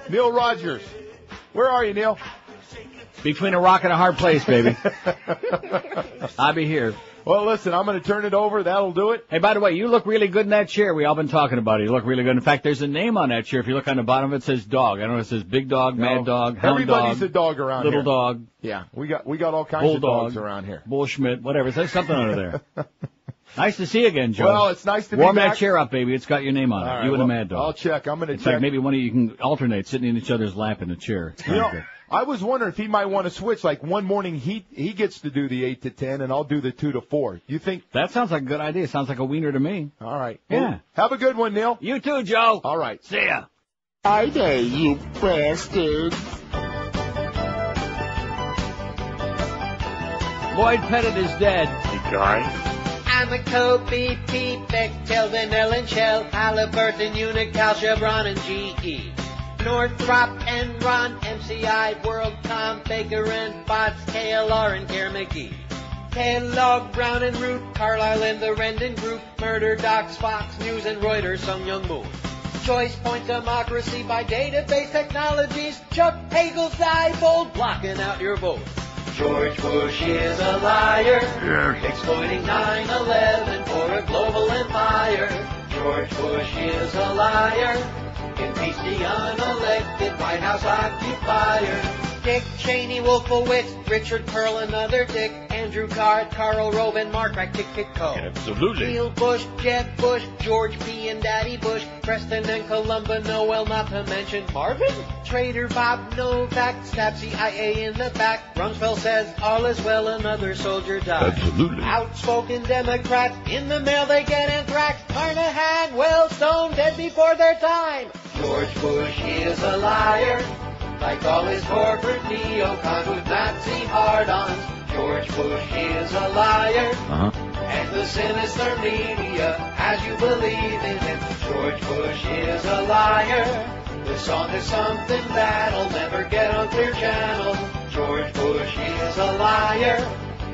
Neil Rogers. Where are you, Neil? Between a rock and a hard place, baby. I'll be here. Well, listen, I'm going to turn it over. That'll do it. Hey, by the way, you look really good in that chair. We all been talking about it. You look really good. In fact, there's a name on that chair. If you look on the bottom of it, it says dog. I don't know if it says big dog, mad dog, hound Everybody's dog. a dog around little here. Dog. Yeah, we got all kinds Bulldog, of dogs around here. Bull Schmidt, whatever. There's something under there. Nice to see you again, Joe. Well, it's nice to be Warm back. that chair up, baby. It's got your name on it. All right, you and the mad dog. I'll check. I'm going to check. In fact, maybe one of you can alternate sitting in each other's lap in the chair. I was wondering if he might want to switch. Like one morning he gets to do the 8 to 10, and I'll do the 2 to 4. You think? That sounds like a good idea. Sounds like a wiener to me. All right. Yeah. Well, have a good one, Neil. You too, Joe. All right. See ya. Hi there, you bastards. Lloyd Pettit is dead. He died? Amico, BP, Bechtel, Van Ellen, Shell, Halliburton, Unical, Chevron, and GE. Northrop, Enron, MCI, WorldCom, Baker and Botts, KLR, and Care McGee. Kellogg, Brown and Root, Carlisle and the Rendon Group, Murder Docs, Fox News, and Reuters, Sung Young Moon. Choice Point Democracy by Database Technologies, Chuck Hagel's Diebold, blocking out your vote. George Bush is a liar, exploiting 9/11 for a global empire. George Bush is a liar, impeach the unelected White House occupier. Dick Cheney, Wolfowitz, Richard Pearl, another Dick, Andrew Card, Karl Rove, and Mark Racktick-Co. Absolutely. Neil Bush, Jeb Bush, George P. and Daddy Bush, Preston and Columba, Noel, not to mention Marvin. Trader Bob Novak, stab CIA in the back. Rumsfeld says all is well, another soldier died. Absolutely. Outspoken Democrats, in the mail they get anthrax. Carnahan, Wellstone, dead before their time. George Bush is a liar, like all his corporate neocons with Nazi hard-ons. George Bush is a liar, and the sinister media has you believing him. George Bush is a liar. This song is something that'll never get on Clear Channel. George Bush is a liar,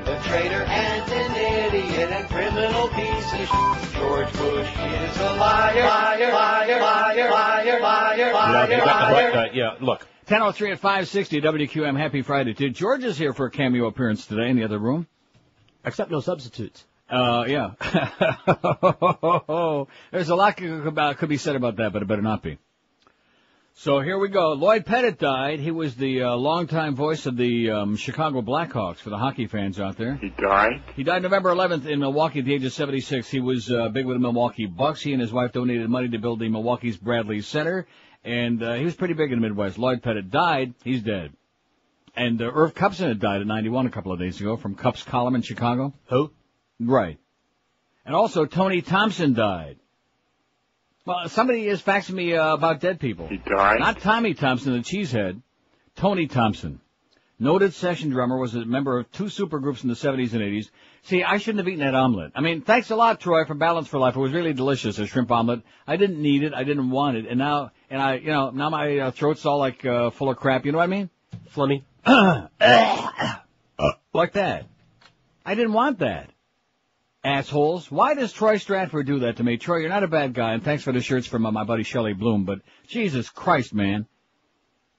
a traitor and an idiot and criminal piece of shit. George Bush is a liar, liar, liar, liar, liar, liar, liar, liar. Yeah, look. 10:03 at 560 WQM. Happy Friday to George is here for a cameo appearance today in the other room. Accept no substitutes. Yeah. There's a lot could be said about that, but it better not be. So here we go. Lloyd Pettit died. He was the longtime voice of the Chicago Blackhawks for the hockey fans out there. He died? He died November 11th in Milwaukee at the age of 76. He was big with the Milwaukee Bucks. He and his wife donated money to build the Milwaukee's Bradley Center. And he was pretty big in the Midwest. Lloyd Pettit died. He's dead. And Irv Cupson had died at 91 a couple of days ago from Cup's column in Chicago. Who? Right. And also Tony Thompson died. Well, somebody is faxing me about dead people. He died? Not Tommy Thompson, the cheesehead. Tony Thompson. Noted session drummer, was a member of two supergroups in the 70s and 80s. See, I shouldn't have eaten that omelet. I mean, thanks a lot, Troy, for Balance for Life. It was really delicious, a shrimp omelet. I didn't need it. I didn't want it. And now my throat's all like full of crap. You know what I mean? Flummy. Like that. I didn't want that. Assholes. Why does Troy Stratford do that to me? Troy, you're not a bad guy, and thanks for the shirts from my buddy Shelley Bloom, but Jesus Christ, man.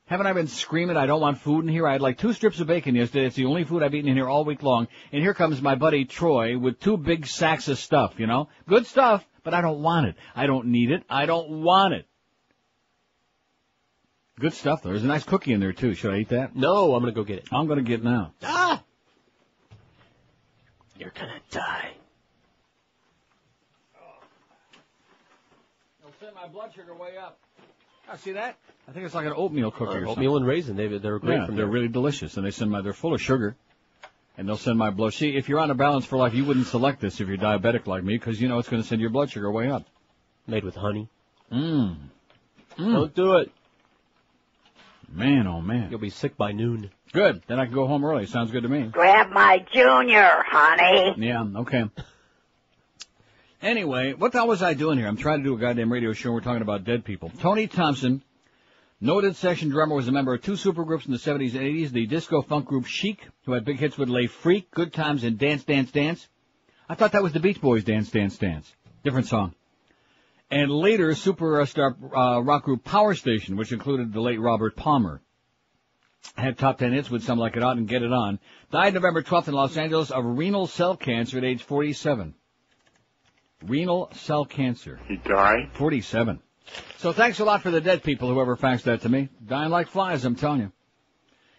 Haven't I been screaming I don't want food in here? I had like 2 strips of bacon yesterday. It's the only food I've eaten in here all week long. And here comes my buddy Troy with 2 big sacks of stuff, you know? Good stuff, but I don't want it. I don't need it. I don't want it. Good stuff, though. There's a nice cookie in there, too. Should I eat that? No, I'm going to go get it. I'm going to get it now. Ah! You're going to die. It'll send my blood sugar way up. Oh, see that? I think it's like an oatmeal cookie or something. Oatmeal and raisin. They're great. Yeah, they're really delicious, and they're full of sugar. And they'll send my blood. See, if you're on a Balance for Life, you wouldn't select this if you're diabetic like me, because you know it's going to send your blood sugar way up. Made with honey. Don't do it. Man, oh man. You'll be sick by noon. Good. Then I can go home early. Sounds good to me. Grab my junior, honey. Yeah, okay. Anyway, what the hell was I doing here? I'm trying to do a goddamn radio show. We're talking about dead people. Tony Thompson, noted session drummer, was a member of 2 supergroups in the 70s and 80s, the disco funk group Chic, who had big hits with Lay Freak, Good Times, and Dance, Dance, Dance. I thought that was the Beach Boys' Dance, Dance, Dance. Different song. And later, superstar rock group Power Station, which included the late Robert Palmer, had top 10 hits with Some Like It Hot and Get It On. Died November 12th in Los Angeles of renal cell cancer at age 47. Renal cell cancer. He died? 47. So thanks a lot for the dead people, whoever faxed that to me. Dying like flies, I'm telling you.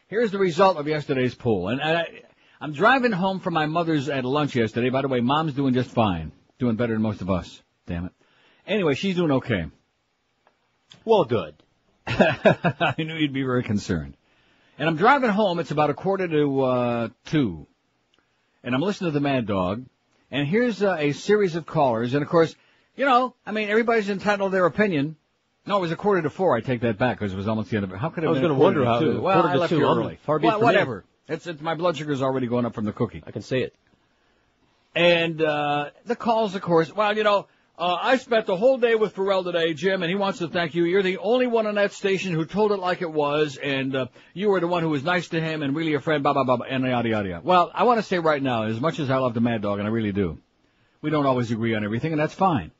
Here's the result of yesterday's poll. And I'm driving home from my mother's at lunch yesterday. By the way, Mom's doing just fine. Doing better than most of us. Damn it. Anyway, she's doing okay. Well, good. I knew you'd be very concerned. And I'm driving home. It's about 1:45. And I'm listening to the Mad Dog. And here's a series of callers. And, of course, you know, I mean, everybody's entitled to their opinion. No, it was 1:45. I take that back because it was almost the end of it. How could it have been 1:45? I was going to wonder how. Well, I left here early. Far be it from whatever. It's my blood sugar's already going up from the cookie. I can say it. And the calls, of course. Well, you know, I spent the whole day with Ferrall today, Jim, and he wants to thank you. You're the only one on that station who told it like it was, and you were the one who was nice to him and really a friend, blah, blah, blah, and yada, yada, yada. Well, I want to say right now, as much as I love the Mad Dog, and I really do, we don't always agree on everything, and that's fine.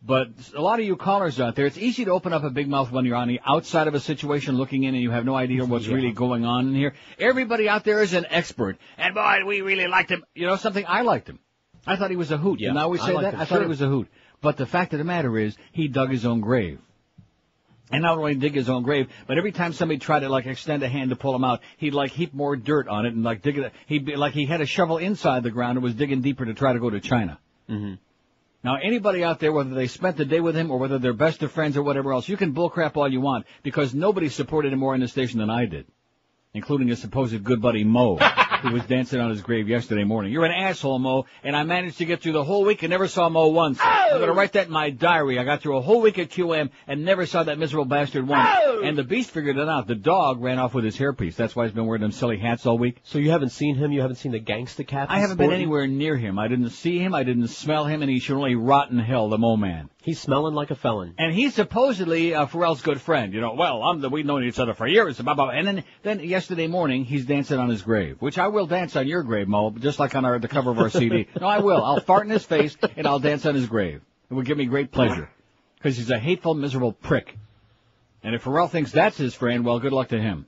But a lot of you callers out there, it's easy to open up a big mouth when you're on the outside of a situation looking in and you have no idea what's really going on in here. Everybody out there is an expert. And boy, we really liked him. You know something? I liked him. I thought he was a hoot. Yeah, and I always say that. I thought he was a hoot. But the fact of the matter is, he dug his own grave. And not only dig his own grave, but every time somebody tried to like extend a hand to pull him out, he'd like heap more dirt on it and like dig it. He'd be like he had a shovel inside the ground and was digging deeper to try to go to China. Mm-hmm. Now, anybody out there, whether they spent the day with him or whether they're best of friends or whatever else, you can bullcrap all you want because nobody supported him more in the station than I did, including his supposed good buddy Mo, who was dancing on his grave yesterday morning. You're an asshole, Mo, and I managed to get through the whole week and never saw Mo once. I'm going to write that in my diary. I got through a whole week at QM and never saw that miserable bastard once. And the beast figured it out. The dog ran off with his hairpiece. That's why he's been wearing them silly hats all week. So you haven't seen him? You haven't seen the gangsta cap? I haven't been anywhere near him. I didn't see him. I didn't smell him, and he should only rot in hell, the Mo man. He's smelling like a felon. And he's supposedly Ferrall's good friend. You know, well, we've known each other for years. Blah, blah, blah. And then yesterday morning, he's dancing on his grave, which I will dance on your grave, Mo, just like on the cover of our CD. No, I will. I'll fart in his face, and I'll dance on his grave. It would give me great pleasure, because he's a hateful, miserable prick. And if Ferrall thinks that's his friend, well, good luck to him.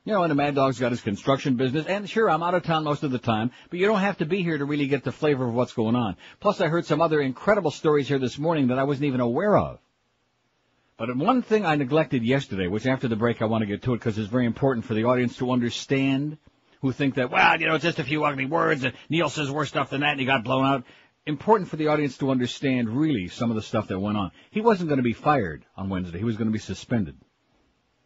You know, and the Mad Dog's got his construction business, and sure, I'm out of town most of the time, but you don't have to be here to really get the flavor of what's going on. Plus, I heard some other incredible stories here this morning that I wasn't even aware of. But one thing I neglected yesterday, which after the break I want to get to it because it's very important for the audience to understand, who think that, well, you know, it's just a few ugly words, and Neil says worse stuff than that, and he got blown out. Important for the audience to understand, really, some of the stuff that went on. He wasn't going to be fired on Wednesday. He was going to be suspended.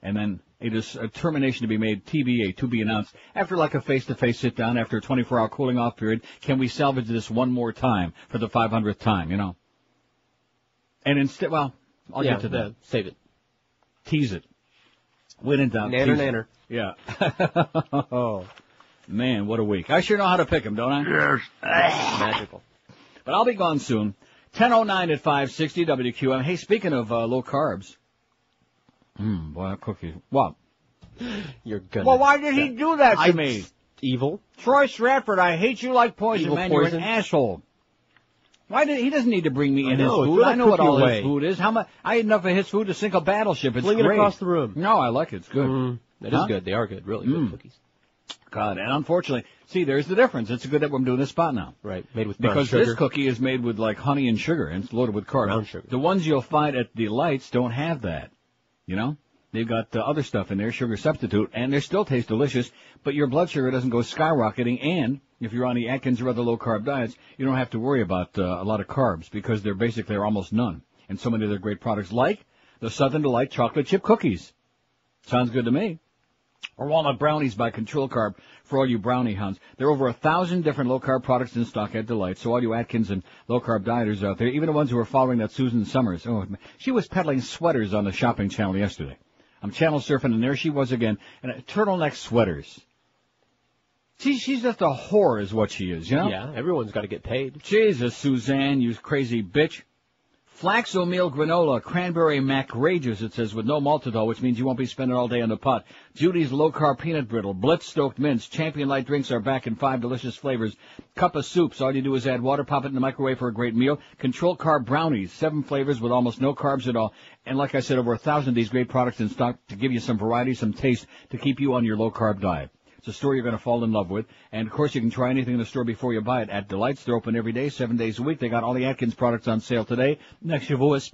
And then it is a termination to be made, TBA, to be announced, after like a face-to-face sit-down, after a 24-hour cooling-off period. Can we salvage this one more time for the 500th time, you know? And instead, well, I'll get to that. Save it. Tease it. When in doubt, nanner. Yeah. Oh, man, what a week. I sure know how to pick him, don't I? Yes. Magical. But I'll be gone soon. 10:09 at 560 WQM. Hey, speaking of low carbs. Boy, that cookie. What? You're gonna. Well, why did he do that to me? Evil. Troy Stratford, I hate you like poison, Evil man. poison. You're an asshole. Why did he doesn't need to bring me in his know, food? I know what all away. his food is. How much? I ate enough of his food to sink a battleship. It's Fling great. it across the room. No, I like it. It's good. That is good. They are good. Really good cookies. God, and unfortunately, see, there's the difference. It's good that I'm doing this spot now. Right, made with brown because sugar. this cookie is made with like honey and sugar, and it's loaded with carbs. Brown sugar. The ones you'll find at the lights don't have that. You know, they've got other stuff in there, sugar substitute, and they still taste delicious. But your blood sugar doesn't go skyrocketing, and if you're on the Atkins or other low carb diets, you don't have to worry about a lot of carbs because they're basically almost none. And so many other great products like the Southern Delight chocolate chip cookies. Sounds good to me. Or walnut brownies by Control Carb for all you brownie hounds. There are over 1,000 different low-carb products in stock at Delight, so all you Atkins and low-carb dieters out there, even the ones who are following that Susan Summers, she was peddling sweaters on the shopping channel yesterday. I'm channel surfing, and there she was again, and turtleneck sweaters. She's just a whore is what she is, you know? Yeah, everyone's got to get paid. Jesus, Suzanne, you crazy bitch. Flaxo meal granola, cranberry macrageous, it says, with no maltitol, which means you won't be spending all day on the pot. Judy's low-carb peanut brittle, Blitz-stoked mints, Champion Light drinks are back in 5 delicious flavors. Cup of soups, all you do is add water, pop it in the microwave for a great meal. Control carb brownies, 7 flavors with almost no carbs at all. And like I said, over 1,000 of these great products in stock to give you some variety, some taste, to keep you on your low-carb diet. It's a store you're going to fall in love with. And, of course, you can try anything in the store before you buy it. At Delight's, they're open every day, 7 days a week. They got all the Atkins products on sale today, next Shavuos,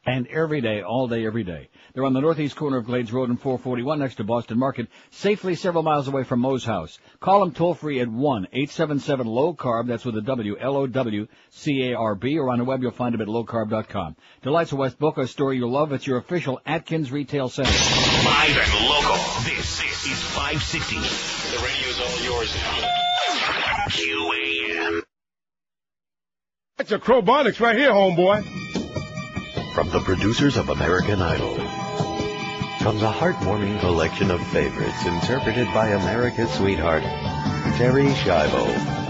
and every day, all day, every day. They're on the northeast corner of Glades Road and 441 next to Boston Market, safely several miles away from Moe's house. Call them toll-free at 1-877-LOW-CARB. That's with a W, L-O-W-C-A-R-B, or on the web you'll find them at lowcarb.com. Delight's a West Boca store you'll love. It's your official Atkins retail center. Live and local. This is 560. The radio's all yours now. QAM. That's your Crowbonics right here, homeboy. From the producers of American Idol comes a heartwarming collection of favorites interpreted by America's sweetheart, Terry Schiavo.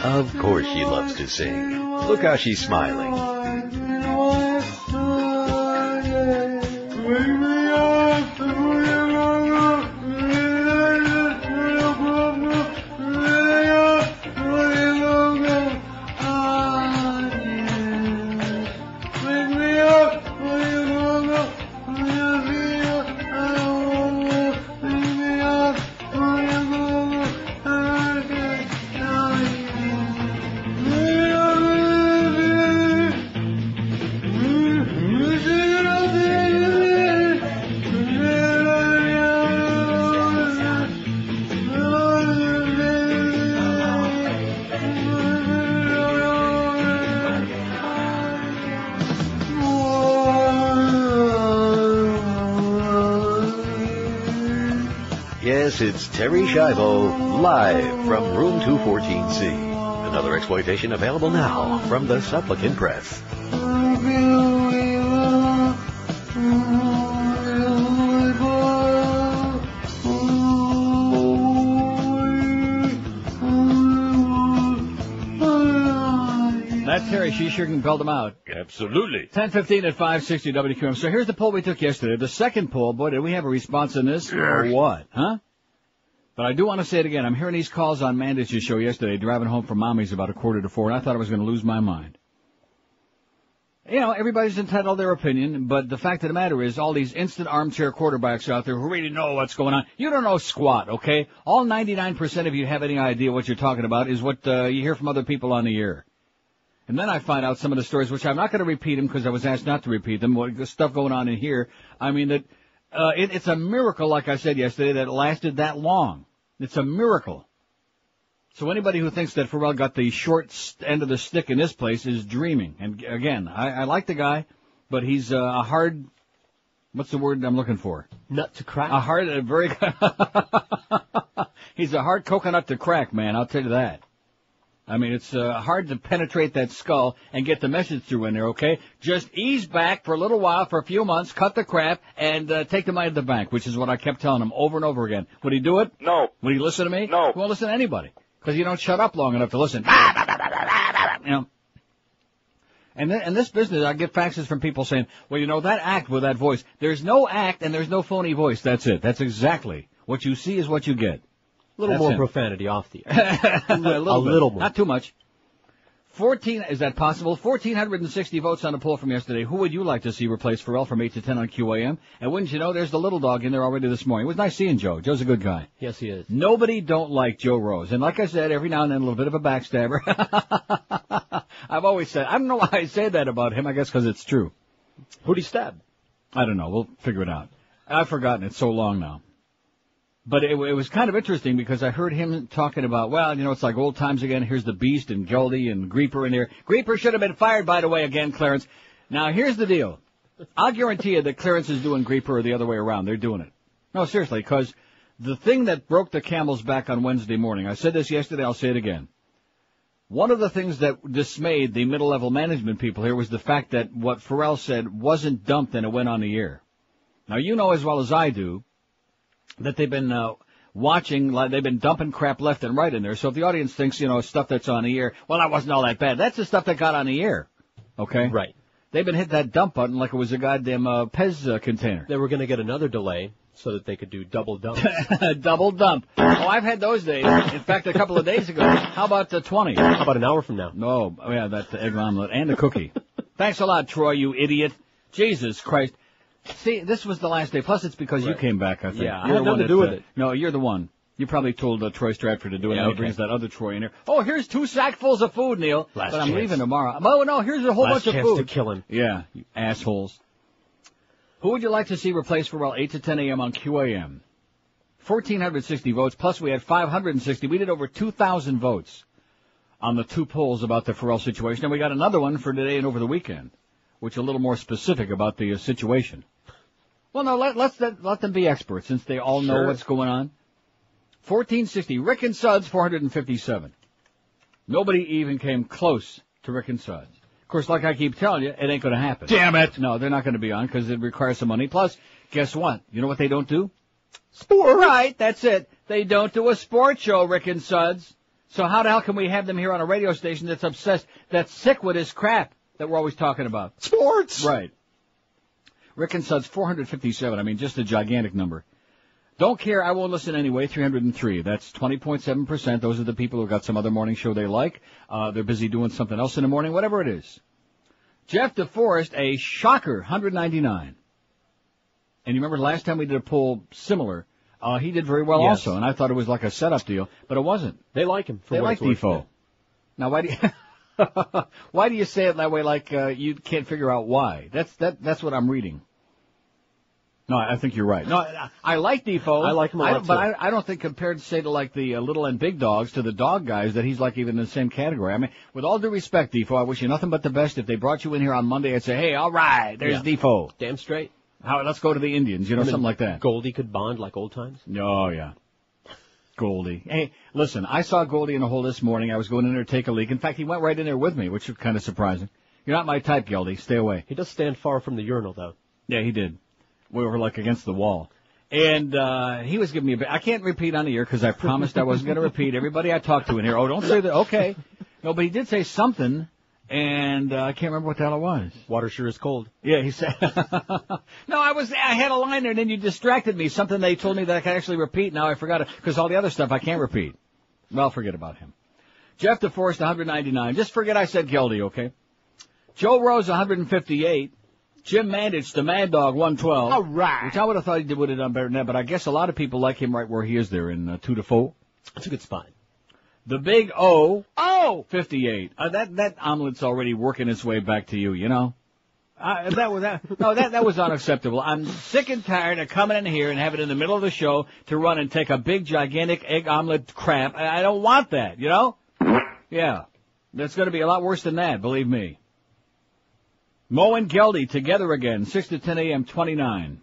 Of course she loves to sing. Look how she's smiling. Yes, it's Terry Schiavo, live from Room 214C. Another exploitation available now from the Supplicant Press. That Terry, she sure can belt them out. Absolutely. 10:15 at 560 WQM. So here's the poll we took yesterday. The second poll, boy, did we have a response on this or what? Huh? But I do want to say it again. I'm hearing these calls on Mandish's show yesterday, driving home from Mommy's about 3:45, and I thought I was going to lose my mind. You know, everybody's entitled to their opinion, but the fact of the matter is all these instant armchair quarterbacks out there who really know what's going on. You don't know squat, okay? All 99% of you have any idea what you're talking about is what you hear from other people on the air. And then I find out some of the stories, which I'm not going to repeat them because I was asked not to repeat them, the stuff going on in here. I mean, that it's a miracle, like I said yesterday, that it lasted that long. It's a miracle. So anybody who thinks that Ferrall got the short end of the stick in this place is dreaming. And again, I like the guy, but he's a hard, what's the word I'm looking for? Nut to crack. He's a hard coconut to crack, man, I'll tell you that. I mean, it's hard to penetrate that skull and get the message through in there, okay? Just ease back for a little while, for a few months, cut the crap, and take the money to the bank, which is what I kept telling him over and over again. Would he do it? No. Would he listen to me? No. He won't listen to anybody, because you don't shut up long enough to listen. You know. And this business, I get faxes from people saying, well, you know, that act with that voice. There's no act and there's no phony voice. That's it. That's exactly. What you see is what you get. A little more profanity off the air. a little more. Not too much. 14, is that possible? 1,460 votes on the poll from yesterday. Who would you like to see replace Ferrall from 8 to 10 on QAM? And wouldn't you know, there's the little dog in there already this morning. It was nice seeing Joe. Joe's a good guy. Yes, he is. Nobody don't like Joe Rose. And like I said, every now and then a little bit of a backstabber. I've always said, I don't know why I say that about him. I guess because it's true. Who'd he stab? I don't know. We'll figure it out. I've forgotten. It's so long now. But it was kind of interesting because I heard him talking about, well, you know, it's like old times again. Here's the Beast and Goldie and Grieper in there. Grieper should have been fired, by the way, again, Clarence. Now, here's the deal. I'll guarantee you that clearance is doing Grieper or the other way around. They're doing it. No, seriously, because the thing that broke the camel's back on Wednesday morning, I said this yesterday, I'll say it again. One of the things that dismayed the middle-level management people here was the fact that what Ferrall said wasn't dumped and it went on the air. Now, you know as well as I do that they've been watching, they've been dumping crap left and right in there. So if the audience thinks, stuff that's on the air, well, that wasn't all that bad. That's the stuff that got on the air. Okay? Right. They've been hitting that dump button like it was a goddamn Pez container. They were going to get another delay so that they could do double dumps. Double dump. Oh, I've had those days. In fact, a couple of days ago. How about 20? How about an hour from now? No. Oh, yeah, that egg omelet and a cookie. Thanks a lot, Troy, you idiot. Jesus Christ. See, this was the last day. Plus, it's because you came back, I think. Yeah, I had nothing to do with it. No, you're the one. You probably told Troy Stratford to do it. Now he brings that other Troy in here. Oh, here's 2 sackfuls of food, Neil. But I'm leaving tomorrow. Oh, no, here's a whole bunch of food. Last chance to kill him. Yeah, you assholes. Who would you like to see replace Ferrall 8 to 10 a.m. on QAM? 1,460 votes, plus we had 560. We did over 2,000 votes on the 2 polls about the Ferrall situation. And we got another one for today and over the weekend, which is a little more specific about the situation. Well, no, let them be experts since they all know what's going on. 1,460. Rick and Suds, 457. Nobody even came close to Rick and Suds. Of course, like I keep telling you, it ain't going to happen. Damn it! No, they're not going to be on because it requires some money. Plus, guess what? You know what they don't do? Sport. Right, that's it. They don't do a sports show, Rick and Suds. So how the hell can we have them here on a radio station that's obsessed, that's sick with this crap that we're always talking about? Sports! Right. Rick and Suds, 457. I mean, just a gigantic number. Don't care, I won't listen anyway, 303. That's 20.7%. Those are the people who got some other morning show they like. They're busy doing something else in the morning, whatever it is. Jeff DeForest, a shocker, 199. And you remember last time we did a poll similar, he did very well also, and I thought it was like a setup deal, but it wasn't. They like him. They like Defoe. Now, why do you, why do you say it that way like you can't figure out why? That's what I'm reading. No, I think you're right. No, I like Defoe. I like him a lot, but I don't think compared to, say, to like the little and big dogs, to the dog guys, that he's like even in the same category. I mean, with all due respect, Defoe, I wish you nothing but the best. If they brought you in here on Monday, I'd say, hey, all right, there's Defoe. Damn straight. Let's go to the Indians, something like that. Goldie could bond like old times? Oh, yeah. Goldie. Hey, listen, I saw Goldie in the hole this morning. I was going in there to take a leak. In fact, he went right in there with me, which was kind of surprising. You're not my type, Goldie. Stay away. He does stand far from the urinal, though. Yeah, he did. We were like against the wall. And he was giving me a bit. I can't repeat on the air because I promised I wasn't going to repeat. Everybody I talked to in here, don't say that. Okay. No, but he did say something, and I can't remember what the hell it was. Water sure is cold. Yeah, he said. No, I had a line there, and then you distracted me. Something they told me that I could actually repeat. Now I forgot it because all the other stuff I can't repeat. Well, forget about him. Jeff DeForest, 199. Just forget I said Geldy, okay? Joe Rose, 158. Jim Mandich, the Mad Dog, 112. All right. Which I would have thought he would have done better than that, but I guess a lot of people like him right where he is there in 2 to 4. That's a good spot. The Big O, 58. That omelet's already working its way back to you, that was unacceptable. I'm sick and tired of coming in here and having it in the middle of the show to run and take a big, gigantic egg omelet crap. I don't want that, Yeah. That's going to be a lot worse than that, believe me. Mo and Geldy together again, 6 to 10 a.m., 29.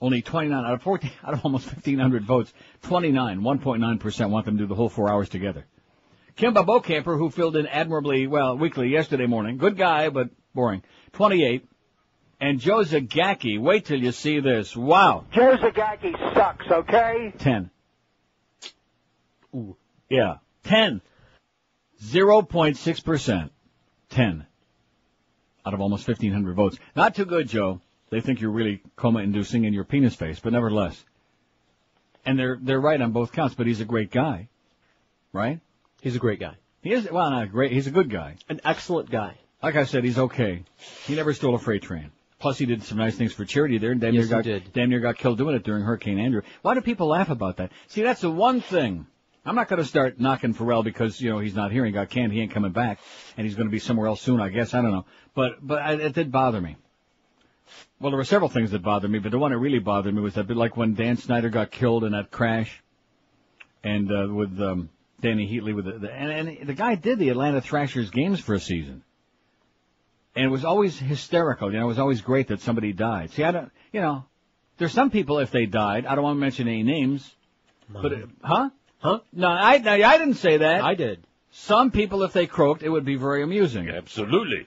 Only 29 out of almost 1,500 votes. 29, 1.9% want them to do the whole 4 hours together. Kimba Bocamper, who filled in admirably, weekly yesterday morning. Good guy, but boring. 28. And Joe Zagacki, wait till you see this. Wow. Joe Zagacki sucks, okay? 10. Ooh. Yeah. 10. 0.6%. 10. Out of almost 1,500 votes. Not too good, Joe. They think you're really coma-inducing in your penis face, but nevertheless. And they're right on both counts, but he's a great guy. Right? He's a great guy. He is, well, not great. He's a good guy. An excellent guy. Like I said, he's okay. He never stole a freight train. Plus, he did some nice things for charity there, and damn near got killed doing it during Hurricane Andrew. Why do people laugh about that? See, that's the one thing. I'm not going to start knocking Ferrall because, he's not here. He got canned. He ain't coming back. And he's going to be somewhere else soon, I guess. I don't know. But it did bother me. Well, there were several things that bothered me, but the one that really bothered me was that bit like when Dan Snyder got killed in that crash. And, with, Danny Heatley with and the guy did the Atlanta Thrashers games for a season. And it was always hysterical. You know, it was always great that somebody died. See, I don't, you know, there's some people, if they died, I don't want to mention any names, but, huh? No, I didn't say that. I did. Some people, if they croaked, it would be very amusing. Absolutely.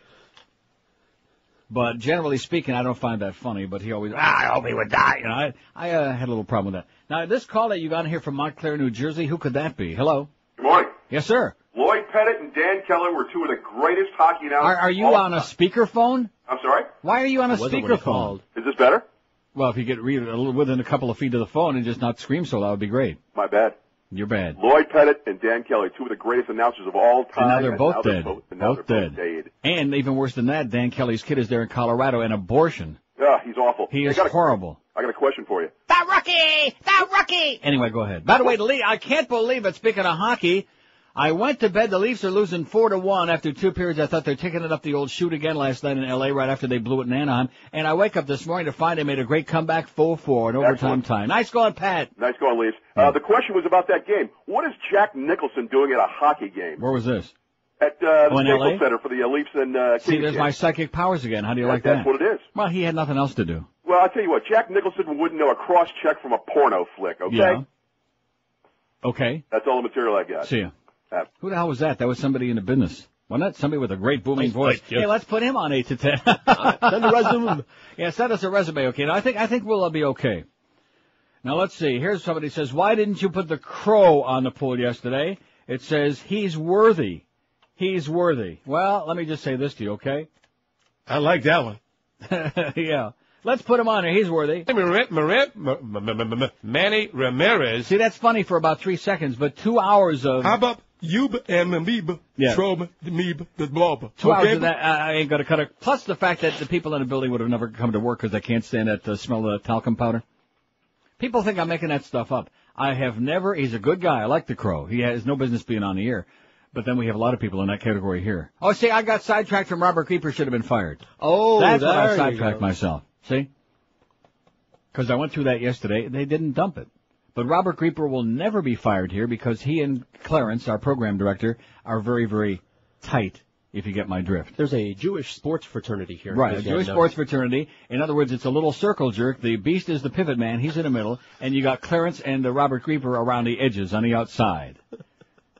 But generally speaking, I don't find that funny, but he always, I hope he would die. You know, I had a little problem with that. Now, this call that you got here from Montclair, New Jersey, who could that be? Hello? Good morning. Yes, sir. Lloyd Pettit and Dan Keller were two of the greatest hockey announcers. Are you on a speakerphone? I'm sorry? Why are you on a speakerphone? Is this better? Well, if you get within a couple of feet of the phone and just not scream so loud, would be great. My bad. You're bad. Lloyd Pettit and Dan Keller, two of the greatest announcers of all time. And now they're both dead. Both dead. And even worse than that, Dan Kelly's kid is there in Colorado, an abortion. Yeah, he's awful. He is horrible. I got a question for you. The rookie! Anyway, go ahead. By the way, I can't believe it. Speaking of hockey, I went to bed. The Leafs are losing 4-1 after 2 periods. I thought they're taking it up the old shoot again last night in L.A. right after they blew it in Anaheim. And I wake up this morning to find they made a great comeback 4-4 in overtime time. Nice going, Pat. Nice going, Leafs. The question was about that game. What is Jack Nicholson doing at a hockey game? Where was this? At the Staples Center for the Leafs and See, there's my psychic powers again. How do you like that? That's what it is. Well, he had nothing else to do. Well, I'll tell you what. Jack Nicholson wouldn't know a cross-check from a porno flick, okay? Yeah. Okay. That's all the material I got. See ya. Who the hell was that? That was somebody in the business. Wasn't that somebody with a great booming voice? Hey, let's put him on 8 to 10. Send a resume. Yeah, send us a resume, okay? Now, I think we'll be okay. Now, let's see. Here's somebody says, why didn't you put the Crow on the poll yesterday? It says, he's worthy. He's worthy. Well, let me just say this to you, okay? I like that one. Yeah. Let's put him on here. He's worthy. Manny Ramirez. See, that's funny for about 3 seconds, but 2 hours of... How about you and me? Yeah. 2 hours of that, I ain't going to cut it. Plus the fact that the people in the building would have never come to work because they can't stand that smell of talcum powder. People think I'm making that stuff up. I have never... He's a good guy. I like the Crow. He has no business being on the air. But then we have a lot of people in that category here. Oh, see, I got sidetracked from Robert Creeper should have been fired. Oh, that's what I sidetracked myself. See? Because I went through that yesterday. They didn't dump it. But Robert Creeper will never be fired here because he and Clarence, our program director, are very, very tight, if you get my drift. There's a Jewish sports fraternity here. Right, a Jewish sports fraternity. In other words, it's a little circle jerk. The Beast is the pivot man. He's in the middle. And you got Clarence and Robert Creeper around the edges on the outside.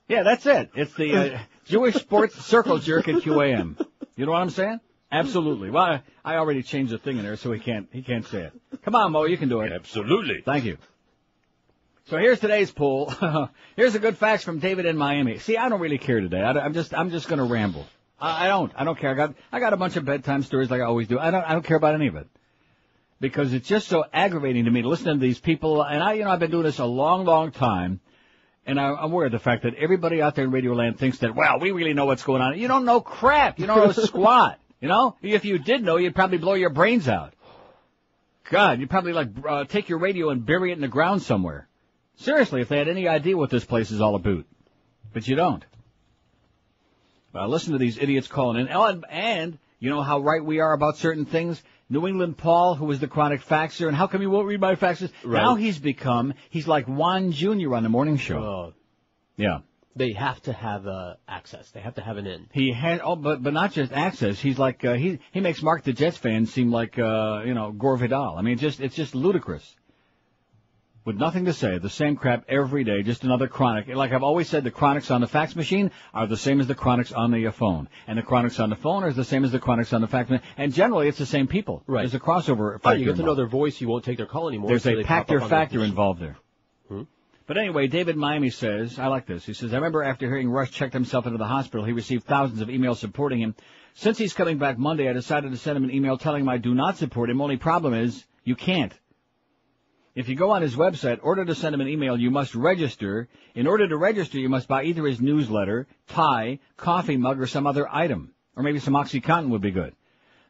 Yeah, that's it. It's the Jewish sports circle jerk at QAM. You know what I'm saying? Absolutely. Well, I already changed the thing in there, so he can't say it. Come on, Mo, you can do it. Absolutely. Thank you. So here's today's poll. Here's a good fax from David in Miami. See, I don't really care today. I'm just going to ramble. I don't care. I got a bunch of bedtime stories like I always do. I don't care about any of it. Because it's just so aggravating to me to listen to these people. And I've been doing this a long, long time. And I'm aware of the fact that everybody out there in Radio Land thinks that, well, we really know what's going on. You don't know crap. You don't know squat. You know? If you did know, you'd probably blow your brains out. God, you'd probably, take your radio and bury it in the ground somewhere. Seriously, if they had any idea what this place is all about. But you don't. Well, listen to these idiots calling in. And you know how right we are about certain things? New England Paul, who was the chronic faxer, and how come he won't read my faxes? Right. Now he's like Juan Jr. on the morning show. Yeah. They have to have access. They have to have an in. He had, but not just access. He's like, he makes Mark the Jets fan seem like, Gore Vidal. I mean, it's just ludicrous. With nothing to say, the same crap every day, just another chronic. Like I've always said, the chronics on the fax machine are the same as the chronics on the phone. And the chronics on the phone are the same as the chronics on the fax machine. And generally, it's the same people. Right. There's a crossover factor. You get to know their voice, you won't take their call anymore. There's a factor involved there. But anyway, David in Miami says, I like this. He says, I remember after hearing Rush checked himself into the hospital, he received thousands of emails supporting him. Since he's coming back Monday, I decided to send him an email telling him I do not support him. Only problem is, you can't. If you go on his website, order to send him an email, you must register. In order to register, you must buy either his newsletter, tie, coffee mug, or some other item. Or maybe some OxyContin would be good.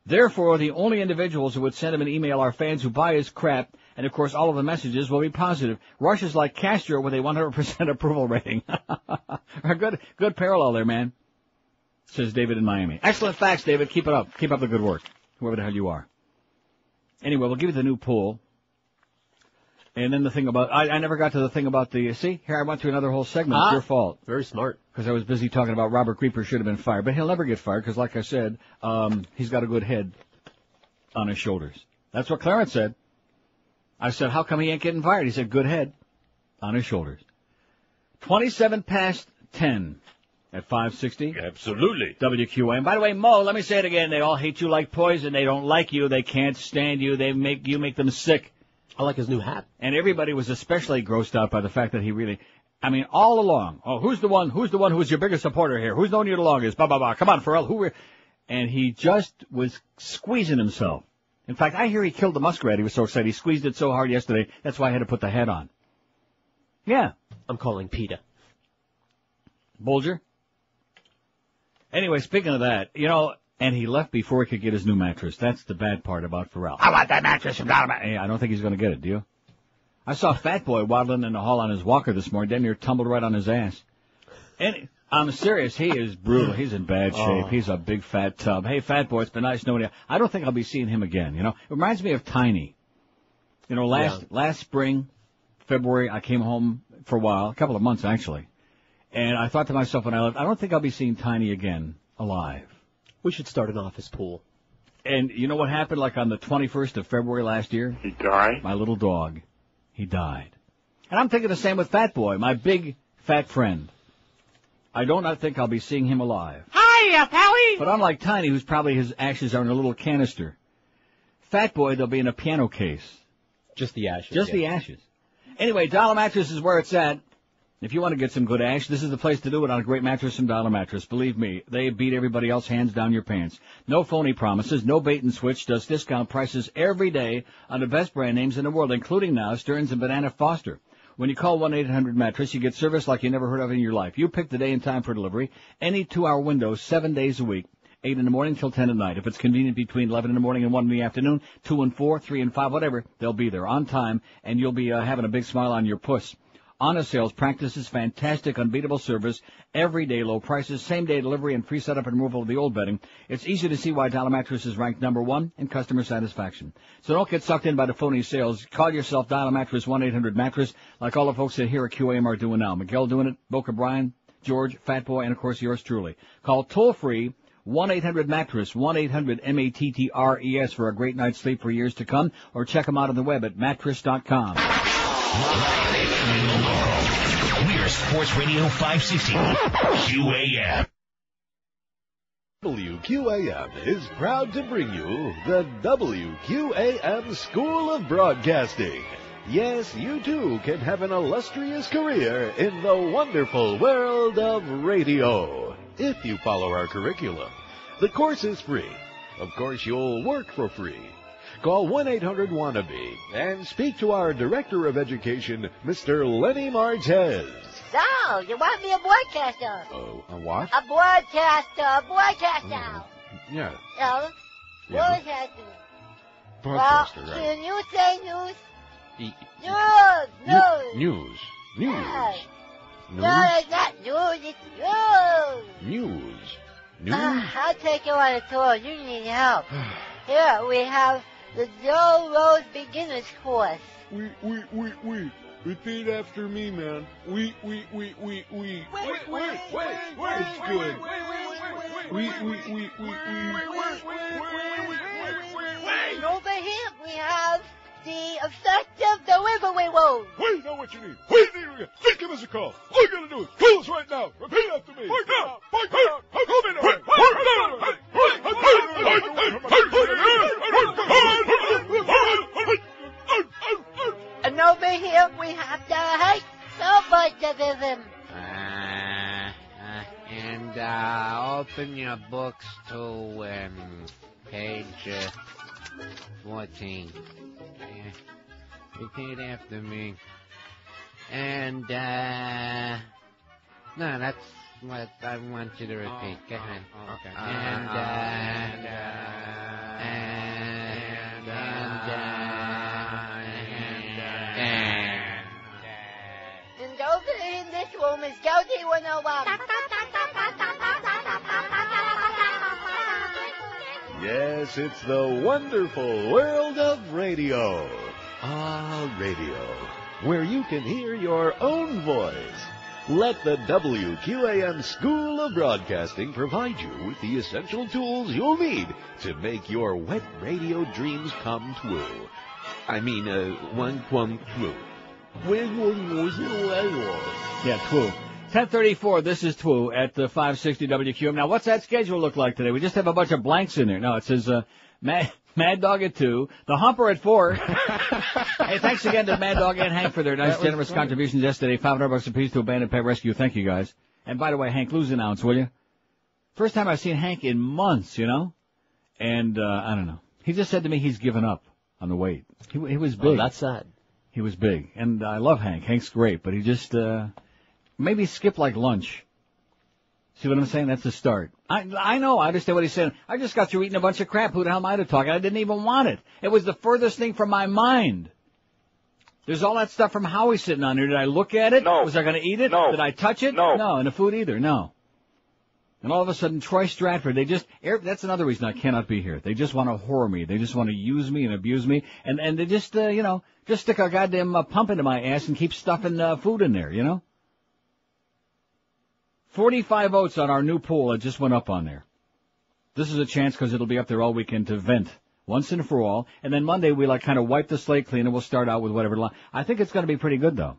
Therefore, the only individuals who would send him an email are fans who buy his crap, and of course all of the messages will be positive. Rush is like Castro with a 100% approval rating. Good parallel there, man, says David in Miami. Excellent facts, David. Keep it up. Keep up the good work, whoever the hell you are. Anyway, we'll give you the new poll. And then the thing about, I never got to the thing about see, here I went through another whole segment. It's your fault. Very smart. Because I was busy talking about Robert Creeper should have been fired. But he'll never get fired because, like I said, he's got a good head on his shoulders. That's what Clarence said. I said, how come he ain't getting fired? He said, good head on his shoulders. 27 past 10 at 560. Absolutely. WQA. And by the way, Mo, let me say it again. They all hate you like poison. They don't like you. They can't stand you. They make them sick. I like his new hat. And everybody was especially grossed out by the fact that he really, I mean, all along. Oh, who's the one who's your biggest supporter here? Who's known you the longest? Blah, blah, blah. Come on, Ferrall. And he just was squeezing himself. In fact, I hear he killed the muskrat. He was so excited. He squeezed it so hard yesterday. That's why I had to put the hat on. Yeah. I'm calling PETA. Bulger? Anyway, speaking of that, and he left before he could get his new mattress. That's the bad part about Ferrall. I want that mattress from Donna. Hey, I don't think he's going to get it, do you? I saw Fat Boy waddling in the hall on his walker this morning. Damn near tumbled right on his ass. And I'm serious. He is brutal. He's in bad shape. He's a big fat tub. Hey, Fat Boy, it's been nice knowing you. I don't think I'll be seeing him again, It reminds me of Tiny. Last spring, February, I came home for a while, a couple of months actually. And I thought to myself when I left, I don't think I'll be seeing Tiny again alive. We should start an office pool. And you know what happened like on the 21st of February last year? He died? My little dog. He died. And I'm thinking the same with Fat Boy, my big fat friend. I do not think I'll be seeing him alive. Hiya, Pally! But unlike Tiny, who's probably his ashes are in a little canister, Fat Boy, they'll be in a piano case. Just the ashes. Just the ashes. Anyway, Dollar Mattress is where it's at. If you want to get some good ash, this is the place to do it on a great mattress from Dollar Mattress. Believe me, they beat everybody else hands down your pants. No phony promises, no bait and switch, just discount prices every day on the best brand names in the world, including now Stearns and Banana Foster. When you call 1-800-MATTRESS, you get service like you never heard of in your life. You pick the day and time for delivery, any 2-hour window, 7 days a week, 8 in the morning till 10 at night. If it's convenient between 11 in the morning and 1 in the afternoon, 2 and 4, 3 and 5, whatever, they'll be there on time, and you'll be having a big smile on your puss. Honest sales practices, fantastic, unbeatable service, everyday low prices, same-day delivery, and free setup and removal of the old bedding. It's easy to see why Dollar Mattress is ranked number 1 in customer satisfaction. So don't get sucked in by the phony sales. Call yourself Dollar Mattress, 1-800-MATTRESS, like all the folks that here at QAM are doing now. Miguel doing it, Boca Brian, George, Fat Boy, and, of course, yours truly. Call toll-free 1-800-MATTRESS, 1-800-MATTRES for a great night's sleep for years to come, or check them out on the web at mattress.com. We're Sports Radio 560 QAM. WQAM is proud to bring you the WQAM School of Broadcasting. Yes, you too can have an illustrious career in the wonderful world of radio, if you follow our curriculum. The course is free. Of course, you'll work for free. Call 1-800-WANNABE and speak to our Director of Education, Mr. Lenny Martez. So, you want me a broadcaster? A what? A broadcaster. Yeah. Broadcaster. Broadcaster, well, right. Can you say news? News. Yes. News? No, it's not news, it's News. I'll take you on a tour. You need help. Here, we have the Joe Rose Beginner's Course. Wait. Repeat after me, man. Wait. It's good. Wait. And over here, we have the effect of the Riverway Road. Wait, know what you need. Wait, give us a call. All you gotta do is call us right now. Repeat after me. And over here, we have the hate Snowboardism. And open your books to page 14. Repeat after me. And no, that's what I want you to repeat. Go ahead. Okay. And over in this room is Goldie 101. Yes, it's the wonderful world of radio. Radio, where you can hear your own voice. Let the WQAM School of Broadcasting provide you with the essential tools you'll need to make your wet radio dreams come true. I mean, one come true. Yeah, true. 10:34, this is Twoo at the 560 WQM. Now, what's that schedule look like today? We just have a bunch of blanks in there. No, it says Mad Dog at 2, the Humper at 4. Hey, thanks again to Mad Dog and Hank for their nice, generous contributions yesterday. $500 apiece to Abandoned Pet Rescue. Thank you, guys. And by the way, Hank, lose an ounce, will you? First time I've seen Hank in months, you know? And, I don't know. He just said to me he's given up on the weight. He was big. Oh, that's sad. He was big. And I love Hank. Hank's great, but he just, maybe skip like lunch. See what I'm saying? That's the start. I know. I understand what he's saying. I just got through eating a bunch of crap. Who the hell am I to talk? I didn't even want it. It was the furthest thing from my mind. There's all that stuff from Howie sitting on there. Did I look at it? No. Was I going to eat it? No. Did I touch it? No. No. And the food either? No. And all of a sudden, Troy Stratford, that's another reason I cannot be here. They just want to whore me. They just want to use me and abuse me. And they just, just stick a goddamn pump into my ass and keep stuffing food in there, you know? 45 votes on our new poll that just went up on there. This is a chance because it'll be up there all weekend to vent once and for all. And then Monday we kind of wipe the slate clean and we'll start out with whatever. I think it's going to be pretty good though.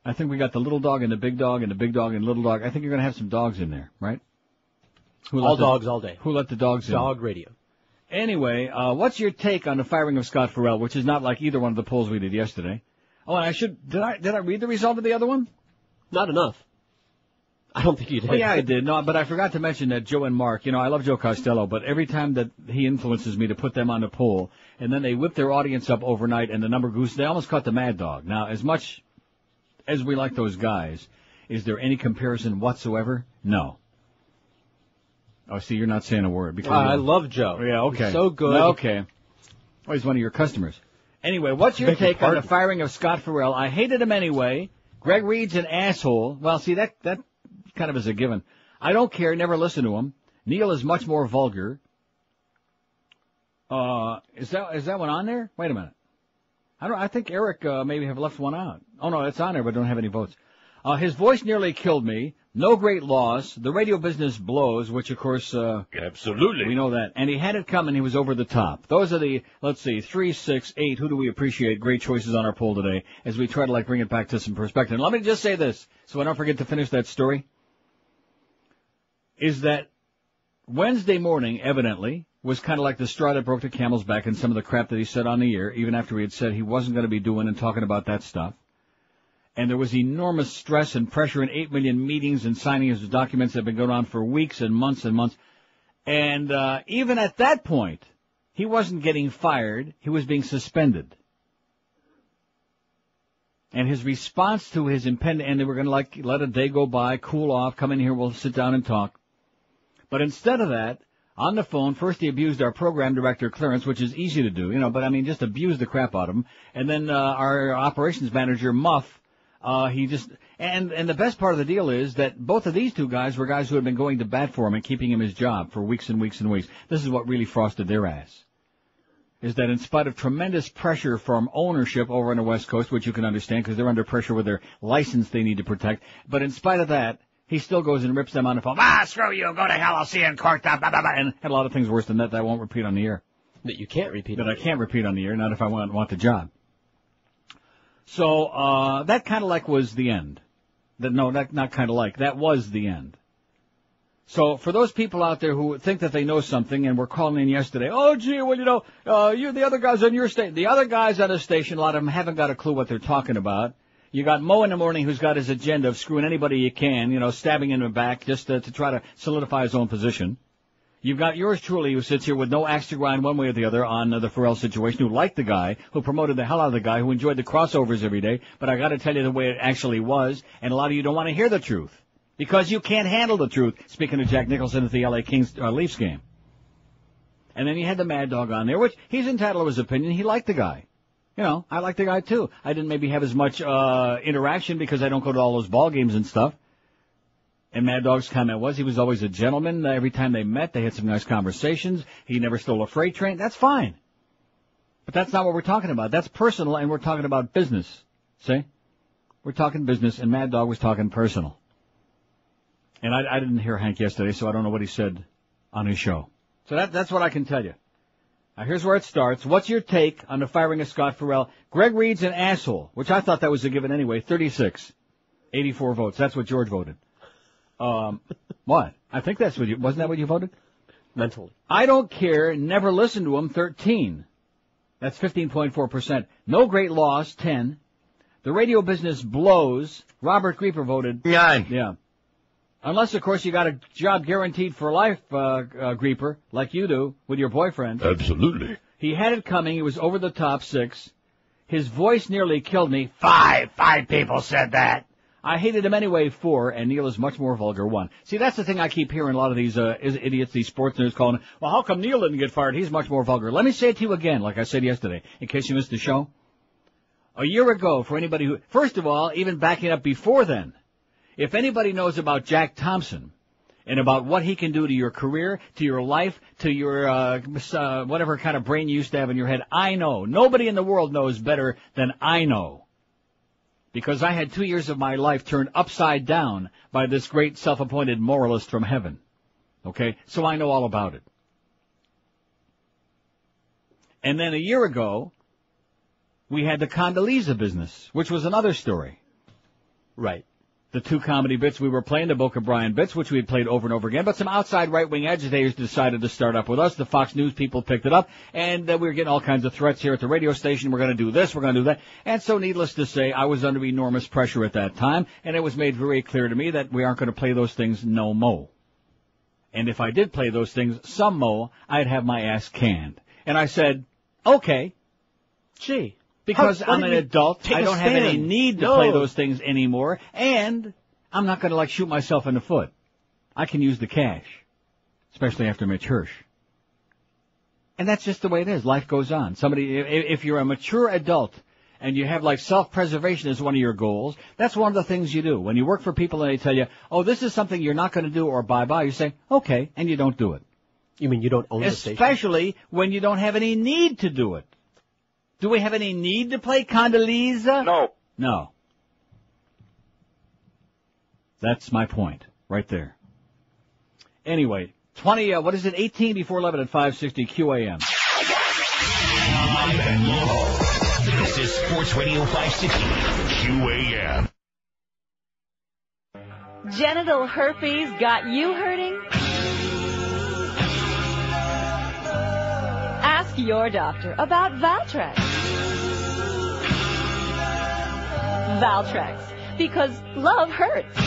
I think we got the little dog and the big dog and the big dog and little dog. I think you're going to have some dogs in there, right? All dogs all day. Who let the dogs in? Dog radio. Anyway, what's your take on the firing of Scott Ferrall, which is not like either one of the polls we did yesterday? Oh, and did I read the result of the other one? Not enough. I don't think you did. Oh, yeah, I did. No, but I forgot to mention that Joe and Mark, I love Joe Costello, but every time that he influences me to put them on the poll, and then they whip their audience up overnight and the number goose, they almost caught the Mad Dog. Now, as much as we like those guys, is there any comparison whatsoever? No. Oh, see, you're not saying a word. Because I love Joe. Yeah, okay. He's so good. Okay. Oh, he's one of your customers. Anyway, what's your take on the firing of Scott Ferrall? I hated him anyway. Greg Reed's an asshole. Well, see, that kind of is a given. I don't care. Never listen to him. Neil is much more vulgar. Is that one on there? Wait a minute. I think Eric maybe have left one out. Oh no, it's on there, but don't have any votes. His voice nearly killed me. No great loss. The radio business blows, which of course absolutely we know that. And he had it coming. He was over the top. Those are the 3, 6, 8. Who do we appreciate? Great choices on our poll today as we try to bring it back to some perspective. And let me just say this, so I don't forget to finish that story. Is that Wednesday morning, evidently, was kind of like the straw that broke the camel's back and some of the crap that he said on the air, even after he had said he wasn't going to be doing and talking about that stuff. And there was enormous stress and pressure and 8 million meetings and signing his documents that have been going on for weeks and months and months. And even at that point, he wasn't getting fired. He was being suspended. And his response to his impending, and they were going to let a day go by, cool off, come in here, we'll sit down and talk. But instead of that, on the phone, first he abused our program director, Clarence, which is easy to do, but just abused the crap out of him. And then our operations manager, Muff, and the best part of the deal is that both of these two guys were guys who had been going to bat for him and keeping him his job for weeks and weeks and weeks. This is what really frosted their ass. Is that in spite of tremendous pressure from ownership over on the West Coast, which you can understand because they're under pressure with their license they need to protect, but in spite of that, he still goes and rips them on the phone. Screw you, go to hell, I'll see you in court, blah, blah, blah, and a lot of things worse than that I won't repeat on the air. That you can't repeat. That I can't repeat on the air, not if I want the job. So, that kind of was the end. That was the end. So, for those people out there who think that they know something and were calling in yesterday, oh gee, well you the other guys on your station, the other guys on the station, a lot of them haven't got a clue what they're talking about. You got Mo in the morning who's got his agenda of screwing anybody you can, stabbing in the back just to try to solidify his own position. You've got yours truly who sits here with no axe to grind one way or the other on the Ferrall situation, who liked the guy, who promoted the hell out of the guy, who enjoyed the crossovers every day. But I got to tell you the way it actually was, and a lot of you don't want to hear the truth because you can't handle the truth. Speaking of Jack Nicholson at the L.A. Kings Leafs game. And then you had the Mad Dog on there, which he's entitled to his opinion. He liked the guy. I like the guy too. I didn't maybe have as much interaction because I don't go to all those ball games and stuff. And Mad Dog's comment was he was always a gentleman. Every time they met, they had some nice conversations. He never stole a freight train. That's fine. But that's not what we're talking about. That's personal, and we're talking about business. See? We're talking business, and Mad Dog was talking personal. And I didn't hear Hank yesterday, so I don't know what he said on his show. So that's what I can tell you. Now, here's where it starts. What's your take on the firing of Scott Ferrall? Greg Reed's an asshole, which I thought that was a given anyway. 36. 84 votes. That's what George voted. What? I think that's what wasn't that what you voted? Mentally. I don't care. Never listen to him. 13. That's 15.4%. No great loss. 10. The radio business blows. Robert Grieper voted 9. Yeah. Unless, of course, you got a job guaranteed for life, Grieper, like you do with your boyfriend. Absolutely. He had it coming. He was over the top. 6. His voice nearly killed me. 5. 5 people said that. I hated him anyway. 4. And Neil is much more vulgar. 1. See, that's the thing I keep hearing a lot of these idiots, these sports nerds calling. Well, how come Neil didn't get fired? He's much more vulgar. Let me say it to you again, like I said yesterday, in case you missed the show. A year ago, for anybody who, first of all, even backing up before then, if anybody knows about Jack Thompson and about what he can do to your career, to your life, to your whatever kind of brain you used to have in your head, I know. Nobody in the world knows better than I know. Because I had 2 years of my life turned upside down by this great self-appointed moralist from heaven. Okay? So I know all about it. And then a year ago, we had the Condoleezza business, which was another story. Right. The 2 comedy bits we were playing, the Boca Brian bits, which we had played over and over again, but some outside right-wing agitators decided to start up with us. The Fox News people picked it up, and we were getting all kinds of threats here at the radio station. We're going to do this, we're going to do that. And so, needless to say, I was under enormous pressure at that time, and it was made very clear to me that we aren't going to play those things no mo. And if I did play those things some mo, I'd have my ass canned. And I said, okay. Gee. Because I'm an adult, I don't have any need to play those things anymore, and I'm not going to, shoot myself in the foot. I can use the cash, especially after Mitch Hirsch. And that's just the way it is. Life goes on. If you're a mature adult and you have, self-preservation as one of your goals, that's one of the things you do. When you work for people and they tell you, oh, this is something you're not going to do or bye-bye, you say, okay, and you don't do it. You mean you don't own the station? Especially when you don't have any need to do it. Do we have any need to play Condoleezza? No. No. That's my point, right there. Anyway, 18 before 11 at 560 QAM. Live and local. This is Sports Radio 560 QAM. Genital herpes got you hurting? Ask your doctor about Valtrex. Valtrex, because love hurts.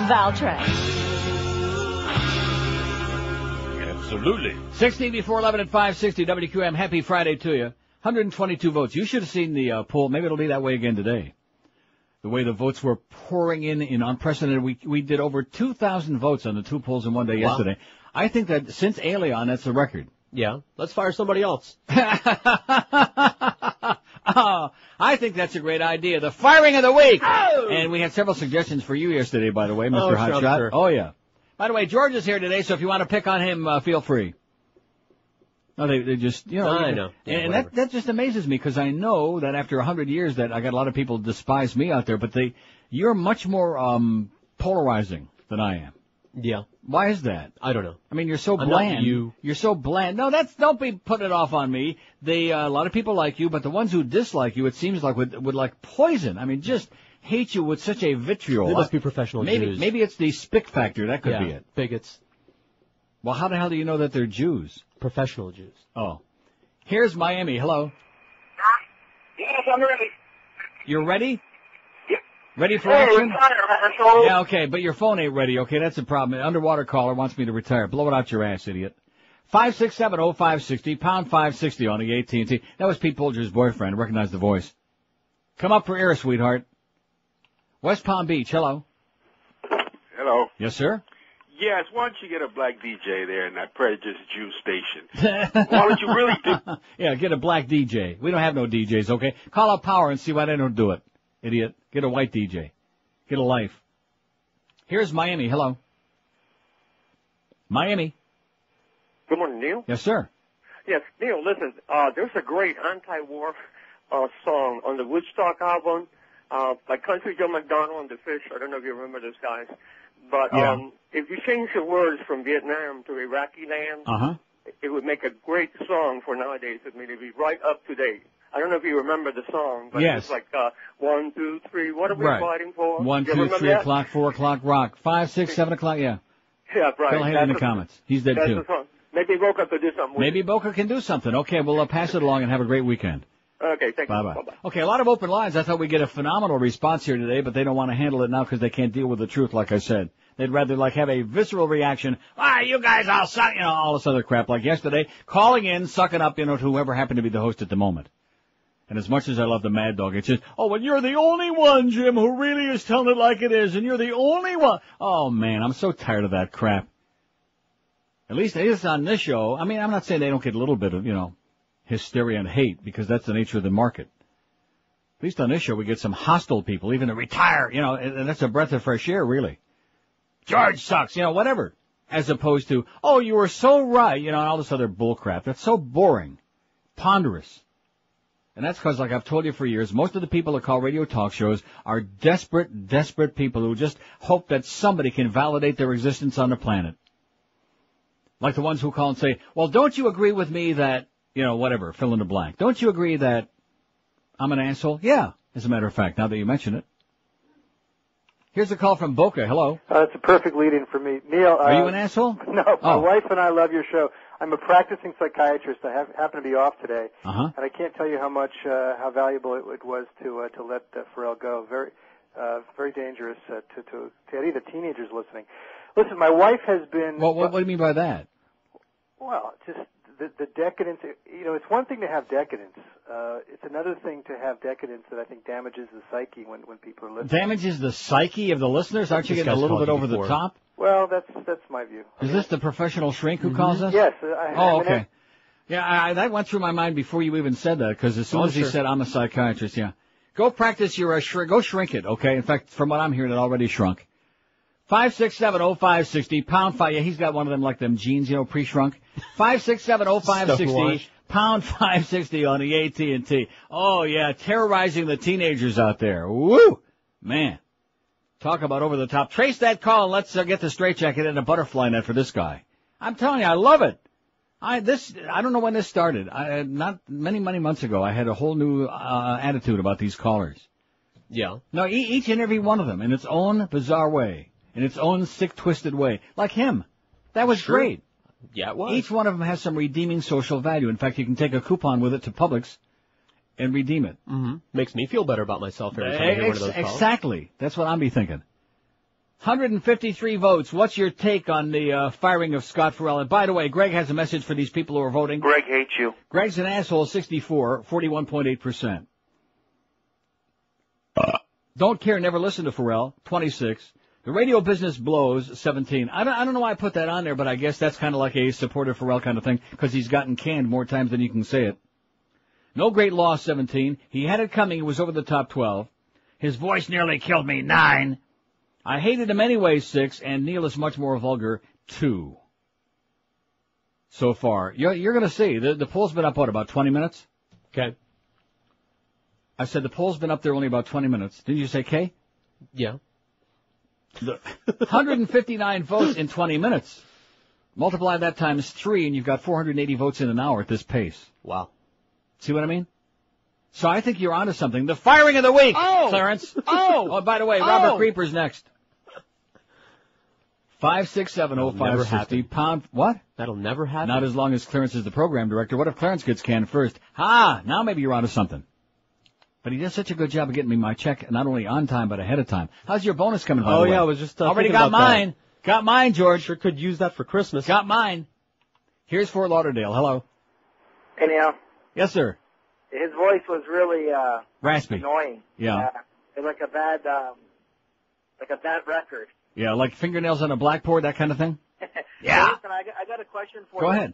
Valtrex. Absolutely. 16 before 11 at 560 WQM. Happy Friday to you. 122 votes. You should have seen the poll. Maybe it'll be that way again today. The way the votes were pouring in unprecedented. We did over 2,000 votes on the 2 polls in one day yesterday. I think that since Alien, that's the record. Yeah. Let's fire somebody else. Oh, I think that's a great idea. The firing of the week. Oh! And we had several suggestions for you yesterday, by the way, Mr. Hotshot. Sure. Oh, yeah. By the way, George is here today, so if you want to pick on him, feel free. No, they just, I know. Yeah, and that just amazes me, because I know that after 100 years that I got a lot of people despise me out there, but you're much more polarizing than I am. Yeah. Why is that? I don't know. I mean, you're so I'm bland. not you. You're so bland. No, don't be putting it off on me. A lot of people like you, but the ones who dislike you, it seems like would like poison. I mean, just hate you with such a vitriol. They must be professional Jews. Maybe it's the spick factor. That could be it. Bigots. Well, how the hell do you know that they're Jews? Professional Jews. Oh. Here's Miami. Hello. Yes, I'm ready. You're ready? Yep. Ready for Hey, action? retire, Yeah, okay, but your phone ain't ready, okay? That's the problem. An underwater caller wants me to retire. Blow it out your ass, idiot. 5670560, pound 560 on the AT&T. That was Pete Bolger's boyfriend. Recognize the voice. Come up for air, sweetheart. West Palm Beach, hello. Hello. Yes, sir? Yes, why don't you get a black DJ there in that prejudiced Jew station? Why don't you really do... Yeah, get a black DJ. We don't have no DJs, okay? Call up Power and see why they don't do it, idiot. Get a white DJ. Get a life. Here's Miami. Hello. Miami. Good morning, Neil. Yes, sir. Yes, Neil, listen, there's a great anti-war song on the Woodstock album by Country Joe McDonald and the Fish. I don't know if you remember those guys. But if you change the words from Vietnam to Iraqi land, it would make a great song for nowadays. I mean, it'd be right up to date. I don't know if you remember the song, but it's like 1, 2, 3. What are we fighting for? 1, 2, 3 o'clock, 4 o'clock, rock. 5, 6, 7 o'clock, yeah. Yeah, right. Phil Haley in the comments. He's dead, too. Maybe Boca could do something. Maybe Boca can do something. Okay, we'll pass it along and have a great weekend. Okay, thank you. Bye-bye. Okay, a lot of open lines. I thought we'd get a phenomenal response here today, but they don't want to handle it now because they can't deal with the truth, like I said. They'd rather, have a visceral reaction. You guys all suck, all this other crap. Like yesterday, calling in, sucking up, to whoever happened to be the host at the moment. And as much as I love the Mad Dog, it's just, and you're the only one, Jim, who really is telling it like it is, and you're the only one. Oh, man, I'm so tired of that crap. At least on this show, I mean, I'm not saying they don't get a little bit of, hysteria and hate, because that's the nature of the market. At least on this show, we get some hostile people, even to retire, and that's a breath of fresh air, really. George sucks, whatever. As opposed to, you were so right, and all this other bull crap. That's so boring, ponderous. And that's because, like I've told you for years, most of the people that call radio talk shows are desperate, desperate people who just hope that somebody can validate their existence on the planet. Like the ones who call and say, well, don't you agree with me that, whatever, fill in the blank. Don't you agree that I'm an asshole? Yeah, as a matter of fact, now that you mention it. Here's a call from Boca. Hello. It's a perfect lead-in for me. Neil. Are you an asshole? No, my wife and I love your show. I'm a practicing psychiatrist. I happen to be off today, and I can't tell you how valuable it was to let Ferrall go. Very dangerous to any of the teenagers listening. Listen, my wife has been. Well, what do you mean by that? Well, just the decadence. It's one thing to have decadence. It's another thing to have decadence that I think damages the psyche when people are listening. Damages the psyche of the listeners? Aren't you getting a little bit over the top? Well, that's my view. Is this the professional shrink who calls us? Yes. Okay. Yeah, that went through my mind before you even said that, because as soon as he said, I'm a psychiatrist, Go practice your go shrink it, okay? In fact, from what I'm hearing, it already shrunk. 5670560, pound 5. Yeah, he's got one of them like them jeans, pre-shrunk. 5670560, pound 560 on the AT&T. Oh, yeah, terrorizing the teenagers out there. Woo! Man. Talk about over the top. Trace that call and let's get the straitjacket and a butterfly net for this guy. I'm telling you, I love it. I don't know when this started. Not many months ago, I had a whole new attitude about these callers. Yeah. No, each and every one of them in its own bizarre way, in its own sick, twisted way. Like him. That was great. Yeah, it was. Each one of them has some redeeming social value. In fact, you can take a coupon with it to Publix and redeem it. Mm-hmm. Makes me feel better about myself every time I hear one of those calls. Exactly. That's what I'm be thinking. 153 votes. What's your take on the firing of Scott Ferrall? And by the way, Greg has a message for these people who are voting. Greg hates you. Greg's an asshole, 64, 41.8%. Don't care, never listen to Ferrall, 26. The radio business blows, 17. I don't know why I put that on there, but I guess that's kind of like a supportive Ferrall kind of thing, because he's gotten canned more times than you can say it. No great loss, 17. He had it coming. It was over the top, 12. His voice nearly killed me, 9. I hated him anyway, 6. And Neil is much more vulgar, 2. So far. You're going to see. The poll's been up, about 20 minutes? Okay. I said the poll's been up there only about 20 minutes. Didn't you say K? Yeah. 159 votes in 20 minutes. Multiply that times 3, and you've got 480 votes in an hour at this pace. Wow. See what I mean? So I think you're onto something. The firing of the week, Clarence. Oh, by the way, Robert Creeper's next. 5670560 pound. What? That'll never happen. Not as long as Clarence is the program director. What if Clarence gets canned first? Now maybe you're onto something. But he does such a good job of getting me my check, not only on time, but ahead of time. How's your bonus coming, by the way? Yeah, I was just already got mine. That. Got mine, George. Sure could use that for Christmas. Got mine. Here's Fort Lauderdale. Hello. Hey, Neil. Yes, sir. His voice was really raspy, annoying. Yeah. It was like a bad record. Yeah, like fingernails on a blackboard, that kind of thing. Yeah. Listen, I got a question for you. Go ahead.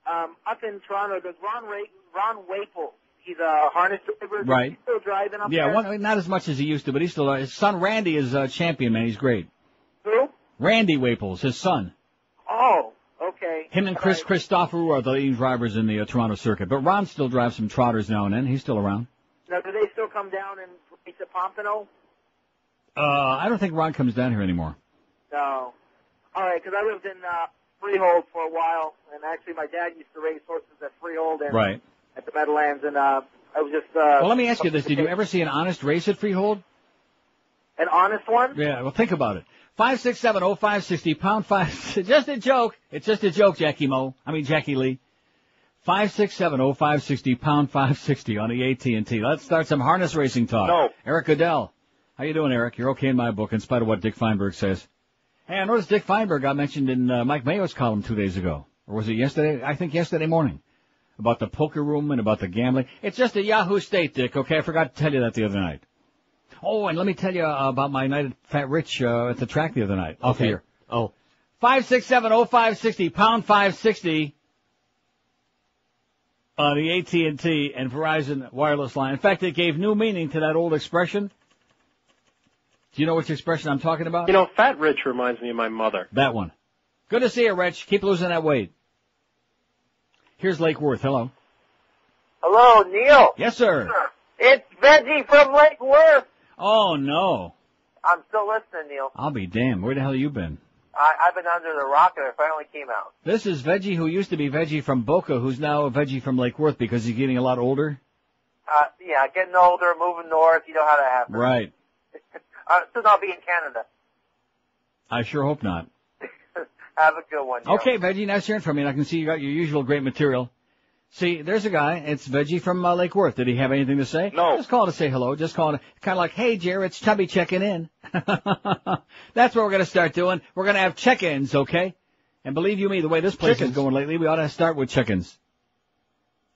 Up in Toronto, there's Ron Waple. He's a harness driver. Right. He's still driving up there? Yeah, not as much as he used to, but he's still. His son Randy is a champion, man. He's great. Who? Randy Waples, his son. Oh, okay. Him and Chris Christopherou are the leading drivers in the Toronto circuit. But Ron still drives some trotters now and then. He's still around. Now, do they still come down and race at Pompano? I don't think Ron comes down here anymore. No. All right, because I lived in Freehold for a while, and actually my dad used to race horses at Freehold and Right. at the Meadowlands, and I was just... well, let me ask you this. Did you ever see an honest race at Freehold? An honest one? Yeah, well, think about it. 5670560, pound 5... Just a joke. It's just a joke, Jackie Lee. 5670560, pound 560 on the AT&T. Let's start some harness racing talk. No. Eric Goodell. How you doing, Eric? You're okay in my book, in spite of what Dick Feinberg says. Hey, I noticed Dick Feinberg got mentioned in Mike Mayo's column 2 days ago. Or was it yesterday? I think yesterday morning. About the poker room and about the gambling. It's just a Yahoo state, Dick, okay? I forgot to tell you that the other night. Oh, and let me tell you about my night at Fat Rich at the track the other night. Off Okay. here. Oh. 5670560, pound 560 on the AT&T and Verizon wireless line. In fact, it gave new meaning to that old expression. Do you know which expression I'm talking about? You know, Fat Rich reminds me of my mother. That one. Good to see you, Rich. Keep losing that weight. Here's Lake Worth. Hello. Hello, Neil. Yes, sir. It's Veggie from Lake Worth. Oh, no. I'm still listening, Neil. I'll be damned. Where the hell have you been? I've been under the rock and it finally came out. This is Veggie who used to be Veggie from Boca, who's now a Veggie from Lake Worth because he's getting a lot older. Yeah, getting older, moving north, you know how that happens. Right. Soon I'll be in Canada. I sure hope not. Have a good one, Neil. Okay, Veggie, nice hearing from you. And I can see you got your usual great material. See, there's a guy. It's Veggie from Lake Worth. Did he have anything to say? No. Just call to say hello. Just call it kind of like, hey, Jer, it's Chubby checking in. That's what we're going to start doing. We're going to have check-ins, okay? And believe you me, the way this place is going lately, we ought to start with check-ins.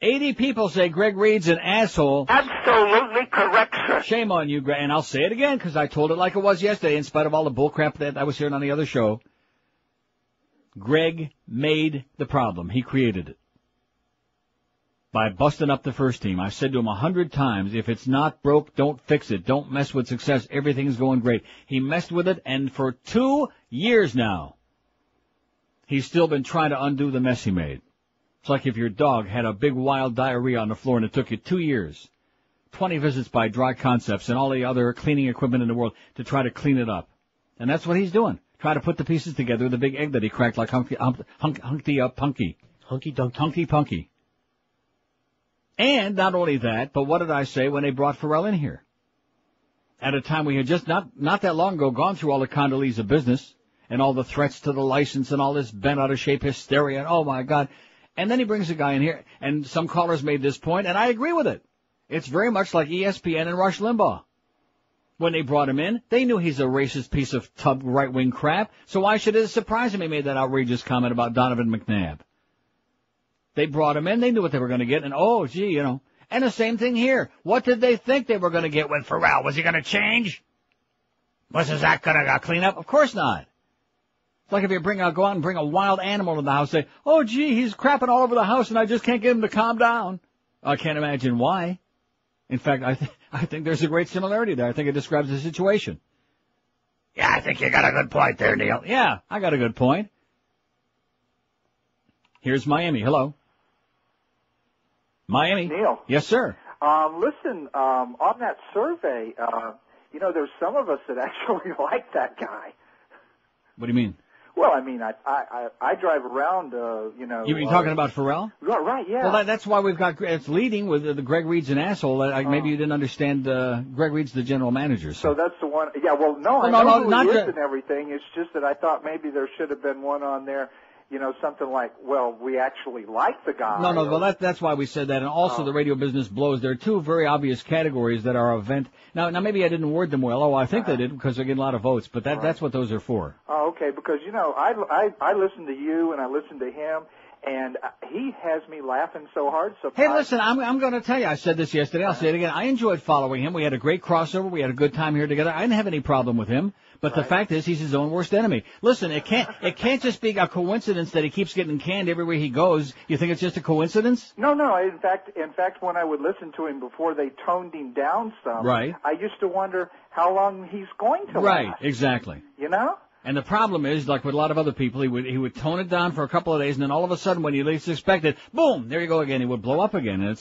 80 people say Greg Reed's an asshole. Absolutely correct, sir. Shame on you, Greg. And I'll say it again because I told it like it was yesterday in spite of all the bullcrap that I was hearing on the other show. Greg made the problem. He created it. By busting up the first team. I've said to him 100 times, if it's not broke, don't fix it. Don't mess with success. Everything's going great. He messed with it, and for 2 years now, he's still been trying to undo the mess he made. It's like if your dog had a big wild diarrhea on the floor and it took you 2 years, 20 visits by Dry Concepts and all the other cleaning equipment in the world to try to clean it up. And that's what he's doing. Try to put the pieces together with the big egg that he cracked like Hunky Punky. Hunky Punky. And not only that, but what did I say when they brought Ferrall in here? At a time we had just not that long ago gone through all the Condoleezza business and all the threats to the license and all this bent out of shape hysteria. And oh my God. And then he brings a guy in here, and some callers made this point, and I agree with it. It's very much like ESPN and Rush Limbaugh. When they brought him in, they knew he's a racist piece of tub right-wing crap, so why should it surprise him he made that outrageous comment about Donovan McNabb? They brought him in, they knew what they were going to get, and oh, gee, you know. And the same thing here. What did they think they were going to get with Ferrall? Was he going to change? Was Zach going to clean up? Of course not. It's like if you go out and bring a wild animal in the house, say, oh, gee, he's crapping all over the house and I just can't get him to calm down. I can't imagine why. In fact, I think there's a great similarity there. I think it describes the situation. Yeah, I think you got a good point there, Neil. Yeah, I got a good point. Here's Miami. Hello. Miami. Neil. Yes, sir. Listen, on that survey, there's some of us that actually like that guy. What do you mean? Well, I mean, I drive around, You're talking about Ferrall? Right, yeah. Well, that's why we've got, it's leading with the Greg Reed's an asshole. Maybe you didn't understand, Greg Reed's the general manager. So that's the one, yeah, well, no, I know who he is and everything. It's just that I thought maybe there should have been one on there, something like, well, we actually like the guy. No, well, that's why we said that. And also the radio business blows. There are two very obvious categories that are event. Now maybe I didn't word them well. Oh, I think they did because they get a lot of votes, but that's what those are for. Oh, okay, because, I listen to you and I listen to him, and he has me laughing so hard. So hey, listen, I'm going to tell you, I said this yesterday, I'll say it again. I enjoyed following him. We had a great crossover. We had a good time here together. I didn't have any problem with him. But the fact is, he's his own worst enemy. Listen, it can't just be a coincidence that he keeps getting canned everywhere he goes. You think it's just a coincidence? No. In fact, when I would listen to him before they toned him down some, right, I used to wonder how long he's going to last. Right, exactly. And the problem is, like with a lot of other people, he would tone it down for a couple of days, and then all of a sudden, when you least expect it, boom, there you go again. He would blow up again. And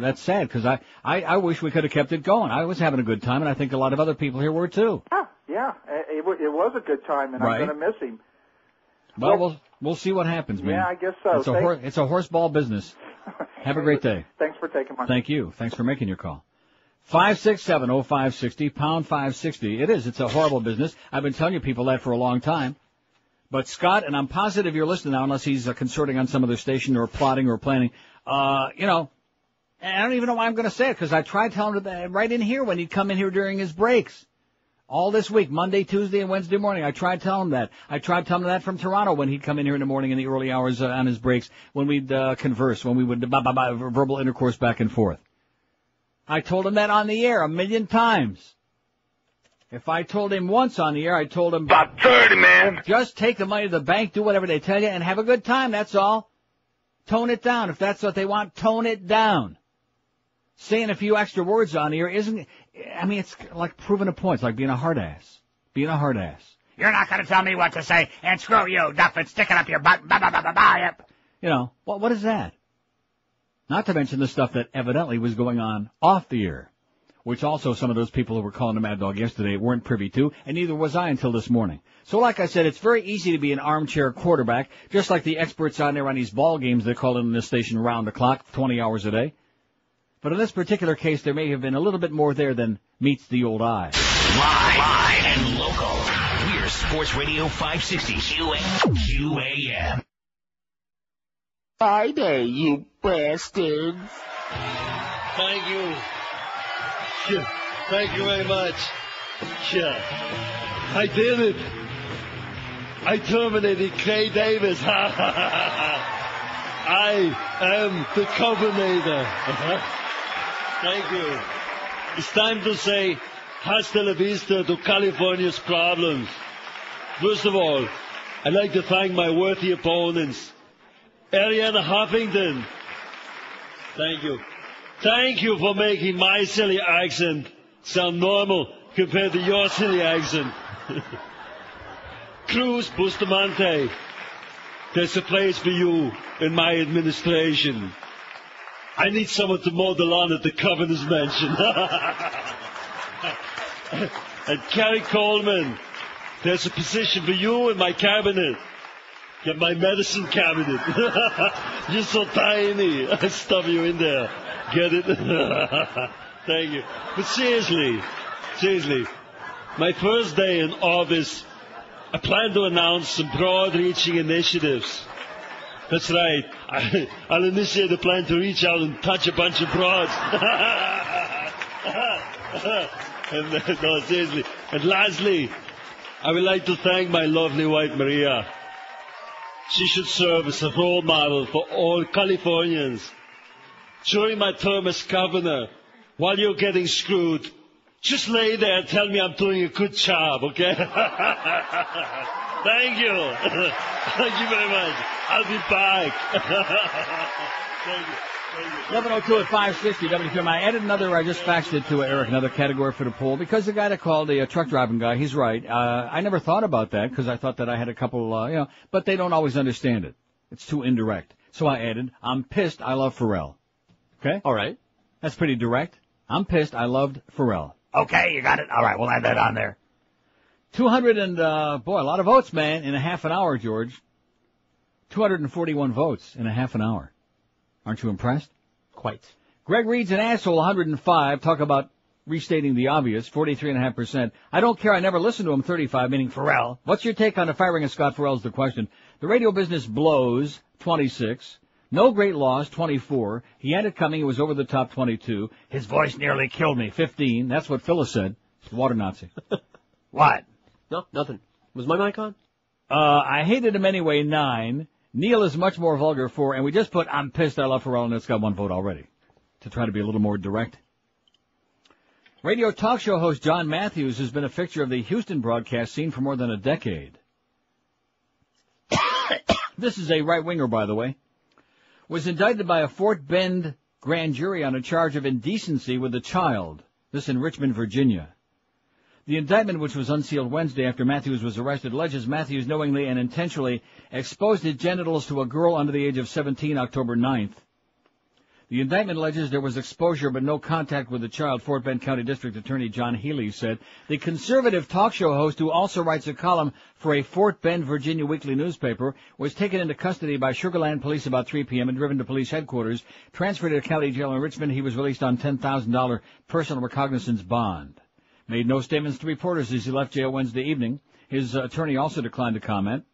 that's sad, because I wish we could have kept it going. I was having a good time, and I think a lot of other people here were too. Yeah, it was a good time, and right. I'm going to miss him. Well, we'll see what happens, man. Yeah, I guess so. It's a horseball business. Have a great day. Thanks for taking my call. Thank you. Thanks for making your call. 567-0560, pound 560. It is. It's a horrible business. I've been telling you people that for a long time. But Scott, and I'm positive you're listening now, unless he's consorting on some other station or plotting or planning, and I don't even know why I'm going to say it, because I tried telling him that right in here when he'd come in here during his breaks. All this week, Monday, Tuesday, and Wednesday morning, I tried telling him that. I tried telling him that from Toronto when he'd come in here in the morning in the early hours on his breaks, when we'd converse, when we would verbal intercourse back and forth. I told him that on the air 1,000,000 times. If I told him once on the air, I told him... About 30, man. Just take the money to the bank, do whatever they tell you, and have a good time, that's all. Tone it down. If that's what they want, tone it down. Saying a few extra words on here isn't... I mean, it's like proving a point. It's like being a hard ass. Being a hard ass. You're not going to tell me what to say, and screw you, Duff, and stick it up your butt. Yep. You know, what is that? Not to mention the stuff that evidently was going on off the air, which also some of those people who were calling the Mad Dog yesterday weren't privy to, and neither was I until this morning. So like I said, it's very easy to be an armchair quarterback, just like the experts on there on these ball games they call in this station round the clock, 20 hours a day. But in this particular case, there may have been a little bit more there than meets the old eye. Live and local. We're Sports Radio 560 QAM. Friday, you bastards. Thank you. Sure. Thank you very much. Sure. I did it. I terminated Clay Davis. I am the Covenanter. Thank you. It's time to say hasta la vista to California's problems. First of all, I'd like to thank my worthy opponents. Ariana Huffington. Thank you. Thank you for making my silly accent sound normal compared to your silly accent. Cruz Bustamante. There's a place for you in my administration. I need someone to mow the lawn at the governor's mansion. And Carrie Coleman, there's a position for you in my cabinet. Get my medicine cabinet. You're so tiny. I stuff you in there. Get it? Thank you. But seriously, my first day in office, I plan to announce some broad-reaching initiatives. That's right. I'll initiate a plan to reach out and touch a bunch of broads. No, seriously. And lastly, I would like to thank my lovely wife, Maria. She should serve as a role model for all Californians. During my term as governor, while you're getting screwed, just lay there and tell me I'm doing a good job, okay? Thank you. Thank you very much. I'll be back. Thank you. 1102 at 560 WQM. I added another, I just faxed it to Eric, another category for the poll, because the guy that called, the truck driving guy, he's right. I never thought about that, because I thought that I had a couple, but they don't always understand it. It's too indirect. So I added, I'm pissed, I love Ferrall. Okay? All right. That's pretty direct. I'm pissed, I loved Ferrall. Okay, you got it. All right, we'll add that on there. 200 and, a lot of votes, man, in a half an hour, George. 241 votes in a half an hour. Aren't you impressed? Quite. Greg Reed's an asshole, 105. Talk about restating the obvious, 43.5%. I don't care, I never listened to him, 35, meaning Ferrall. What's your take on the firing of Scott Ferrall is the question. The radio business blows, 26. No great loss, 24. He had it coming, it was over the top, 22. His voice nearly killed me, 15. That's what Phyllis said. Water Nazi. What? No, nothing. Was my mic on? I hated him anyway, 9. Neil is much more vulgar, 4. And we just put, I'm pissed, I love Ferrall, and it's got 1 vote already. To try to be a little more direct. Radio talk show host John Matthews has been a fixture of the Houston broadcast scene for more than a decade. This is a right-winger, by the way. Was indicted by a Fort Bend grand jury on a charge of indecency with a child. This in Richmond, Virginia. The indictment, which was unsealed Wednesday after Matthews was arrested, alleges Matthews knowingly and intentionally exposed his genitals to a girl under the age of 17 October 9th. The indictment alleges there was exposure but no contact with the child, Fort Bend County District Attorney John Healy said. The conservative talk show host, who also writes a column for a Fort Bend, Virginia weekly newspaper, was taken into custody by Sugar Land police about 3 p.m. and driven to police headquarters. Transferred to the county jail in Richmond, he was released on $10,000 personal recognizance bond. Made no statements to reporters as he left jail Wednesday evening. His attorney also declined to comment.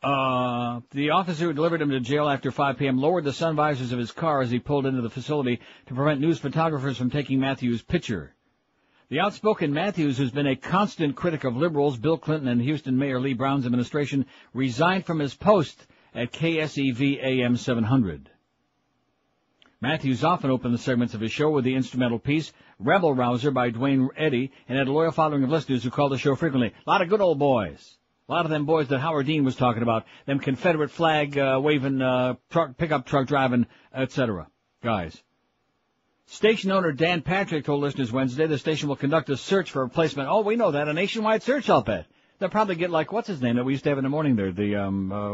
The officer who delivered him to jail after 5 p.m. lowered the sun visors of his car as he pulled into the facility to prevent news photographers from taking Matthews' picture. The outspoken Matthews, who's been a constant critic of liberals, Bill Clinton and Houston Mayor Lee Brown's administration, resigned from his post at KSEV AM 700. Matthews often opened the segments of his show with the instrumental piece, Rebel Rouser by Dwayne Eddy, and had a loyal following of listeners who called the show frequently. A lot of good old boys. A lot of them boys that Howard Dean was talking about, them Confederate flag waving, pickup truck driving, etc. Guys. Station owner Dan Patrick told listeners Wednesday the station will conduct a search for a replacement. Oh, we know that, a nationwide search, I'll bet. They'll probably get like, what's his name that we used to have in the morning there,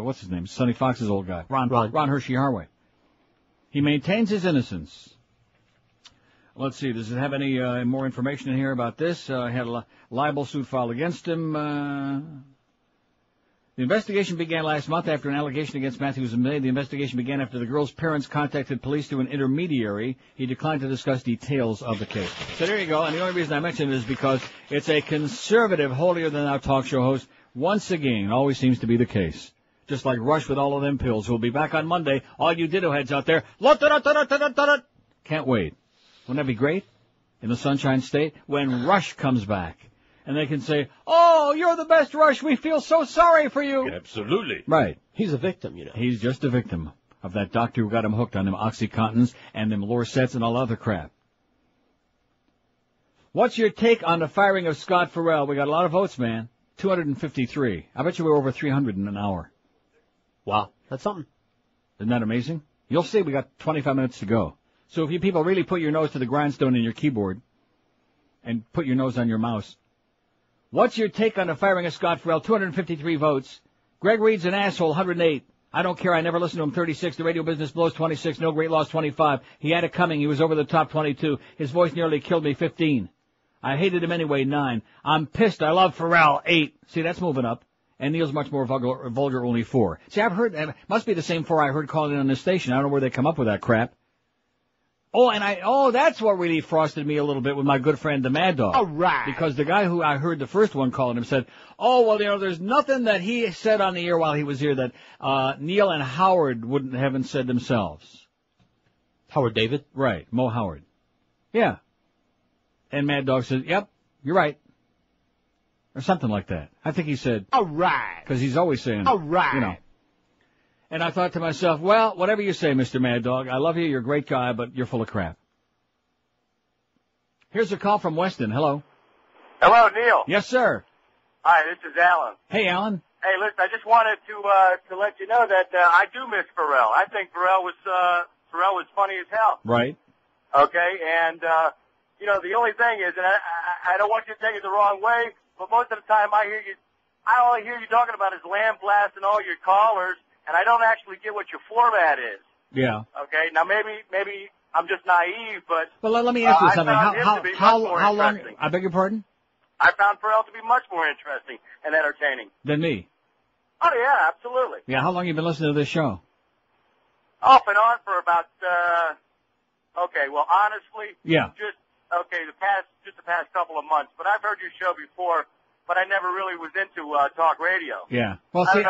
what's his name, Sonny Fox's old guy, Ron Hershey Harway. He maintains his innocence. Let's see, does it have any more information in here about this? He had a libel suit filed against him. The investigation began last month after an allegation against Matthews was made. The investigation began after the girl's parents contacted police through an intermediary. He declined to discuss details of the case. So there you go, and the only reason I mention it is because it's a conservative, holier-than-thou talk show host. Once again, always seems to be the case. Just like Rush with all of them pills. We'll be back on Monday. All you ditto heads out there. Can't wait. Wouldn't that be great? In the Sunshine State? When Rush comes back. And they can say, oh, you're the best, Rush. We feel so sorry for you. Absolutely. Right. He's a victim, you know. He's just a victim of that doctor who got him hooked on them Oxycontins and them Lorcets and all other crap. What's your take on the firing of Scott Ferrall? We got a lot of votes, man. 253. I bet you we're over 300 in an hour. Wow. That's something. Isn't that amazing? You'll see we got 25 minutes to go. So if you people really put your nose to the grindstone in your keyboard and put your nose on your mouse. What's your take on the firing of Scott Ferrall? 253 votes. Greg Reed's an asshole, 108. I don't care. I never listened to him, 36. The radio business blows, 26. No great loss, 25. He had it coming. He was over the top, 22. His voice nearly killed me, 15. I hated him anyway, 9. I'm pissed. I love Ferrall, 8. See, that's moving up. And Neil's much more vulgar, only 4. See, I've heard, it must be the same 4 I heard calling in on this station. I don't know where they come up with that crap. That's what really frosted me a little bit with my good friend, the Mad Dog. All right. Because the guy who I heard the first one calling him said, oh, well, there's nothing that he said on the air while he was here that, Neil and Howard haven't said themselves. Howard David? Right. Mo Howard. Yeah. And Mad Dog said, yep, you're right. Or something like that. I think he said, all right. Because he's always saying, all right. You know. And I thought to myself, well, whatever you say, Mr. Mad Dog, I love you, you're a great guy, but you're full of crap. Here's a call from Weston. Hello. Hello, Neil. Yes, sir. Hi, this is Alan. Hey, Alan. Hey, listen, I just wanted to let you know that I do miss Ferrall. I think Ferrall was funny as hell. Right. Okay, and the only thing is, and I don't want you to take it the wrong way, but most of the time I only hear you talking about is lambasting all your callers. And I don't actually get what your format is. Yeah. Okay. Now maybe I'm just naive, but. Well, let me ask you something. How long? I beg your pardon? I found Ferrall to be much more interesting and entertaining Than me. Oh yeah, absolutely. Yeah. How long you been listening to this show? Off and on for about. Okay. Well, honestly. Yeah. The past couple of months, but I've heard your show before. But I never really was into talk radio. Yeah. Well, see,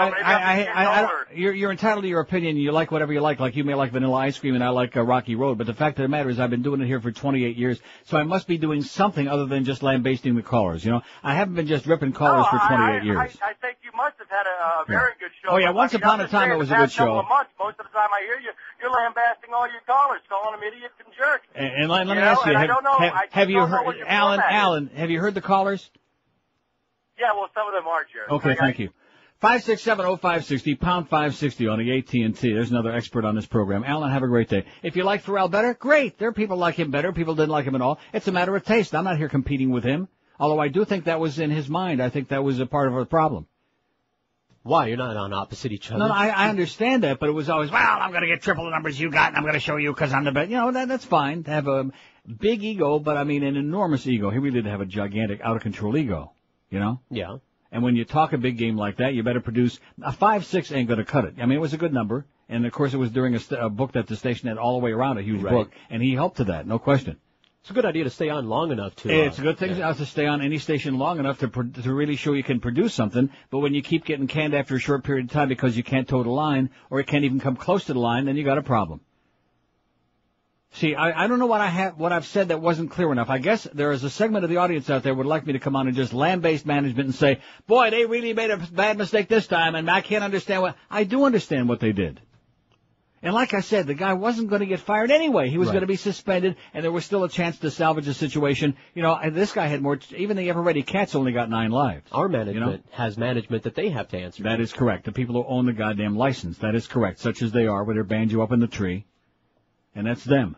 you're entitled to your opinion. You like whatever you like. Like you may like Vanilla Ice Cream, and I like Rocky Road. But the fact of the matter is, I've been doing it here for 28 years, so I must be doing something other than just lambasting the callers. You know, I haven't been just ripping callers for 28 years. I think you must have had a very good show. Oh yeah, once upon a time it was a good show. Couple of months, most of the time I hear you, you're lambasting all your callers, calling them idiots and jerks. And let me ask you, have you heard, Alan? Have you heard the callers? Yeah, well, some of them are jerks. Okay, thank you. 5670560, pound 560 on the AT&T. There's another expert on this program. Alan, have a great day. If you like Ferrall better, great. There are people like him better. People didn't like him at all. It's a matter of taste. I'm not here competing with him. Although I do think that was in his mind. I think that was a part of the problem. Why? You're not on opposite each other. No, I understand that, but it was always, well, I'm going to get triple the numbers you got, and I'm going to show you because I'm the best. You know, that's fine to have a big ego, but I mean an enormous ego. He really did have a gigantic, out-of-control ego, you know? Yeah. And when you talk a big game like that, you better produce a 5.6 ain't going to cut it. I mean, it was a good number, and of course it was during a book that the station had all the way around, a huge book, and he helped to that, no question. It's a good idea to stay on long enough to. It's a good thing to stay on any station long enough to really show you can produce something. But when you keep getting canned after a short period of time because you can't toe the line or it can't even come close to the line, then you got a problem. See, I don't know what I've said that wasn't clear enough. I guess there is a segment of the audience out there would like me to come on and just land-based management and say, boy, they really made a bad mistake this time, and I can't understand what. I do understand what they did. And like I said, the guy wasn't going to get fired anyway. He was going to be suspended, and there was still a chance to salvage the situation. You know, and this guy had more. Even the ever-ready Cats only got 9 lives. Our management has management that they have to answer. That is correct. The people who own the goddamn license. That is correct. Such as they are, where they banjo up in the tree. And that's them.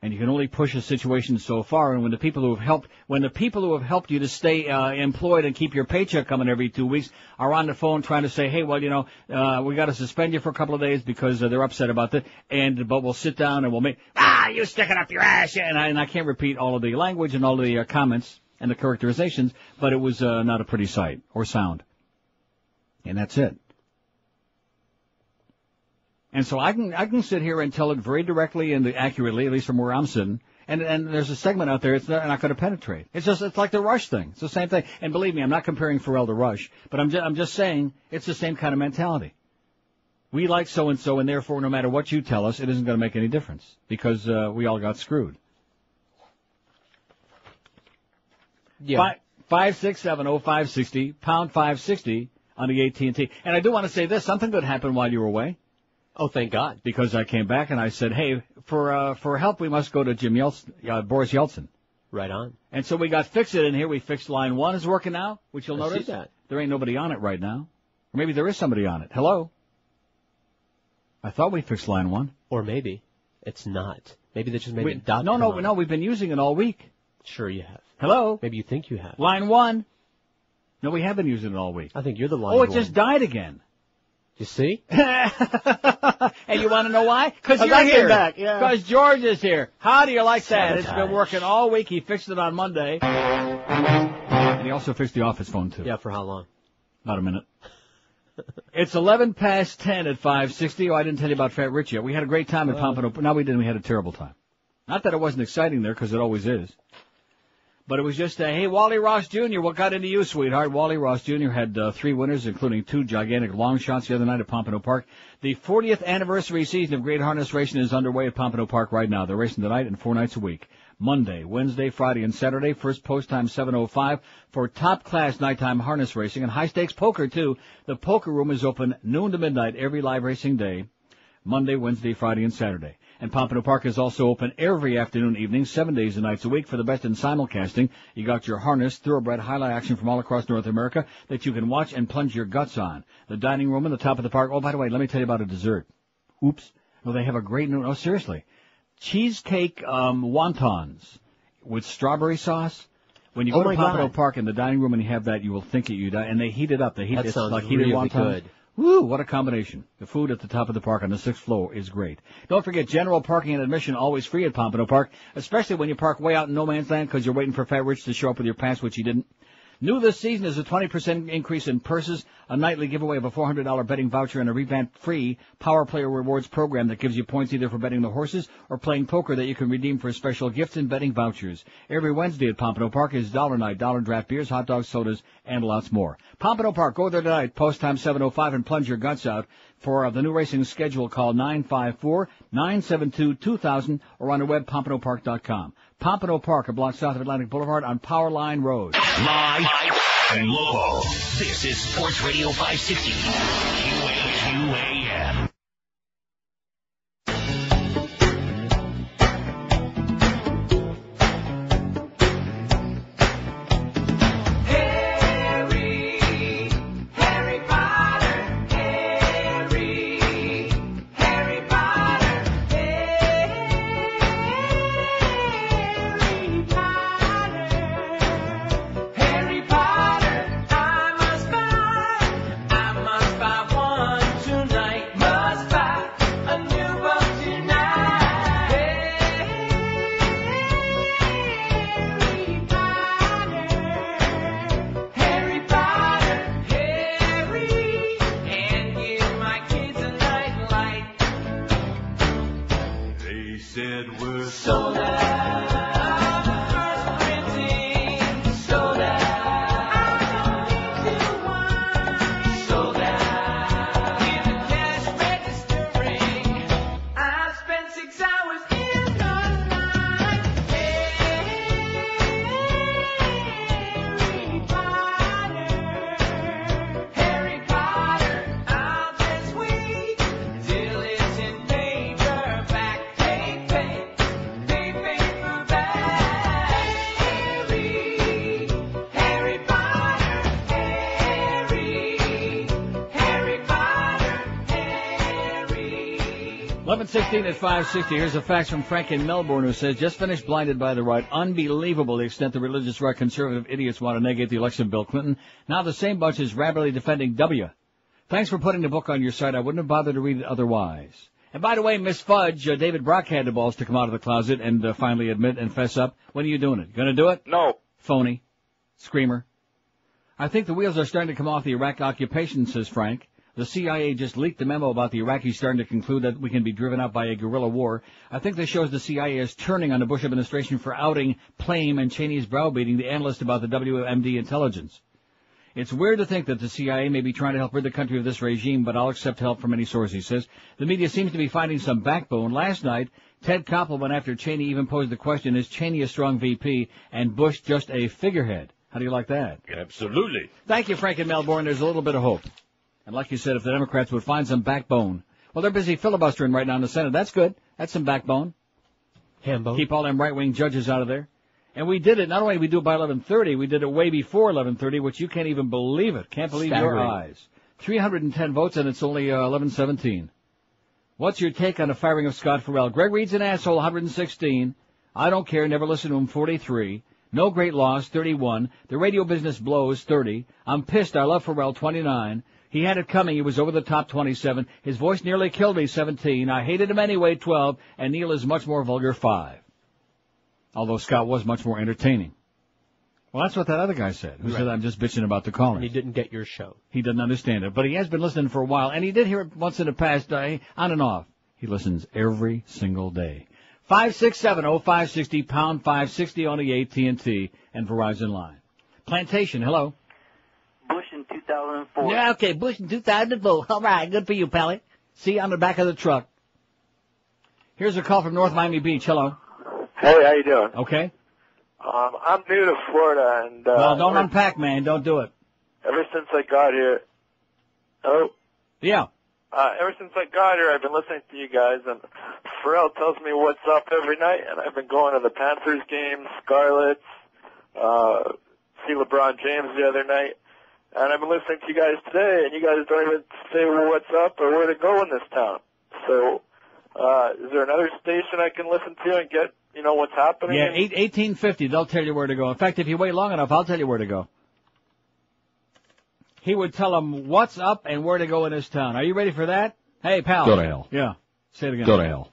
And you can only push a situation so far. And when the people who have helped you to stay employed and keep your paycheck coming every 2 weeks are on the phone trying to say, hey, well, you know, we got to suspend you for a couple of days because they're upset about that. But we'll sit down and we'll make you stick it up your ass. And I can't repeat all of the language and all of the comments and the characterizations, but it was not a pretty sight or sound. And that's it. And so I can sit here and tell it very directly and accurately, at least from where I'm sitting. And there's a segment out there it's not going to penetrate. It's like the Rush thing. It's the same thing. And believe me, I'm not comparing Ferrall to Rush, but I'm just saying it's the same kind of mentality. We like so and so, and therefore, no matter what you tell us, it isn't going to make any difference because we all got screwed. Yeah. 5670560, pound 560 on the AT&T. And I do want to say this: something good happened while you were away. Oh, thank God. Because I came back and I said, hey, for help, we must go to Boris Yeltsin. Right on. And so we got Fix It in here. We fixed line 1 is working now, which you'll notice. See that. There ain't nobody on it right now. Or maybe there is somebody on it. Hello? I thought we fixed line 1. Or maybe it's not. Maybe they just made it dot. No, we've been using it all week. Sure you have. Hello? Maybe you think you have. Line 1. No, we have been using it all week. I think you're the line. Oh, it just died again. You see? And you want to know why? Because you're here. Because George is here. How do you like that? It's been working all week. He fixed it on Monday. And he also fixed the office phone, too. Yeah, for how long? About a minute. It's 11 past 10 at 560. Oh, I didn't tell you about Fat Rich yet. We had a great time at Pompano. No, we didn't. We had a terrible time. Not that it wasn't exciting there, because it always is. But it was just, hey, Wally Ross Jr., what got into you, sweetheart? Wally Ross Jr. had 3 winners, including 2 gigantic long shots the other night at Pompano Park. The 40th anniversary season of Great Harness Racing is underway at Pompano Park right now. They're racing tonight and 4 nights a week. Monday, Wednesday, Friday, and Saturday. First post time 7:05 for top-class nighttime harness racing and high-stakes poker, too. The poker room is open noon to midnight every live racing day, Monday, Wednesday, Friday, and Saturday. And Pompano Park is also open every afternoon, evening, 7 days and nights a week for the best in simulcasting. You got your harness, thoroughbred highlight action from all across North America that you can watch and plunge your guts on. The dining room in the top of the park. Oh, by the way, let me tell you about a dessert. Oops. Well, they have a great new, oh, seriously. Cheesecake, wontons with strawberry sauce. When you go to Pompano Park in the dining room and you have that, you will think that you die. And they heat it up. That sounds like heated wontons. Good. Woo, what a combination. The food at the top of the park on the 6th floor is great. Don't forget, general parking and admission always free at Pompano Park, especially when you park way out in no man's land because you're waiting for Fat Rich to show up with your pass, which he didn't. New this season is a 20% increase in purses, a nightly giveaway of a $400 betting voucher, and a revamped free Power Player Rewards program that gives you points either for betting the horses or playing poker that you can redeem for special gifts and betting vouchers. Every Wednesday at Pompano Park is Dollar Night, dollar draft beers, hot dogs, sodas, and lots more. Pompano Park, go there tonight, post time 7:05, and plunge your guts out. For the new racing schedule, call 954-972-2000 or on the web, pompanopark.com. Pompano Park, a block south of Atlantic Boulevard on Power Line Road. Live and local. This is Sports Radio 560. QAM. 7:16 at 5:60. Here's a fax from Frank in Melbourne who says, just finished blinded by the right. Unbelievable the extent the religious right conservative idiots want to negate the election of Bill Clinton. Now the same bunch is rabidly defending W. Thanks for putting the book on your site. I wouldn't have bothered to read it otherwise. And by the way, Miss Fudge, David Brock had the balls to come out of the closet and finally admit and fess up. When are you doing it? Going to do it? No. Phony. Screamer. I think the wheels are starting to come off the Iraq occupation, says Frank. The CIA just leaked the memo about the Iraqis starting to conclude that we can be driven out by a guerrilla war. I think this shows the CIA is turning on the Bush administration for outing Plame and Cheney's browbeating the analyst about the WMD intelligence. It's weird to think that the CIA may be trying to help rid the country of this regime, but I'll accept help from any source, he says. The media seems to be finding some backbone. Last night, Ted Koppel went after Cheney, even posed the question, is Cheney a strong VP and Bush just a figurehead? How do you like that? Absolutely. Thank you, Frank in Melbourne. There's a little bit of hope. And like you said, if the Democrats would find some backbone. Well, they're busy filibustering right now in the Senate. That's good. That's some backbone. Hambone. Keep all them right-wing judges out of there. And we did it. Not only did we do it by 11:30, we did it way before 11:30, which you can't even believe it. Can't believe your eyes. 310 votes, and it's only 11:17. What's your take on the firing of Scott Ferrall? Greg Reed's an asshole, 116. I don't care. Never listen to him, 43. No great loss, 31. The radio business blows, 30. I'm pissed. I love Ferrall, 29. He had it coming. He was over the top, 27. His voice nearly killed me, 17. I hated him anyway, 12. And Neil is much more vulgar, 5. Although Scott was much more entertaining. Well, that's what that other guy said, who said I'm just bitching about the callers. He didn't get your show. He didn't understand it. But he has been listening for a while, and he did hear it once in the past, on and off. He listens every single day. 567-0560, pound 560 on the AT&T and Verizon line. Plantation, hello. Bush in 2004. Yeah, okay, Bush in 2004. All right, good for you, Pally. See you on the back of the truck. Here's a call from North Miami Beach. Hello. Hey, how you doing? Okay. I'm new to Florida, and well, don't unpack, man. Don't do it. Ever since I got here, yeah. Ever since I got here, I've been listening to you guys, and Ferrall tells me what's up every night, and I've been going to the Panthers games, Scarlets, see LeBron James the other night, and I've been listening to you guys today, and you guys don't even say what's up or where to go in this town. So, is there another station I can listen to and get, what's happening? Yeah, 1850, they'll tell you where to go. In fact, if you wait long enough, I'll tell you where to go. He would tell them what's up and where to go in this town. Are you ready for that? Hey, pal. Go to hell. Yeah. Say it again. Go to hell.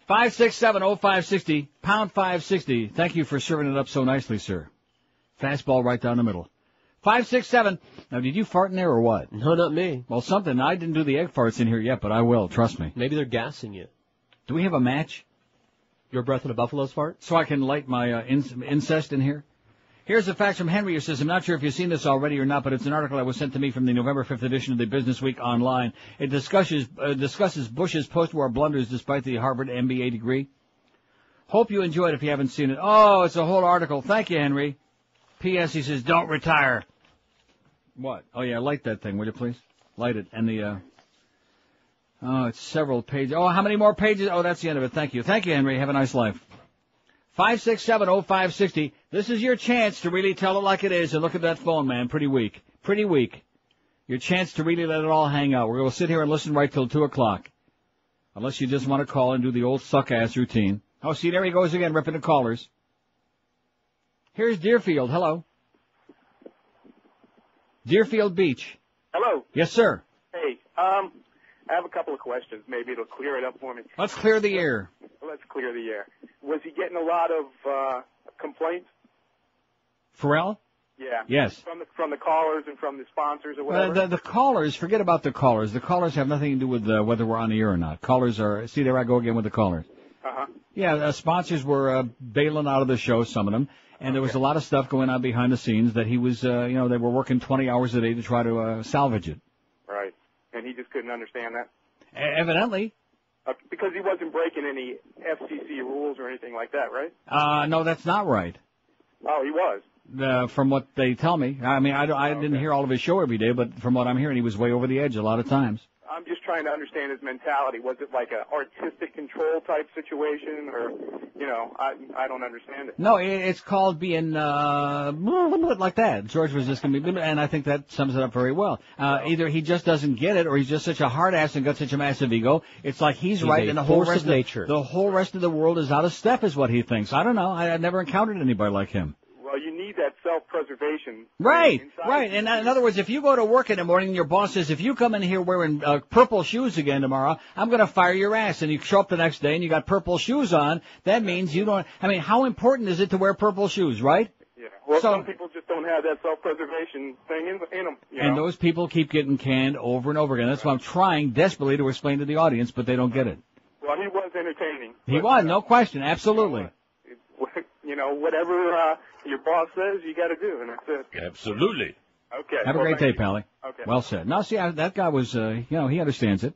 567-0560, pound 560. Thank you for serving it up so nicely, sir. Fastball right down the middle. 567. Now, did you fart in there or what? No, not me. Well, something. I didn't do the egg farts in here yet, but I will. Trust me. Maybe they're gassing you. Do we have a match? Your breath in a buffalo's fart? So I can light my incest in here? Here's a fax from Henry who says, I'm not sure if you've seen this already or not, but it's an article that was sent to me from the November 5th edition of the Business Week Online. It discusses Bush's post-war blunders despite the Harvard MBA degree. Hope you enjoyed it if you haven't seen it. Oh, it's a whole article. Thank you, Henry. P.S. He says, don't retire. What? Oh, yeah, light that thing, will you please? Light it. And it's several pages. Oh, how many more pages? Oh, that's the end of it. Thank you. Thank you, Henry. Have a nice life. 567-0560. This is your chance to really tell it like it is. And look at that phone, man. Pretty weak. Pretty weak. Your chance to really let it all hang out. We're going to sit here and listen right till 2 o'clock. Unless you just want to call and do the old suck-ass routine. Oh, see, there he goes again, ripping the callers. Here's Deerfield. Hello. Deerfield Beach. Hello. Yes, sir. Hey, I have a couple of questions. Maybe it'll clear it up for me. Let's clear the air. Let's clear the air. Was he getting a lot of complaints? Ferrall? Yeah. Yes. From the callers and from the sponsors or whatever? The callers, forget about the callers. The callers have nothing to do with whether we're on the air or not. Callers are, see, there I go again with the callers. Uh-huh. Yeah, sponsors were bailing out of the show, some of them. And there was a lot of stuff going on behind the scenes that he was, they were working 20 hours a day to try to salvage it. Right. And he just couldn't understand that? Evidently. Because he wasn't breaking any FCC rules or anything like that, right? No, that's not right. Oh, he was? From what they tell me. I mean, I didn't hear all of his show every day, but from what I'm hearing, he was way over the edge a lot of times. I'm just trying to understand his mentality. Was it like an artistic control type situation, or I don't understand it. No, it's called being like that. George was just going to be, and I think that sums it up very well. Either he just doesn't get it, or he's just such a hard ass and got such a massive ego. It's like he's right, and the whole rest of nature. The whole rest of the world is out of step, is what he thinks. I don't know. I've never encountered anybody like him. Well, you need that self-preservation. Right. And in other words, if you go to work in the morning and your boss says, if you come in here wearing purple shoes again tomorrow, I'm going to fire your ass, and you show up the next day and you got purple shoes on, that means you don't, I mean, how important is it to wear purple shoes, right? Yeah. Well, some people just don't have that self-preservation thing in them. And those people keep getting canned over and over again. That's why I'm trying desperately to explain to the audience, but they don't get it. Well, he was entertaining. He was, no question, absolutely. Whatever your boss says, you got to do, and that's it. Absolutely. Okay. Have a great day, Pally. Okay. Well said. Now, see, that guy was, he understands it.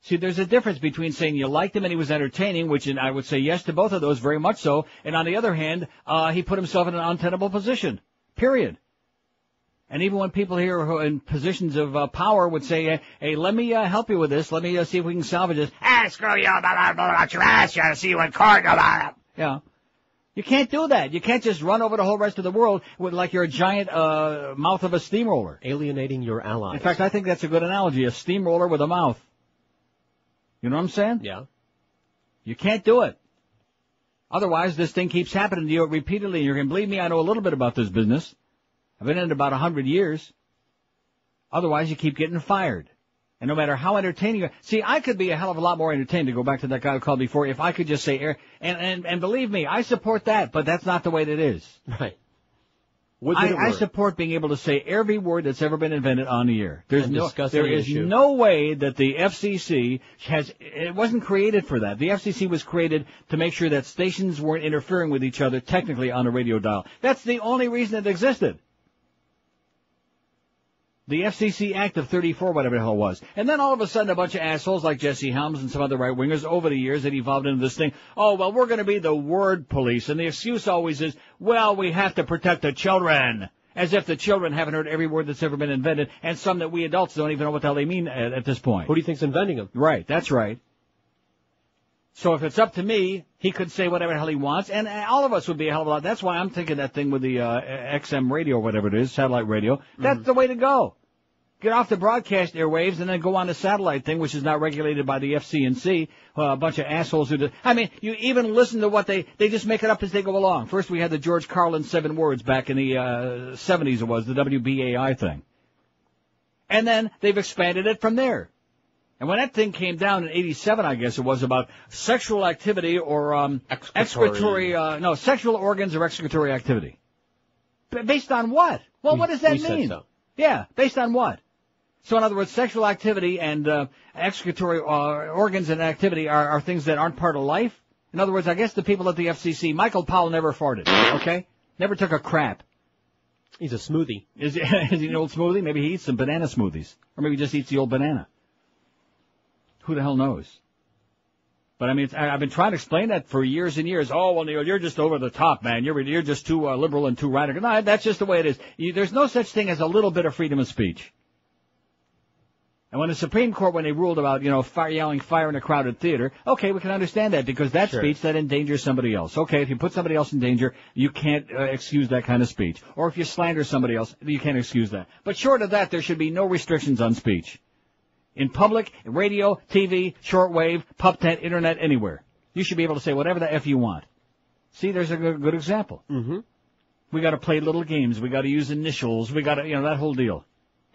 See, there's a difference between saying you liked him and he was entertaining, which I would say yes to both of those, very much so, and on the other hand, he put himself in an untenable position. Period. And even when people here who are in positions of power would say, hey, let me help you with this, let me see if we can salvage this. Screw you, blah, blah, about your ass, you gotta see you in court, blah. Yeah. You can't do that. You can't just run over the whole rest of the world with like you're a giant mouth of a steamroller. Alienating your allies. In fact, I think that's a good analogy, a steamroller with a mouth. You know what I'm saying? Yeah. You can't do it. Otherwise, this thing keeps happening to you repeatedly. And you're going to believe me, I know a little bit about this business. I've been in it about 100 years. Otherwise, you keep getting fired. And no matter how entertaining you are, see, I could be a hell of a lot more entertaining, to go back to that guy who called before, if I could just say, and believe me, I support that, but that's not the way that it is. Right. I support being able to say every word that's ever been invented on the air. There is issue. no way that the FCC it wasn't created for that. The FCC was created to make sure that stations weren't interfering with each other technically on a radio dial. That's the only reason it existed. The FCC Act of 34, whatever the hell it was. And then all of a sudden a bunch of assholes like Jesse Helms and some other right-wingers over the years that evolved into this thing, oh, well, we're going to be the word police. And the excuse always is, well, we have to protect the children. As if the children haven't heard every word that's ever been invented, and some that we adults don't even know what the hell they mean at this point. Who do you think's inventing them? Right, that's right. So if it's up to me, he could say whatever the hell he wants, and all of us would be a hell of a lot. That's why I'm thinking that thing with the XM radio, whatever it is, satellite radio, that's the way to go. Get off the broadcast airwaves and then go on the satellite thing, which is not regulated by the FCC. A bunch of assholes who do. I mean, you even listen to what they just make it up as they go along. First we had the George Carlin 7 words back in the 70s it was, the WBAI thing. And then they've expanded it from there. And when that thing came down in 87, I guess it was, about sexual activity or sexual organs or excretory activity. Based on what? Well, what does that mean? Said so. Yeah, based on what? So in other words, sexual activity and excretory organs and activity are things that aren't part of life. In other words, I guess the people at the FCC, Michael Powell never farted, okay? Never took a crap. He's a smoothie. Is he an old smoothie? Maybe he eats some banana smoothies. Or maybe he just eats the old banana. Who the hell knows? But I mean, I've been trying to explain that for years and years. Oh, well, Neil, you're just over the top, man. You're just too liberal and too radical. No, that's just the way it is. There's no such thing as a little bit of freedom of speech. And when the Supreme Court, when they ruled about, yelling fire in a crowded theater, okay, we can understand that because that's speech that endangers somebody else. Okay, if you put somebody else in danger, you can't excuse that kind of speech. Or if you slander somebody else, you can't excuse that. But short of that, there should be no restrictions on speech. In public, radio, TV, shortwave, pub tent, internet, anywhere. You should be able to say whatever the F you want. See, there's a good example. Mm-hmm. We gotta play little games. We gotta use initials. We gotta, that whole deal.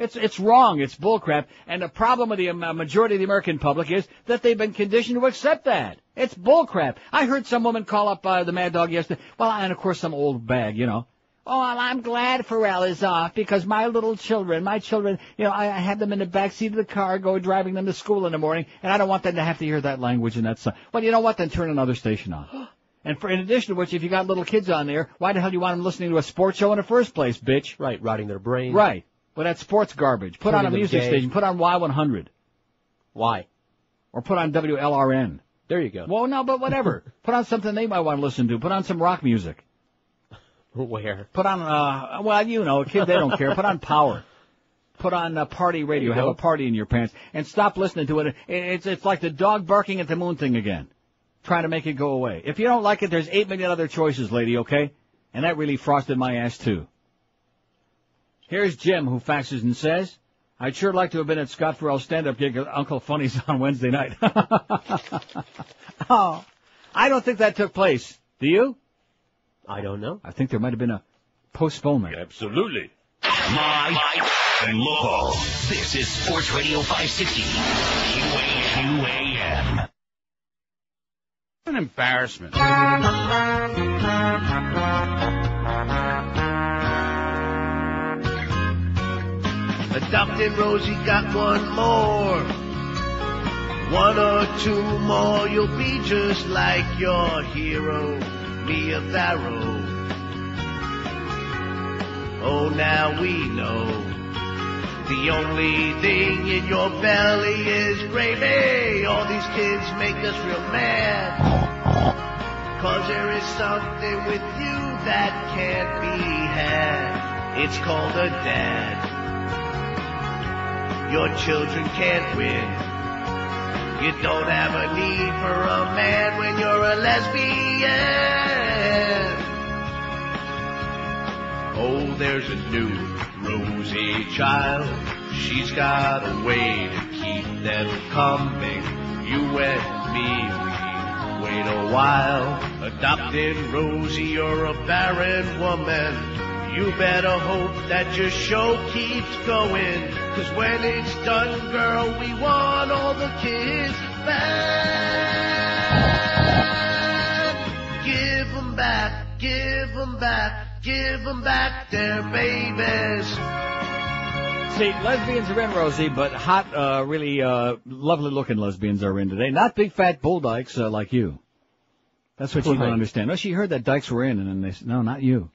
It's wrong. It's bullcrap. And the problem with the majority of the American public is that they've been conditioned to accept that. It's bullcrap. I heard some woman call up the Mad Dog yesterday. Well, and of course some old bag, Oh, well, I'm glad Ferrall is off because my children, I have them in the back seat of the car, driving them to school in the morning, and I don't want them to have to hear that language and that stuff. Well, you know what? Then turn another station on. And in addition to which, if you got little kids on there, why the hell do you want them listening to a sports show in the first place, bitch? Right, rotting their brain. Right. Well, that's sports garbage. Put on a music station. Put on Y100. Why? Or put on WLRN. There you go. Well, no, but whatever. Put on something they might want to listen to. Put on some rock music. Where? Put on, kids, they don't care. Put on Power. Put on party radio. Have a party in your pants. And stop listening to it. It's like the dog barking at the moon thing again. trying to make it go away. If you don't like it, there's 8 million other choices, lady, okay? And that really frosted my ass, too. Here's Jim, who faxes and says, I'd sure like to have been at Scott Ferrall's stand-up gig at Uncle Funny's on Wednesday night. Oh, I don't think that took place. Do you? I don't know. I think there might have been a postponement. Absolutely. Live and local. This is Sports Radio 560. QAM. An embarrassment. Adopted Rosie got one more. One or two more, you'll be just like your hero, Mia Farrow. Oh, now we know the only thing in your belly is gravy. All these kids make us real mad, 'cause there is something with you that can't be had. It's called a dad. Your children can't win. You don't have a need for a man when you're a lesbian. Oh, there's a new Rosie child. She's got a way to keep them coming. You and me, we wait a while. Adopted Rosie, you're a barren woman. You better hope that your show keeps going. 'Cause when it's done, girl, we want all the kids back. Give them back, give them back. Give them back their babies. See, lesbians are in, Rosie, but hot, really lovely-looking lesbians are in today. Not big, fat bull dykes like you. That's what you don't understand. No, she heard that dykes were in, and then they said, no, not you.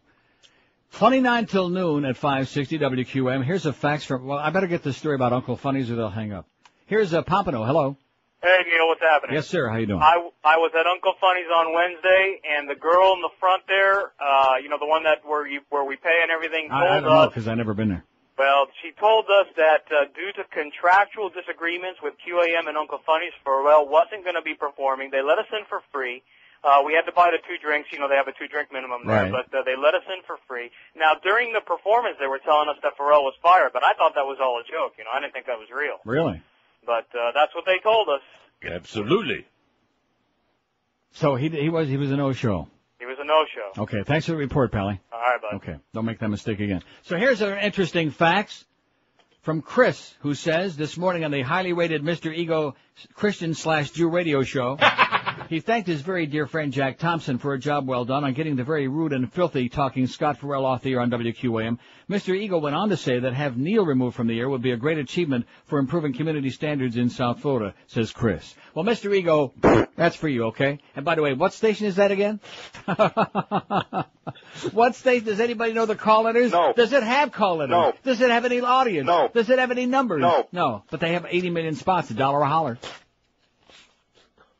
29 till noon at 560 WQM. Here's a fax from, well, I better get this story about Uncle Funny's or they'll hang up. Here's Pompano. Hello. Hey, Neil, what's happening? Yes, sir. How you doing? I was at Uncle Funny's on Wednesday, and the girl in the front there, the one that where we pay and everything, told I don't know, because I've never been there. Well, she told us that due to contractual disagreements with QAM and Uncle Funny's, Forell wasn't going to be performing. They let us in for free. We had to buy the 2 drinks. You know, they have a 2-drink minimum there, right. but they let us in for free. Now, during the performance, they were telling us that Forell was fired, but I thought that was all a joke. You know, I didn't think that was real. Really? But that's what they told us. Absolutely. So he was a no-show. He was a no-show. Okay, thanks for the report, Pally. All right, bud. Okay, don't make that mistake again. So here's an interesting fax from Chris, who says this morning on the highly rated Mr. Ego Christian/Jew radio show, he thanked his very dear friend Jack Thompson for a job well done on getting the very rude and filthy talking Scott Ferrall off the air on WQAM. Mr. Ego went on to say that have Neil removed from the air would be a great achievement for improving community standards in South Florida, says Chris. Well, Mr. Ego, that's for you, okay? And by the way, what station is that again? What station? Does anybody know the call letters? No. Does it have call letters? No. Does it have any audience? No. Does it have any numbers? No. No. But they have 80 million spots, $1 a holler.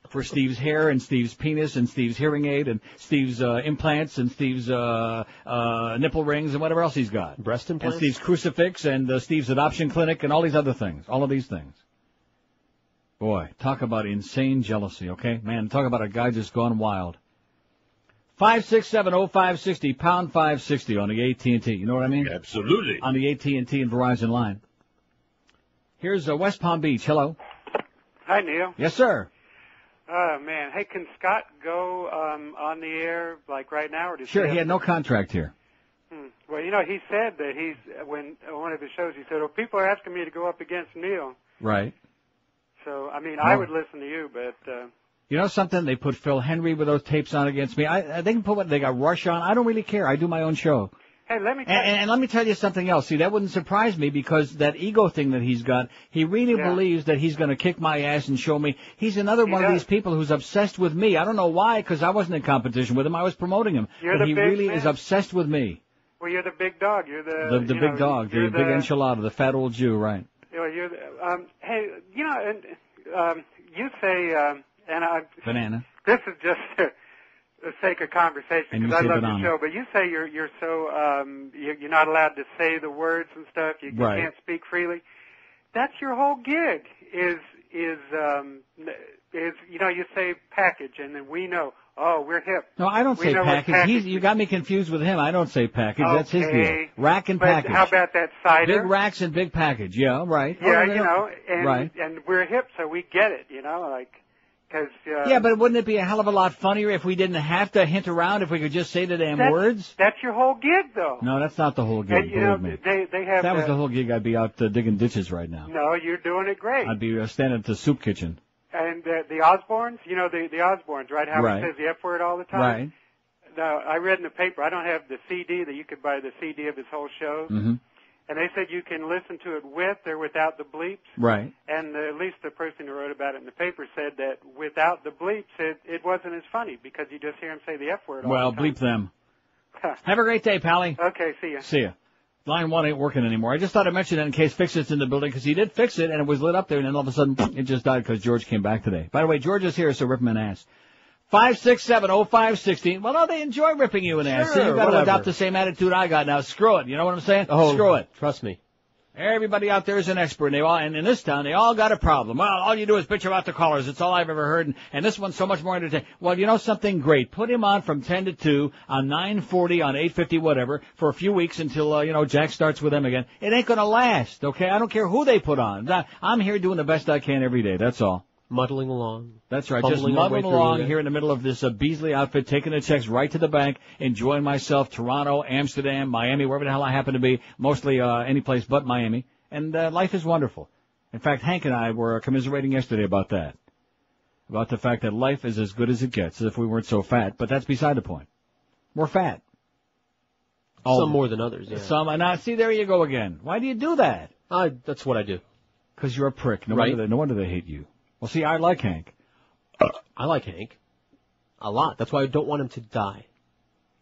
For Steve's hair and Steve's penis and Steve's hearing aid and Steve's implants and Steve's nipple rings and whatever else he's got. Breast implants? And Steve's crucifix and Steve's adoption clinic and all these other things. All of these things. Boy, talk about insane jealousy, okay? Man, talk about a guy just gone wild. 5670560, pound 560 on the AT&T. You know what I mean? Absolutely. On the AT&T and Verizon line. Here's West Palm Beach. Hello. Hi, Neil. Yes, sir. Oh, man. Hey, can Scott go on the air, like, right now? Or does Sure, he had no contract here. Well, you know, he said that when one of his shows, he said, well, people are asking me to go up against Neil. Right. So, I mean, I would listen to you, but... You know something? They put Phil Henry with those tapes on against me. They can put what they got Rush on. I don't really care. I do my own show. Hey, let me and let me tell you something else. See, that wouldn't surprise me because that ego thing that he's got, he really believes that he's going to kick my ass and show me. He's another one of these people who's obsessed with me. I don't know why, because I wasn't in competition with him. I was promoting him. But he really is obsessed with me. Well, you're the big dog. You're the big dog, the big enchilada, the fat old Jew, right? You're the, hey, you know, and you say, banana. This is just the sake of conversation because I love banana. your show. But you say you're so you're not allowed to say the words and stuff. You can't speak freely. That's your whole gig. Is is, you say package, and then we know, we're hip. No, I don't say package. You got me confused with him. I don't say package. Okay. That's his deal. Rack and But package. how about that cider? Big racks and big package. Yeah, right. Yeah, and, right. and we're hip, so we get it, because... yeah, but wouldn't it be a hell of a lot funnier if we didn't have to hint around, if we could just say the damn words? That's your whole gig, though. No, that's not the whole gig, believe me. They have if that was the whole gig, I'd be out digging ditches right now. No, you're doing it great. I'd be standing at the soup kitchen. And the Osbournes, the Osbournes, right? How Right. he says the F word all the time. Right. Now, I read in the paper, I don't have the CD that you could buy the CD of his whole show. Mm-hmm. And they said you can listen to it with or without the bleeps. Right. And at least the person who wrote about it in the paper said that without the bleeps, it wasn't as funny because you just hear him say the F word all Well, the time. bleep them. Have a great day, Pally. Okay, see ya. See ya. Line 1 ain't working anymore. I just thought I'd mention that in case Fix-It's in the building, because he did fix it, and it was lit up there, and then all of a sudden, it just died because George came back today. By the way, George is here, so rip him an ass. 5670516. Well, no, they enjoy ripping you an ass. Sure, So you've got to whatever. adopt the same attitude I got now. Screw it. You know what I'm saying? Oh, Screw it. Trust me. Everybody out there is an expert, and in this town, they all got a problem. Well, all you do is bitch about the callers. It's all I've ever heard, and this one's so much more entertaining. Well, you know something great? Put him on from 10 to 2 on 940 on 850 whatever for a few weeks until, Jack starts with them again. It ain't gonna last, okay? I don't care who they put on. I'm here doing the best I can every day, that's all. Muddling along. That's right, just muddling along here in the middle of this Beasley outfit, taking the checks right to the bank, enjoying myself, Toronto, Amsterdam, Miami, wherever the hell I happen to be, mostly any place but Miami. And life is wonderful. In fact, Hank and I were commiserating yesterday about that. About the fact that life is as good as it gets, as if we weren't so fat. But that's beside the point. We're fat. Some more than others, yeah. Some. Now, see, there you go again. Why do you do that? That's what I do. Because you're a prick. No Right. wonder they hate you. Well, see, I like Hank. I like Hank. A lot. That's why I don't want him to die.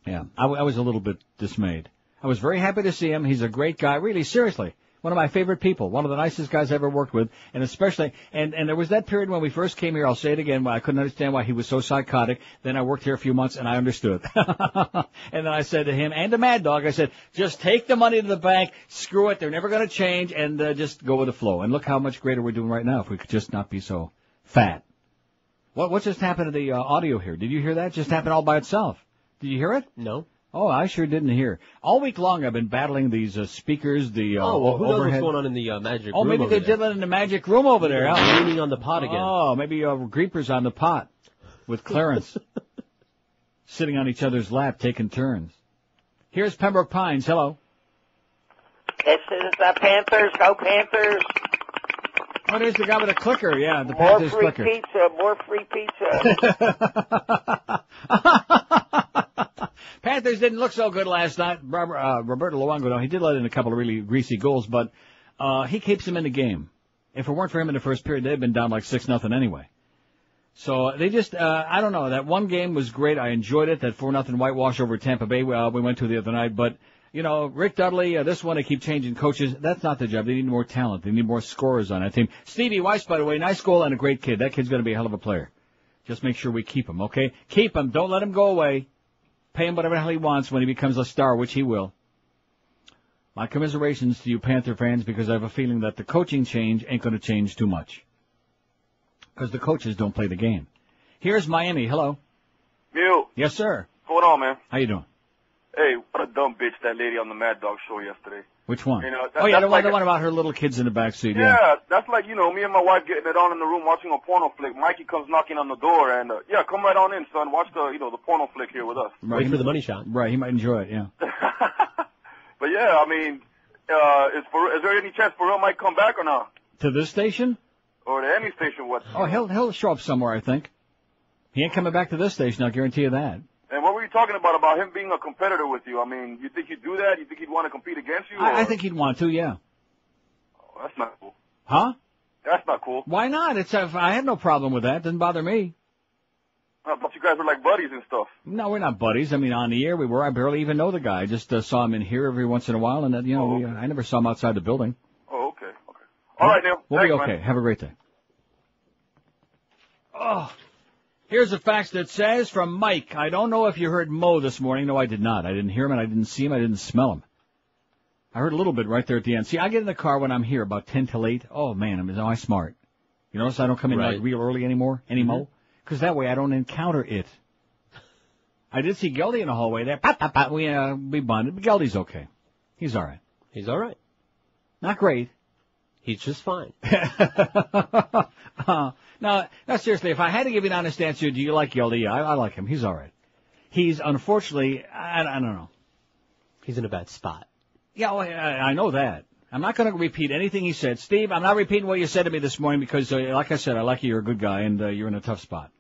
Yeah, I was a little bit dismayed. I was very happy to see him. He's a great guy. Really, seriously. One of my favorite people, one of the nicest guys I ever worked with, and especially, and there was that period when we first came here, I'll say it again, where I couldn't understand why he was so psychotic. Then I worked here a few months and I understood. And then I said to him and to Mad Dog, I said, just take the money to the bank, screw it, they're never going to change, and just go with the flow. And look how much greater we're doing right now if we could just not be so fat. What just happened to the audio here? Did you hear that? It just happened all by itself. Did you hear it? No. Oh, I sure didn't hear. All week long I've been battling these speakers, the who knows overhead. what's going on in the magic room? Oh, maybe they did that in the magic room over there. Leaning on the pot again. Oh, maybe Greepers on the pot with Clarence. Sitting on each other's lap, taking turns. Here's Pembroke Pines. Hello. This is the Panthers. Go Panthers. Oh, there's the guy with a clicker. Yeah, the More Panthers free clicker. pizza. More free pizza. Panthers didn't look so good last night. Roberto Luongo, though, he did let in a couple of really greasy goals, but he keeps them in the game. If it weren't for him in the first period, they'd have been down like 6-0 anyway. So they just, I don't know. That one game was great. I enjoyed it. That 4-0 whitewash over Tampa Bay we went to the other night. But, Rick Dudley, this one, they keep changing coaches. That's not the job. They need more talent. They need more scorers on that team. Stevie Weiss, by the way, nice goal and a great kid. That kid's going to be a hell of a player. Just make sure we keep him, okay? Keep him. Don't let him go away. Pay him whatever the hell he wants when he becomes a star, which he will. My commiserations to you Panther fans, because I have a feeling that the coaching change ain't going to change too much. Because the coaches don't play the game. Here's Miami. Hello. Mew. Yes, sir. What's going on, man? How you doing? Hey, what a dumb bitch that lady on the Mad Dog show yesterday. Which one? You know, The one about her little kids in the backseat. Yeah, that's like, me and my wife getting it on in the room watching a porno flick. Mikey comes knocking on the door and, come right on in, son. Watch the porno flick here with us. Right. Wait for the money shot. Right, he might enjoy it, yeah. But yeah, I mean, is there any chance Ferrall might come back or not? To this station? Or to any station, what? Oh, he'll show up somewhere, I think. He ain't coming back to this station, I'll guarantee you that. And what were you talking about him being a competitor with you? I mean, you think he'd do that? You think he'd want to compete against you? I think he'd want to, yeah. Oh, that's not cool. Huh? That's not cool. Why not? I have no problem with that. Doesn't bother me. I thought you guys were like buddies and stuff. No, we're not buddies. I mean, on the air we were. I barely even know the guy. I just saw him in here every once in a while, and I never saw him outside the building. Oh, okay. All right, Neil. We'll Thanks, be okay. man. Have a great day. Oh, here's a fax that says from Mike. I don't know if you heard Mo this morning. No, I did not. I didn't hear him, and I didn't see him. I didn't smell him. I heard a little bit right there at the end. See, I get in the car when I'm here about 10 till 8. Oh, man, am I smart. You notice I don't come in like real early anymore, because that way I don't encounter it. I did see Geldy in the hallway there. Pop, pop, pop. We bonded, but Geldy's okay. He's all right. He's all right. Not great. He's just fine. No, seriously, if I had to give you an honest answer, do you like Geldy? Yeah, I like him. He's all right. He's unfortunately, I don't know. He's in a bad spot. Yeah, well, I know that. I'm not going to repeat anything he said. Steve, I'm not repeating what you said to me this morning because, like I said, I like you. You're a good guy, and you're in a tough spot.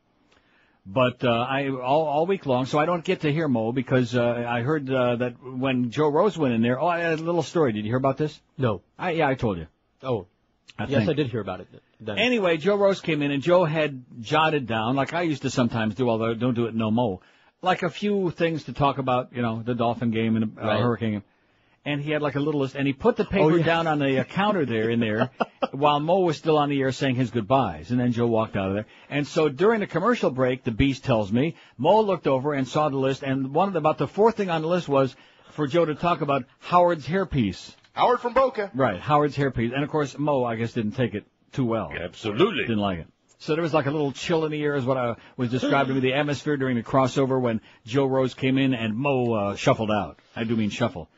But all week long, so I don't get to hear Mo because I heard that when Joe Rose went in there. Oh, I had a little story. Did you hear about this? No. I told you. Oh. I did hear about it then. Anyway, Joe Rose came in, and Joe had jotted down, like I used to sometimes do, although I don't do it no mo, like a few things to talk about, the Dolphin game and Hurricane game. And he had like a little list, and he put the paper down on the counter there while Mo was still on the air saying his goodbyes. And then Joe walked out of there. And so during the commercial break, the Beast tells me, Mo looked over and saw the list, and about the fourth thing on the list was for Joe to talk about Howard's hairpiece. Howard from Boca. Right, Howard's hairpiece. And, of course, Mo, I guess, didn't take it too well. Absolutely. Didn't like it. So there was like a little chill in the air is what I was described to me, the atmosphere during the crossover when Joe Rose came in and Mo shuffled out. I do mean shuffle.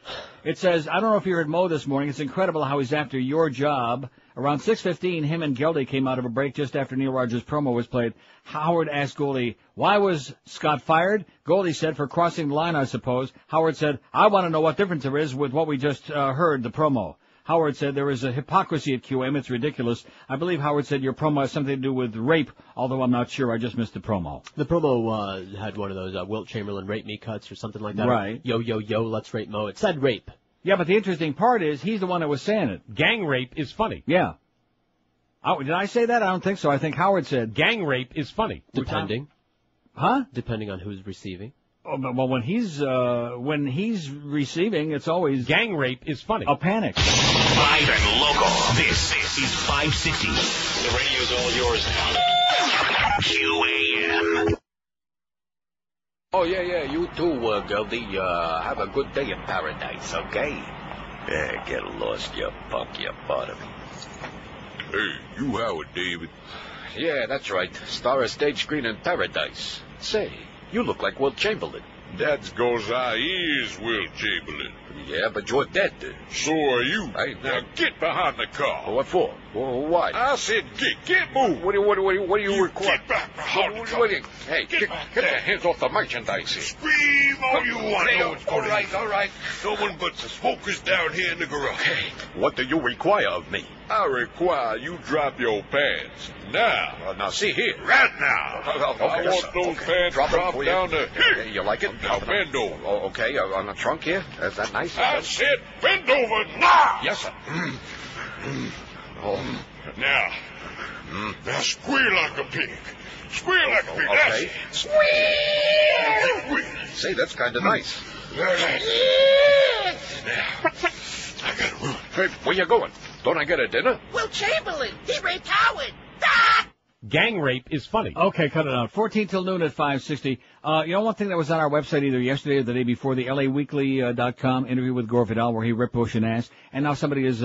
It says, I don't know if you heard Mo this morning. It's incredible how he's after your job. Around 6:15, him and Geldy came out of a break just after Neil Rogers' promo was played. Howard asked Goldie, why was Scott fired? Goldie said, for crossing the line, I suppose. Howard said, I want to know what difference there is with what we just heard, the promo. Howard said there is a hypocrisy at QM. It's ridiculous. I believe Howard said your promo has something to do with rape, although I'm not sure. I just missed the promo. The promo had one of those Wilt Chamberlain rape me cuts or something like that. Right. Yo, yo, yo, let's rape Mo. It said rape. Yeah, but the interesting part is he's the one that was saying it. Gang rape is funny. Yeah. Oh, did I say that? I don't think so. I think Howard said gang rape is funny. Depending. Huh? Depending on who's receiving. Oh, well, when he's receiving, it's always gang rape is funny. A panic. Live and local. This is 560. The radio's all yours now. QAM. Oh, yeah, you too, Geldy. Have a good day in paradise, okay? Yeah, get lost, you punk, you bottom. Hey, you Howard, David. Yeah, that's right. Star of stage screen in paradise. Say, you look like Wilt Chamberlain. That's 'cause I is Will Chamberlain. Yeah, but you're dead. So are you. Now get behind the car. What for? Why? I said get moved. What do you require? Get back behind the car. Hey, get your hands off the merchandise here. Scream all you want. Know what's going on. All right. No one but the smokers down here in the garage. Hey, what do you require of me? I require you drop your pants. Now. Now, see here. Right now. Okay, I want those pants dropped down to here. You like it? Now bend over. Oh, okay, on the trunk here? Is that nice? I said bend over now. Yes, sir. Now squeal like a pig. Squeal like a pig. Okay. Squeal. Say, that's kind of nice. Now, I gotta run. Hey, where you going? Don't I get a dinner? Will Chamberlain, he raped Howard. Gang rape is funny. Okay, cut it out. 14 till noon at 560. One thing that was on our website either yesterday or the day before, the LAweekly.com interview with Gore Vidal where he ripped Bush an ass. And now somebody is,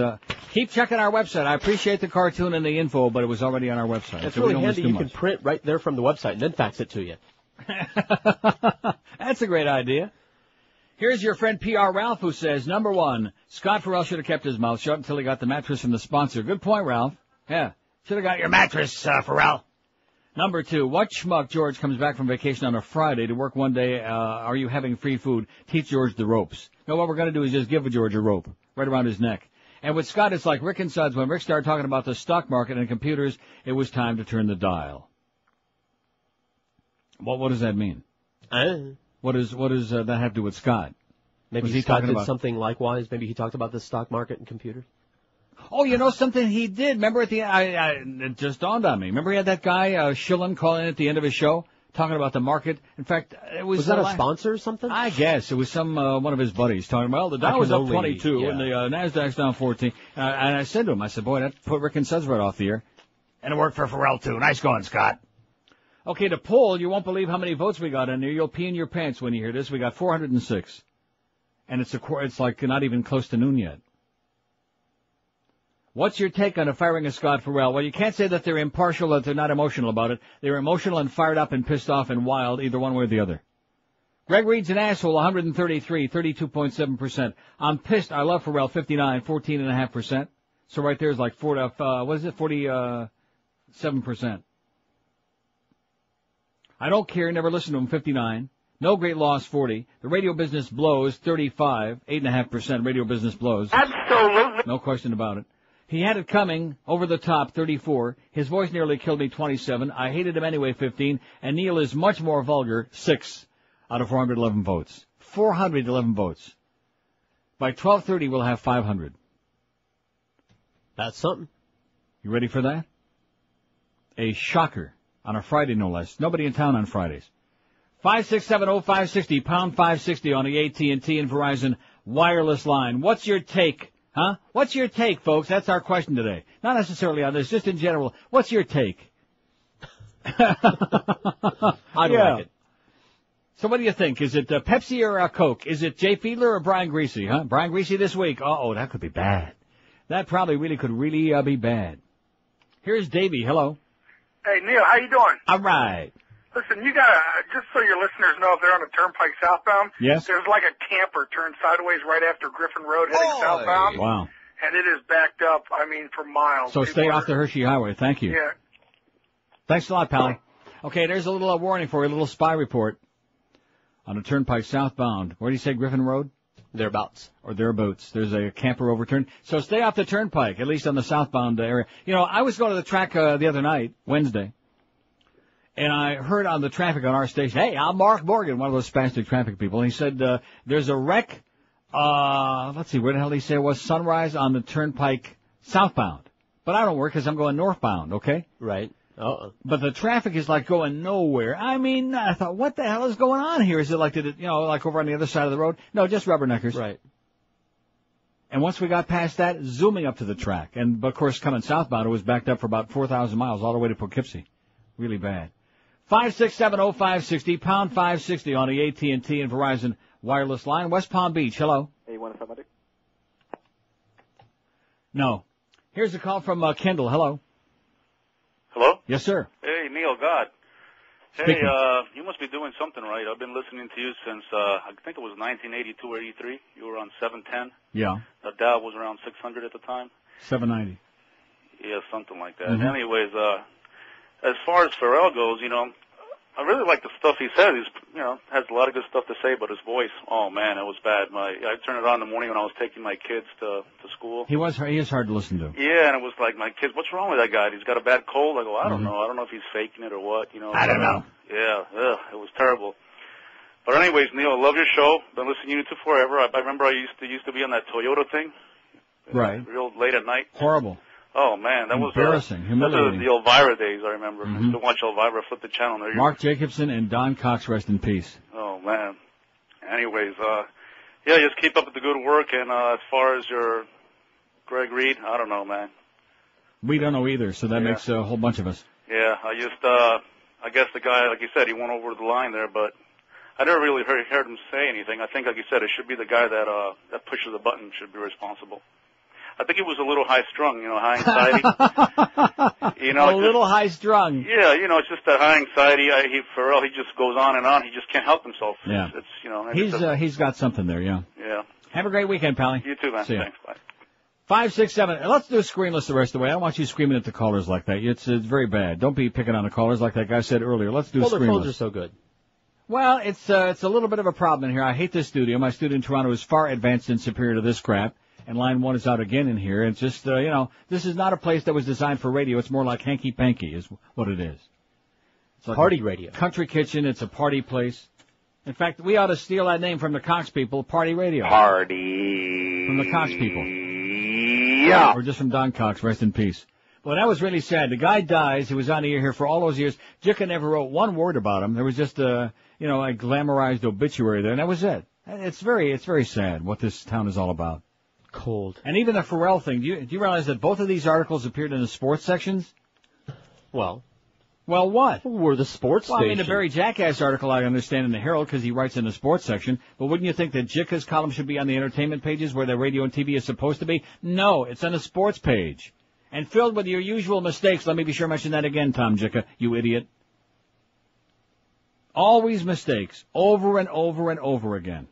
keep checking our website. I appreciate the cartoon and the info, but it was already on our website. It's so really handy. You can print right there from the website and then fax it to you. That's a great idea. Here's your friend P.R. Ralph who says, number one, Scott Ferrall should have kept his mouth shut until he got the mattress from the sponsor. Good point, Ralph. Yeah. Should have got your mattress, Ferrall. Number two, what schmuck George comes back from vacation on a Friday to work one day? Are you having free food? Teach George the ropes. No, what we're going to do is just give George a rope right around his neck. And with Scott, it's like Rick and Suds. When Rick started talking about the stock market and computers, it was time to turn the dial. What does that mean? What does that have to do with Scott? Maybe Scott did something likewise. Maybe he talked about the stock market and computers. Oh, you know something he did? Remember at the end, it just dawned on me. Remember he had that guy, Schillen, calling in at the end of his show, talking about the market? In fact, it was... Was that a sponsor or something? I guess. It was one of his buddies talking about, the Dow was up 22 and the NASDAQ's down 14. And I said to him, I said, boy, that put Rick and Suds right off the air. And it worked for Ferrall, too. Nice going, Scott. Okay, the poll, you won't believe how many votes we got in there. You'll pee in your pants when you hear this. We got 406. And it's like not even close to noon yet. What's your take on the firing of Scott Ferrall? Well, you can't say that they're impartial, that they're not emotional about it. They're emotional and fired up and pissed off and wild, either one way or the other. Greg Reed's an asshole, 133, 32.7%. I'm pissed. I love Ferrall, 59, 14.5%. So right there is like 47%. I don't care, never listen to him, 59. No great loss, 40. The radio business blows, 35, 8.5% radio business blows. Absolutely. No question about it. He had it coming, over the top, 34. His voice nearly killed me, 27. I hated him anyway, 15. And Neil is much more vulgar, 6 out of 411 votes. 411 votes. By 12:30, we'll have 500. That's something. You ready for that? A shocker. On a Friday, no less. Nobody in town on Fridays. 5670560, pound 560 on the AT&T and Verizon wireless line. What's your take? Huh? What's your take, folks? That's our question today. Not necessarily on this, just in general. What's your take? I don't like it. So what do you think? Is it Pepsi or Coke? Is it Jay Fiedler or Brian Greasy, huh? Brian Greasy this week. Uh-oh, that could be bad. That probably could really be bad. Here's Davey. Hello. Hey, Neil, how you doing? All right. Listen, you gotta, just so your listeners know, if they're on the Turnpike southbound, yes, there's like a camper turned sideways right after Griffin Road heading southbound. Wow. And it is backed up, for miles. So stay off the Hershey Highway. Thank you. Yeah. Thanks a lot, Pally. Okay, there's a little warning for you, a little spy report on the Turnpike southbound. Where do you say, Griffin Road? Thereabouts. Or thereabouts. There's a camper overturned. So stay off the Turnpike, at least on the southbound area. You know, I was going to the track the other night, Wednesday, and I heard on the traffic on our station, hey, I'm Mark Morgan, one of those spastic traffic people, and he said there's a wreck, let's see, where the hell did he say it was? Sunrise on the Turnpike southbound. But I don't work because I'm going northbound, okay? Right. Uh-oh. But the traffic is like going nowhere. I mean, I thought, what the hell is going on here? Is it like, like over on the other side of the road? No, just rubberneckers. Right. And once we got past that, zooming up to the track. And, of course, coming southbound, it was backed up for about 4,000 miles all the way to Poughkeepsie. Really bad. 5670560, pound 560 on the AT&T and Verizon wireless line. West Palm Beach, hello. Hey, you want somebody? No. Here's a call from Kendall. Hello. Hello? Yes, sir. Hey, Neil, God. Speaking. Hey, you must be doing something right. I've been listening to you since, I think it was 1982 or 83. You were on 710. Yeah. The dial was around 600 at the time. 790. Yeah, something like that. Mm-hmm. Anyways, as far as Ferrall goes, I really like the stuff he says. He's, has a lot of good stuff to say, but his voice, oh man, it was bad. I turned it on in the morning when I was taking my kids to school. He is hard to listen to. Yeah, and it was like, my kids, what's wrong with that guy? He's got a bad cold? I go, I don't know. I don't know if he's faking it or what, I don't know. Yeah, it was terrible. But anyways, Neil, I love your show. Been listening to you forever. I remember I used to be on that Toyota thing. Right. Real late at night. Horrible. Oh man, that was embarrassing, humiliating. This was the Elvira days, I remember. I used to watch Elvira flip the channel. There Mark Jacobson and Don Cox, rest in peace. Oh man. Anyways, just keep up with the good work. And as far as your Greg Reed, I don't know, man. We don't know either, so that makes a whole bunch of us. Yeah, I guess the guy, like you said, he went over the line there, but I never really heard him say anything. I think, like you said, it should be the guy that pushes the button should be responsible. I think he was a little high-strung, high anxiety. A little high-strung. Yeah, it's just that high anxiety. Ferrall, he just goes on and on. He just can't help himself. Yeah. He's got something there, yeah. Yeah. Have a great weekend, Pally. You too, man. See ya. Thanks. Bye. 567. Let's do a screenless the rest of the way. I don't want you screaming at the callers like that. It's very bad. Don't be picking on the callers like that guy said earlier. Let's do screenless. Their phones are so good. Well, it's a little bit of a problem in here. I hate this studio. My studio in Toronto is far advanced and superior to this crap. And line 1 is out again in here. It's just, this is not a place that was designed for radio. It's more like hanky-panky is what it is. It's like party radio. Country kitchen. It's a party place. In fact, we ought to steal that name from the Cox people, Party Radio. Party. From the Cox people. Yeah. Or just from Don Cox, rest in peace. Well, that was really sad. The guy dies. He was on the air here for all those years. Jicka never wrote one word about him. There was just a glamorized obituary there, and that was it. It's very sad what this town is all about. Cold. And even the Ferrall thing, do you realize that both of these articles appeared in the sports sections? Well, Well, what? We're the sports Well, I mean, station. the Barry Jackass article I understand in the Herald because he writes in the sports section, but wouldn't you think that Jicka's column should be on the entertainment pages where the radio and TV is supposed to be? No, it's on the sports page. And filled with your usual mistakes. Let me be sure to mention that again, Tom Jicka, you idiot. Always mistakes, over and over and over again.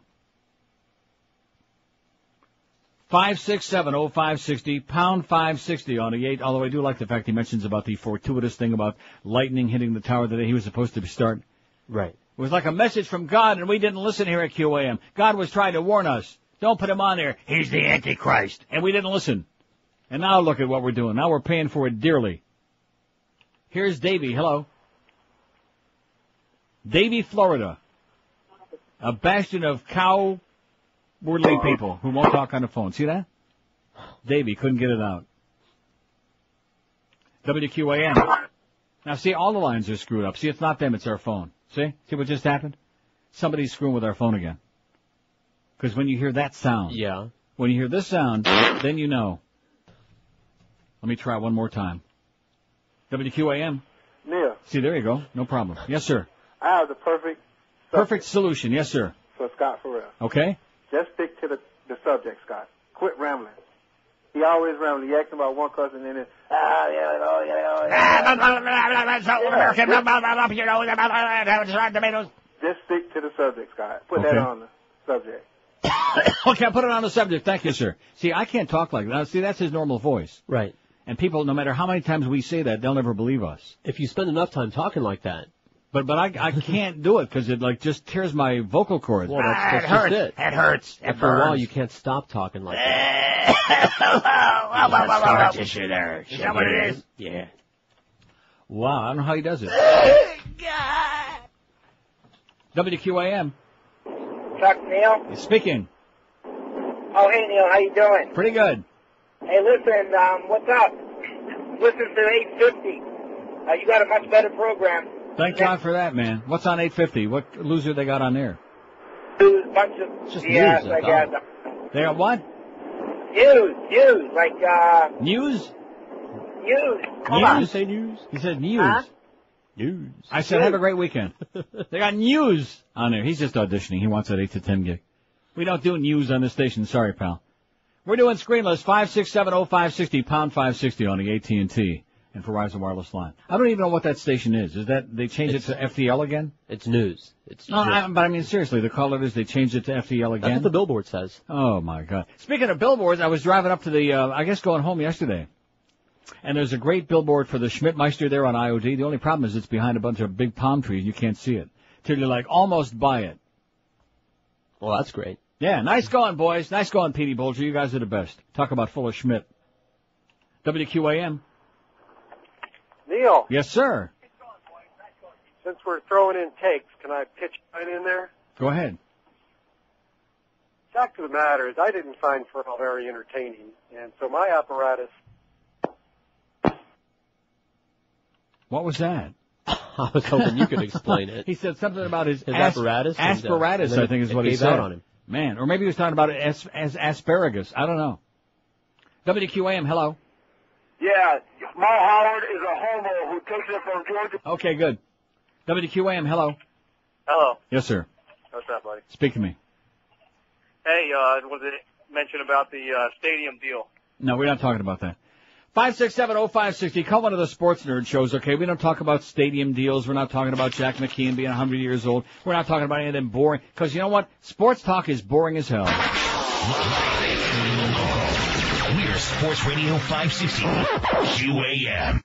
5670560, pound 560 on the 8, although I do like the fact he mentions about the fortuitous thing about lightning hitting the tower the day he was supposed to start. Right. It was like a message from God, and we didn't listen here at QAM. God was trying to warn us. Don't put him on there. He's the Antichrist. And we didn't listen. And now look at what we're doing. Now we're paying for it dearly. Here's Davy. Hello. Davy, Florida. A bastion of cowardly people who won't talk on the phone. See that? Davy couldn't get it out. WQAM. Now see, all the lines are screwed up. See, it's not them, it's our phone. See what just happened? Somebody's screwing with our phone again. Because when you hear that sound, yeah. When you hear this sound, then you know. Let me try one more time. WQAM. Neil. See, there you go. No problem. Yes, sir. I have the perfect solution. Yes, sir. for Scott Ferrall. Okay. Just stick to the subject, Scott. Quit rambling. He always rambling. He asks about one cousin and then, just stick to the subject, Scott. Put that on the subject. Okay, I'll put it on the subject. Thank you, sir. See, I can't talk like that. See, that's his normal voice. Right. And people, no matter how many times we say that, they'll never believe us. If you spend enough time talking like that. But I can't do it because it just tears my vocal cords. Well, that's just it. It hurts. After a while, you can't stop talking like that. Scar tissue there. Is that what it is? Yeah. Wow, I don't know how he does it. WQAM. Chuck, Neil? Speaking. Oh, hey, Neil, how you doing? Pretty good. Hey, listen, what's up? Listen to 850. You got a much better program. Thank God for that, man. What's on 850? What loser they got on there? News, bunch of just BS, news, I guess. They got what? News, like, News? News. Come on. Did you say news? He said news. Huh? News. I said have a great weekend. They got news on there. He's just auditioning. He wants that 8 to 10 gig. We don't do news on the station. Sorry, pal. We're doing screenless 5670560, pound 560 on the AT&T and Verizon wireless line. I don't even know what that station is. Is that they changed it to FDL again? It's news. It's no, but I mean seriously, the call letters they changed it to FDL again. That's what the billboard says. Oh my God! Speaking of billboards, I was driving up to the, I guess going home yesterday, and there's a great billboard for the Schmidtmeister there on IOD. The only problem is it's behind a bunch of big palm trees. You can't see it till you're like almost by it. Well, that's great. Yeah, nice going, boys. Nice going, Petey Bolger. You guys are the best. Talk about full of Schmidt. WQAM. Neil. Yes, sir. Since we're throwing in takes, can I pitch mine in there? Go ahead. Fact of the matter is I didn't find Ferrall very entertaining, and so my apparatus... What was that? I was hoping you could explain it. He said something about his apparatus. Asparagus, I think is what he said. Out on him. Man, or maybe he was talking about it as asparagus. I don't know. WQAM, hello. Yeah, Mo Howard is a homo who takes it from Georgia. Okay, good. WQAM, hello. Hello. Yes, sir. What's up, buddy? Speak to me. Hey, was it mentioned about the stadium deal? No, we're not talking about that. 5670560. Call one of the sports nerd shows, okay? We don't talk about stadium deals. We're not talking about Jack McKeon being 100 years old. We're not talking about anything boring. Because you know what? Sports talk is boring as hell. We're Sports Radio 560 QAM.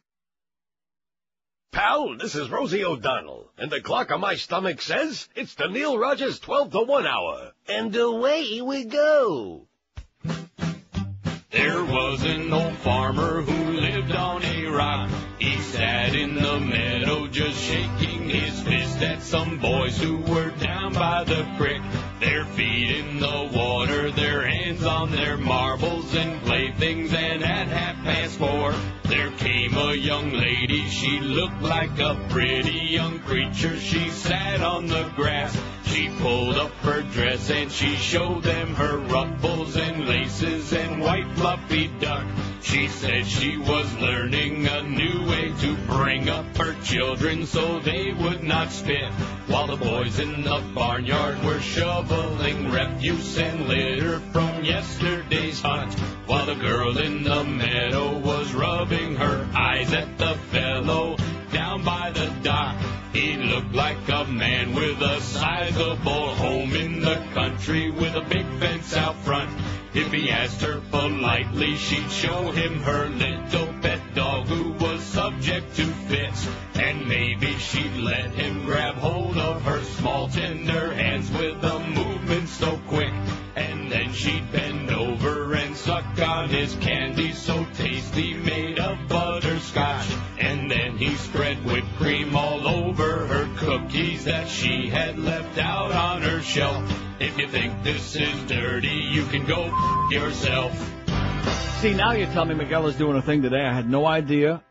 Pal, this is Rosie O'Donnell, and the clock on my stomach says it's the Neil Rogers 12 to 1 hour. And away we go. There was an old farmer who lived on a rock. He sat in the meadow just shaking his fist at some boys who were down by the creek. Their feet in the water, their hands on their marbles and playthings, and at 4:30, there came a young lady. She looked like a pretty young creature. She sat on the grass. She pulled up her dress and she showed them her ruffles and laces and white fluffy duck. She said she was learning a new way to bring up her children so they would not spit, while the boys in the barnyard were shoveling refuse and litter from yesterday's hunt, while the girl in the meadow was rubbing her eyes at the fellow down by the dock. He looked like a man with a sizable home in the country with a big fence out front. If he asked her politely, she'd show him her little pet dog who was subject to fits. And maybe she'd let him grab hold of her small tender hands with a movement so quick. And then she'd bend over and suck on his candy so tasty made of butterscotch. And then he spread whipped cream all over her cookies that she had left out on her shelf. If you think this is dirty, you can go yourself. See, now you tell me Miguel is doing a thing today. I had no idea.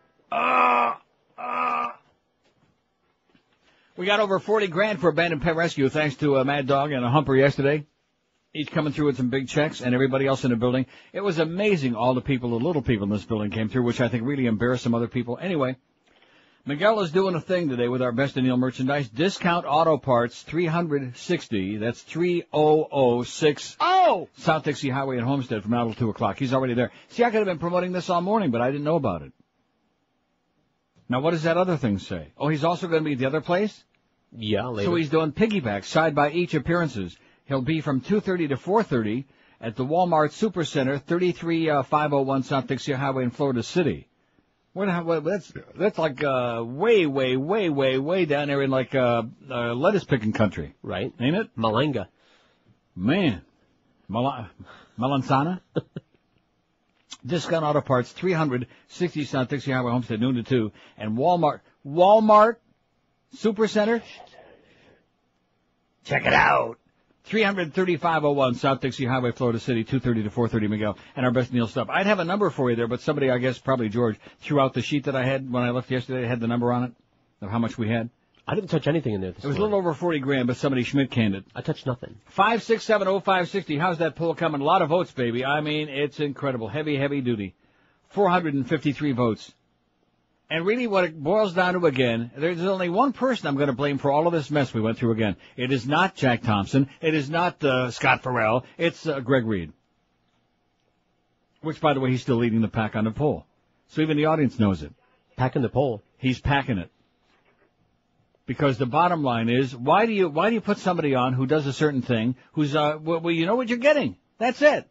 We got over 40 grand for abandoned pet rescue thanks to Mad Dog and a Humper yesterday. Each coming through with some big checks and everybody else in the building. It was amazing all the people, the little people in this building came through, which I think really embarrassed some other people. Anyway, Miguel is doing a thing today with our Best in Neil merchandise. Discount Auto Parts 360. That's 3006. Oh! South Dixie Highway in Homestead from now till 2 o'clock. He's already there. See, I could have been promoting this all morning, but I didn't know about it. Now, what does that other thing say? Oh, he's also going to be at the other place? Yeah, later. So he's doing piggybacks, side by each appearances. He'll be from 2:30 to 4:30 at the Walmart Supercenter, 33501 South Dixie Highway in Florida City. That's like way down there in like lettuce picking country, right? Ain't it? Malanga, man, Melanzana. Discount Auto Parts, 360 South Dixie Highway, Homestead, noon to 2, and Walmart Supercenter. Check it out. 33501 South Dixie Highway, Florida City, 2:30 to 4:30, Miguel, and our Best Neil stuff. I'd have a number for you there, but somebody, I guess probably George, threw out the sheet that I had when I left yesterday. It had the number on it of how much we had. I didn't touch anything in there this It was morning. a little over 40 grand, but somebody Schmidt canned it. I touched nothing. 5670560. How's that poll coming? A lot of votes, baby. I mean, it's incredible. Heavy duty. 453 votes. And really what it boils down to again, there's only one person I'm going to blame for all of this mess we went through again. It is not Jack Thompson. It is not Scott Ferrall. It's Greg Reed. Which, by the way, he's still leading the pack on the poll. So even the audience knows it. Packing the poll. He's packing it. Because the bottom line is, why do you put somebody on who does a certain thing, who's, well, you know what you're getting. That's it.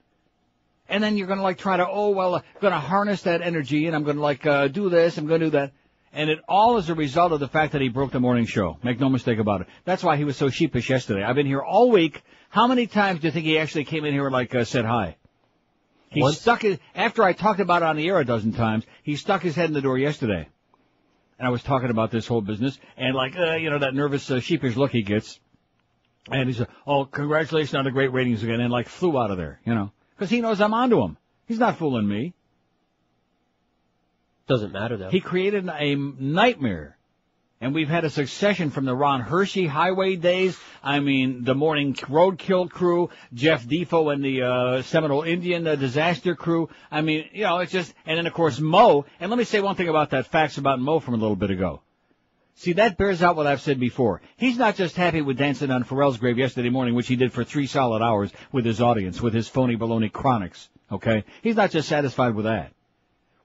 And then you're going to try to, I'm going to harness that energy and I'm going to do this, I'm going to do that. And it all is a result of the fact that he broke the morning show. Make no mistake about it. That's why he was so sheepish yesterday. I've been here all week. How many times do you think he actually came in here and said hi? He stuck his, after I talked about it on the air a dozen times, he stuck his head in the door yesterday. And I was talking about this whole business and that nervous, sheepish look he gets. And he said, congratulations on the great ratings again, and flew out of there, Because he knows I'm onto him. He's not fooling me. Doesn't matter, though. He created a nightmare. And we've had a succession from the Ron Hershey highway days. I mean, the morning roadkill crew, Jeff Defoe and the Seminole Indian disaster crew. I mean, it's just, and then of course Mo. And let me say one thing about that facts about Mo from a little bit ago. See, that bears out what I've said before. He's not just happy with dancing on Ferrell's grave yesterday morning, which he did for 3 solid hours with his audience, with his phony baloney chronics, okay? He's not just satisfied with that.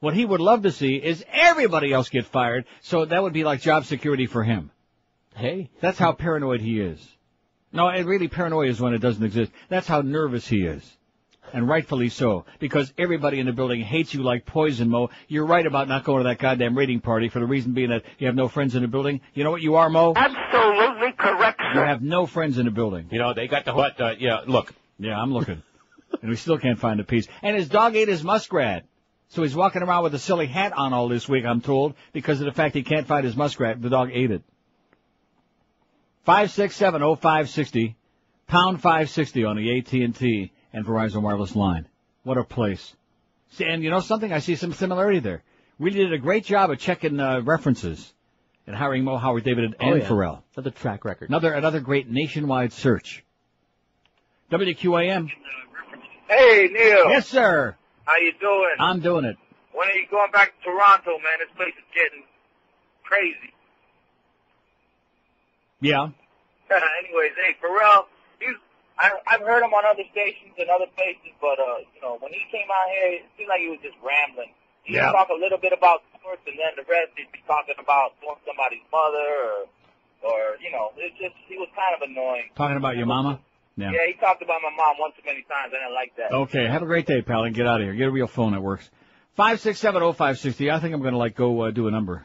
What he would love to see is everybody else get fired, so that would be like job security for him. Hey. That's how paranoid he is. No, really paranoia is when it doesn't exist. That's how nervous he is. And rightfully so, because everybody in the building hates you like poison, Mo. You're right about not going to that goddamn rating party for the reason being that you have no friends in the building. You know what you are, Mo? Absolutely correct, You sir. have no friends in the building. They got look. Yeah, I'm looking. And we still can't find a piece. And his dog ate his muskrat. So he's walking around with a silly hat on all this week, I'm told, because of the fact he can't find his muskrat. The dog ate it. 5670560, pound 560 on the AT&T and Verizon Wireless line. What a place. See, and you know something? I see some similarity there. We did a great job of checking references. and hiring Mo, Howard, David, and Ferrall. Another track record. Another great nationwide search. WQAM. Hey, Neil. Yes, sir. How you doing? I'm doing it. When are you going back to Toronto, man? This place is getting crazy. Yeah. Anyways, hey, Ferrall, I've heard him on other stations and other places, but, when he came out here, it seemed like he was just rambling. He would talk a little bit about sports, and then the rest he'd be talking about somebody's mother, or it's just, he was kind of annoying. Talking about your mama? Yeah. Yeah, he talked about my mom one too many times. I didn't like that. Okay, have a great day, pal, and get out of here. Get a real phone that works. 5670560. I think I'm going to go do a number.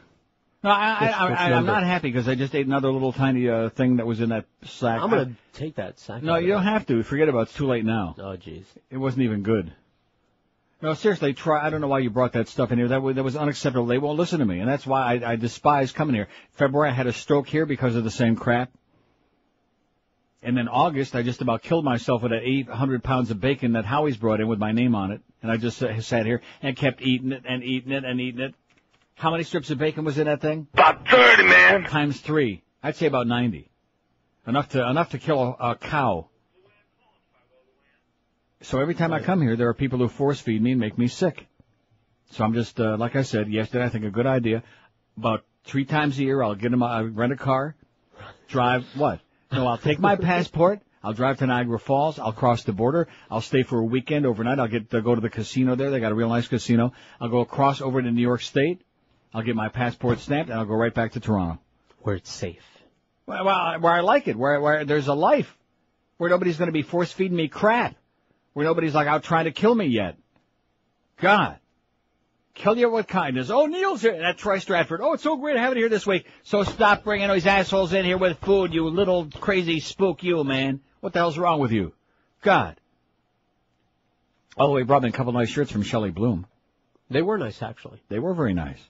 No, I'm not happy because I just ate another little tiny thing that was in that sack. I'm going to take that sack. No, you don't have to. Forget about it. It's too late now. Oh, jeez. It wasn't even good. No, seriously, try. I don't know why you brought that stuff in here. That was unacceptable. They won't listen to me, and that's why I despise coming here. February, I had a stroke here because of the same crap. And then August, I just about killed myself with that 800 pounds of bacon that Howie's brought in with my name on it. And I just sat here and kept eating it and eating it and eating it. How many strips of bacon was in that thing? About 30, man. Times 3. I'd say about 90. Enough to kill a cow. So every time I come here, there are people who force feed me and make me sick. So I'm just, like I said yesterday, I think a good idea. About 3 times a year, I'll rent a car, drive, what? No, I'll take my passport, I'll drive to Niagara Falls, I'll cross the border, I'll stay for a weekend overnight, I'll go to the casino there, they got a real nice casino, I'll go across over to New York State, I'll get my passport stamped, and I'll go right back to Toronto. Where it's safe. Well, where I like it, where there's a life, where nobody's going to be force feeding me crap, where nobody's like out trying to kill me yet. God. Kill you with kindness. Oh, Neil's here. That's Troy Stratford. Oh, it's so great to have it here this week. So stop bringing those assholes in here with food, you little crazy spook, you, man. What the hell's wrong with you? God. Oh, he brought me a couple nice shirts from Shelley Bloom. They were nice, actually. They were very nice.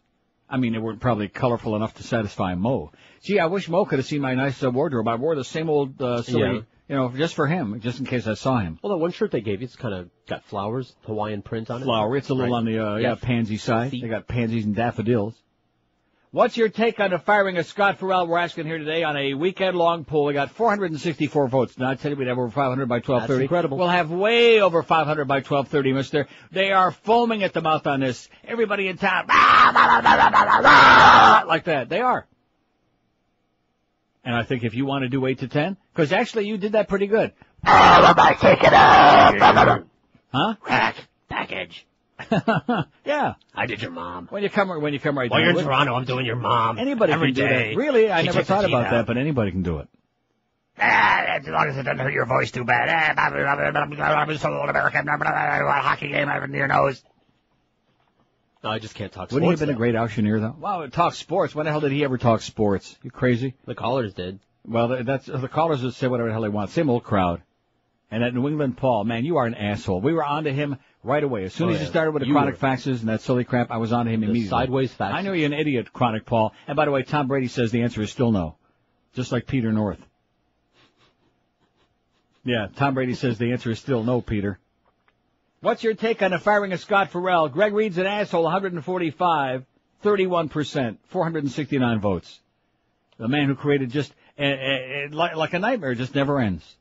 I mean, they weren't probably colorful enough to satisfy Mo. Gee, I wish Mo could have seen my nice wardrobe. I wore the same old silly, just for him, just in case I saw him. Well, that one shirt they gave you, it's kind of got flowers, Hawaiian print on it. Flower. It's a little on the pansy side. They got pansies and daffodils. What's your take on the firing of Scott Ferrall? We're asking here today on a weekend-long poll. We got 464 votes. Now, I tell you, we'd have over 500 by 12:30. That's incredible. We'll have way over 500 by 12:30, mister. They are foaming at the mouth on this. Everybody in town, like that. They are. And I think if you want to do 8 to 10, because actually you did that pretty good. Take it up. Huh? Crack. Package. Yeah. I did your mom. When you come right While down you're in with it. Toronto, I'm doing your mom. Anybody every can do day. that. Really? I She never takes the thought teeth about out. that, but anybody can do it. As long as it doesn't hurt your voice too bad. Old American hockey game out of your nose. No, I just can't talk sports. Wouldn't he have been a great auctioneer, though? Wow, talk sports. When the hell did he ever talk sports? You crazy? The callers did. Well, the callers would say whatever the hell they want. Same old crowd. And that New England Paul, man, you are an asshole. We were on to him right away. As soon as you started with the chronic faxes and that silly crap, I was on to him immediately. Sideways faxes. I know you're an idiot, chronic Paul. And by the way, Tom Brady says the answer is still no. Just like Peter North. Yeah, Tom Brady says the answer is still no, Peter. What's your take on the firing of Scott Ferrall? Greg Reed's an asshole, 145, 31%, 469 votes. The man who created just like a nightmare, just never ends.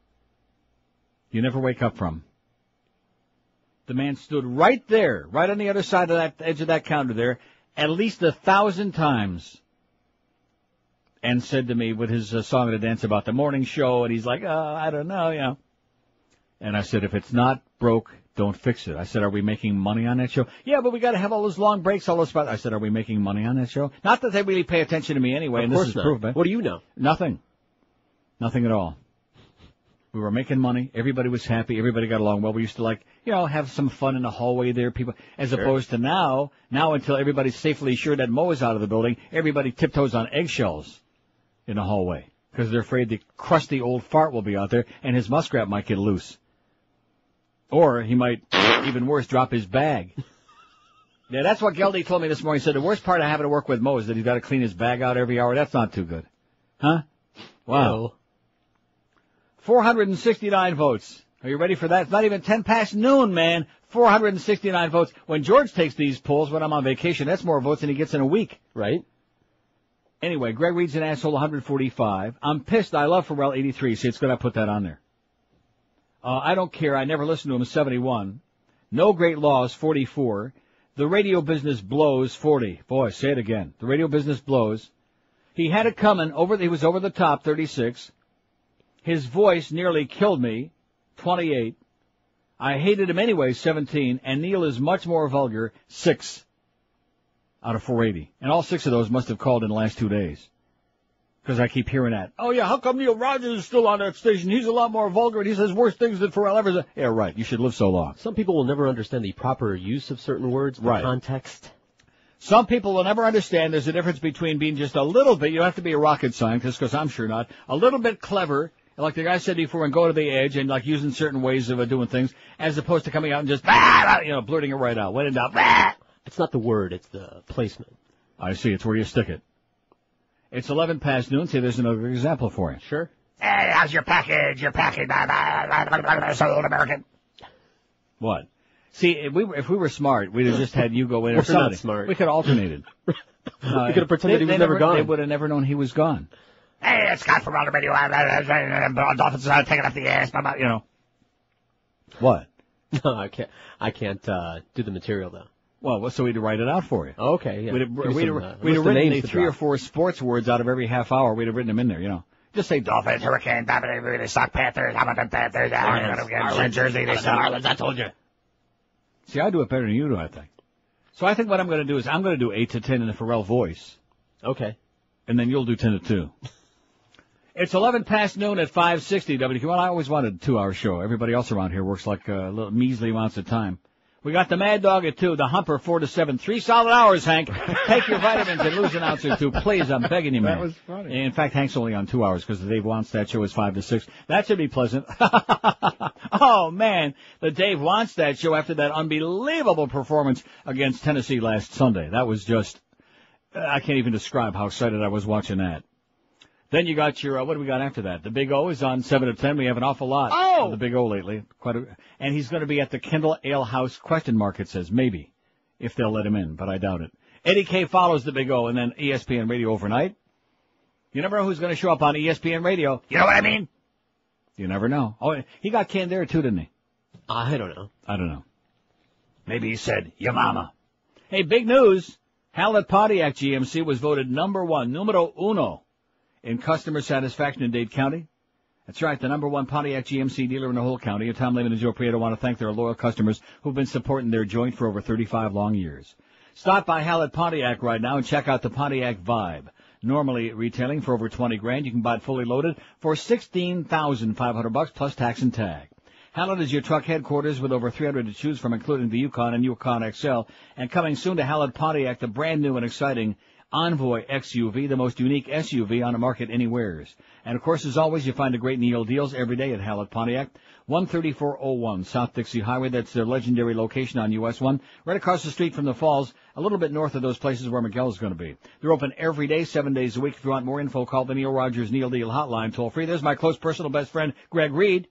You never wake up from. The man stood right there, right on the other side of that edge of that counter there, at least 1,000 times, and said to me with his song and dance about the morning show, and he's like, I don't know, And I said, if it's not broke, don't fix it. I said, are we making money on that show? Yeah, but we got to have all those long breaks, all those spots. I said, are we making money on that show? Not that they really pay attention to me anyway, and this is proof, man. What do you know? Nothing. Nothing at all. We were making money. Everybody was happy. Everybody got along well. We used to have some fun in the hallway there, people, as opposed to now until everybody's safely sure that Mo is out of the building, everybody tiptoes on eggshells in the hallway because they're afraid the crusty old fart will be out there and his muskrat might get loose. Or he might, even worse, drop his bag. Yeah, that's what Geldy told me this morning. He said the worst part of having to work with Mo is that he's got to clean his bag out every hour. That's not too good. Huh? Wow. No. 469 votes. Are you ready for that? It's not even 10 past noon, man. 469 votes. When George takes these polls when I'm on vacation, that's more votes than he gets in a week. Right. Anyway, Greg Reed's an asshole, 145. I'm pissed. I love Ferrall, 83. See, it's good I put that on there. I don't care. I never listened to him, 71. No Great Laws, 44. The radio business blows, 40. Boy, say it again. The radio business blows. He had it coming. He was over the top, 36. His voice nearly killed me, 28. I hated him anyway, 17. And Neil is much more vulgar, 6 out of 480. And all 6 of those must have called in the last 2 days. Because I keep hearing that. Oh, yeah, how come Neil Rogers is still on that station? He's a lot more vulgar and he says worse things than Ferrall ever said. Yeah, right. You should live so long. Some people will never understand the proper use of certain words, the context. Some people will never understand there's a difference between being just a little bit, you don't have to be a rocket scientist, because I'm sure not, a little bit clever, like the guy said before, and go to the edge and like using certain ways of doing things, as opposed to coming out and just, blurting it right out. When in doubt, It's not the word, it's the placement. I see, it's where you stick it. It's 11 past noon. See, there's another example for you. Sure. Hey, how's your package? Your package, so old American. What? See, if we were smart, we'd have just had you go in or We're something. not smart. We could have alternated. We could have pretended he was never gone. They would have never known he was gone. Hey, it's Scott Ferrall, radio. Dolphins taking up the ass. What? No, I can't do the material though. Well, so we'd write it out for you. Okay, yeah. We'd have written the 3 or 4 sports words out of every half hour. We'd have written them in there, Just say Dolphins, Hurricane, they suck, Panthers, how about them Panthers? Marlins, Jersey, they suck. Marlins, I told you. See, I do it better than you do, I think. So I think what I'm going to do is I'm going to do 8 to 10 in the Ferrall voice. Okay. And then you'll do 10 to 2. It's 11 past noon at 560 WQ. Well, I always wanted a 2-hour show. Everybody else around here works like little measly amounts of time. We got the Mad Dog at 2, the Humper 4 to 7. 3 solid hours, Hank. Take your vitamins and lose an ounce or 2, please. I'm begging you, man. That was funny. In fact, Hank's only on 2 hours because the Dave Wannstedt show is 5 to 6. That should be pleasant. Oh, man. The Dave Wannstedt show after that unbelievable performance against Tennessee last Sunday. That was just, I can't even describe how excited I was watching that. Then you got your, what do we got after that? The Big O is on 7 to 10. We have an awful lot of the Big O lately. And he's going to be at the Kendall Ale House, ? It says. Maybe. If they'll let him in, but I doubt it. Eddie K follows the Big O and then ESPN Radio overnight. You never know who's going to show up on ESPN Radio. You know what I mean? You never know. Oh, he got canned there too, didn't he? I don't know. I don't know. Maybe he said, your mama. Hey, big news. Hallett Pontiac GMC was voted #1, numero uno, in customer satisfaction in Dade County. That's right, the #1 Pontiac GMC dealer in the whole county. And Tom Lehman and Joe Prieto want to thank their loyal customers who've been supporting their joint for over 35 long years. Stop by Hallett Pontiac right now and check out the Pontiac Vibe. Normally retailing for over 20 grand, you can buy it fully loaded for $16,500 plus tax and tag. Hallett is your truck headquarters with over 300 to choose from, including the Yukon and Yukon XL. And coming soon to Hallett Pontiac, the brand new and exciting Envoy XUV, the most unique SUV on the market anywheres. And of course, as always, you find the great Neil deals every day at Hallett Pontiac. 13401 South Dixie Highway. That's their legendary location on US 1, right across the street from the falls, a little bit north of those places where Miguel is going to be. They're open every day, 7 days a week. If you want more info, call the Neil Rogers Neil Deal hotline toll free. There's my close personal best friend, Greg Reed.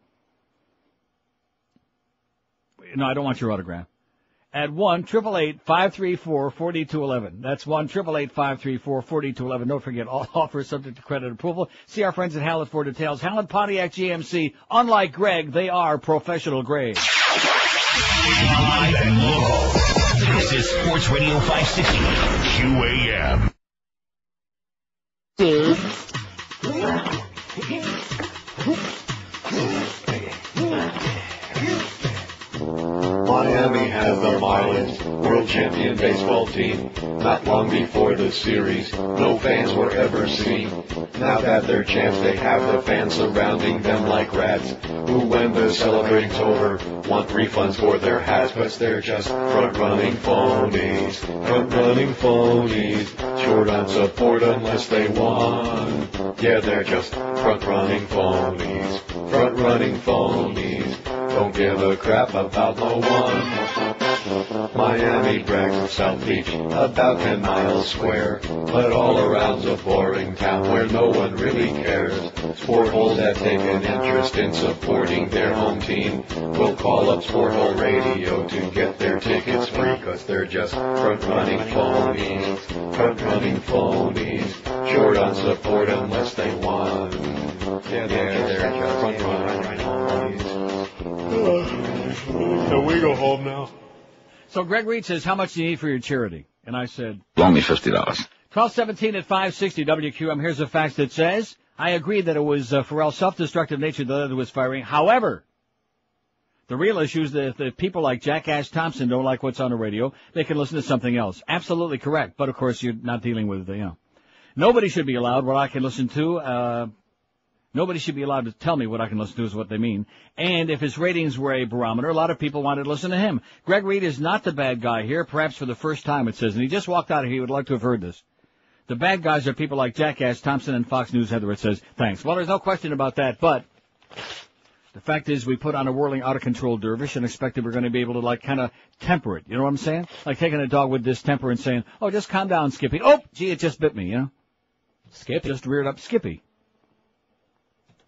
No, I don't want your autograph. At 1-888-534-4211. That's 1-888-534-4211. Don't forget, all offers subject to credit approval. See our friends at Hallett for details. Hallett Pontiac GMC. Unlike Greg, they are professional grade. Live and local. This is Sports Radio 560 QAM. Miami has the Marlins, world champion baseball team. Not long before the series, no fans were ever seen. Now that they're champs, they have the fans surrounding them like rats, who when the celebrating's over, want refunds for their hats, but they're just front-running phonies. Front-running phonies, short on support unless they won. Yeah, they're just front-running phonies. Front-running phonies. Don't give a crap about no one. Miami brags of South Beach, about 10 miles square, but all around's a boring town where no one really cares. Sport holes that take an interest in supporting their home team will call up Sport Hole Radio to get their tickets free, cause they're just front-running phonies. Front-running phonies. short on support unless they want. Yeah, they're front runners. Can we go home now? So Greg Reed says, how much do you need for your charity? And I said, Loan me $50. 1217 at 560 WQM. Here's the fact that says, I agree that it was Ferrell's self-destructive nature that led to his firing. However, the real issue is that if people like Jack Thompson don't like what's on the radio, they can listen to something else. Absolutely correct. But, of course, you're not dealing with, Nobody should be allowed what I can listen to. Nobody should be allowed to tell me what I can listen to is what they mean. And if his ratings were a barometer, a lot of people wanted to listen to him. Greg Reed is not the bad guy here, perhaps for the first time, it says. And he just walked out of here. He would like to have heard this. The bad guys are people like Jack Thompson and Fox News Heather. It says, thanks. Well, there's no question about that, but the fact is we put on a whirling out-of-control dervish and expected we're going to be able to, kind of temper it. You know what I'm saying? Like taking a dog with distemper and saying, oh, just calm down, Skippy. Oh, gee, it just bit me, Skippy. Just reared up Skippy.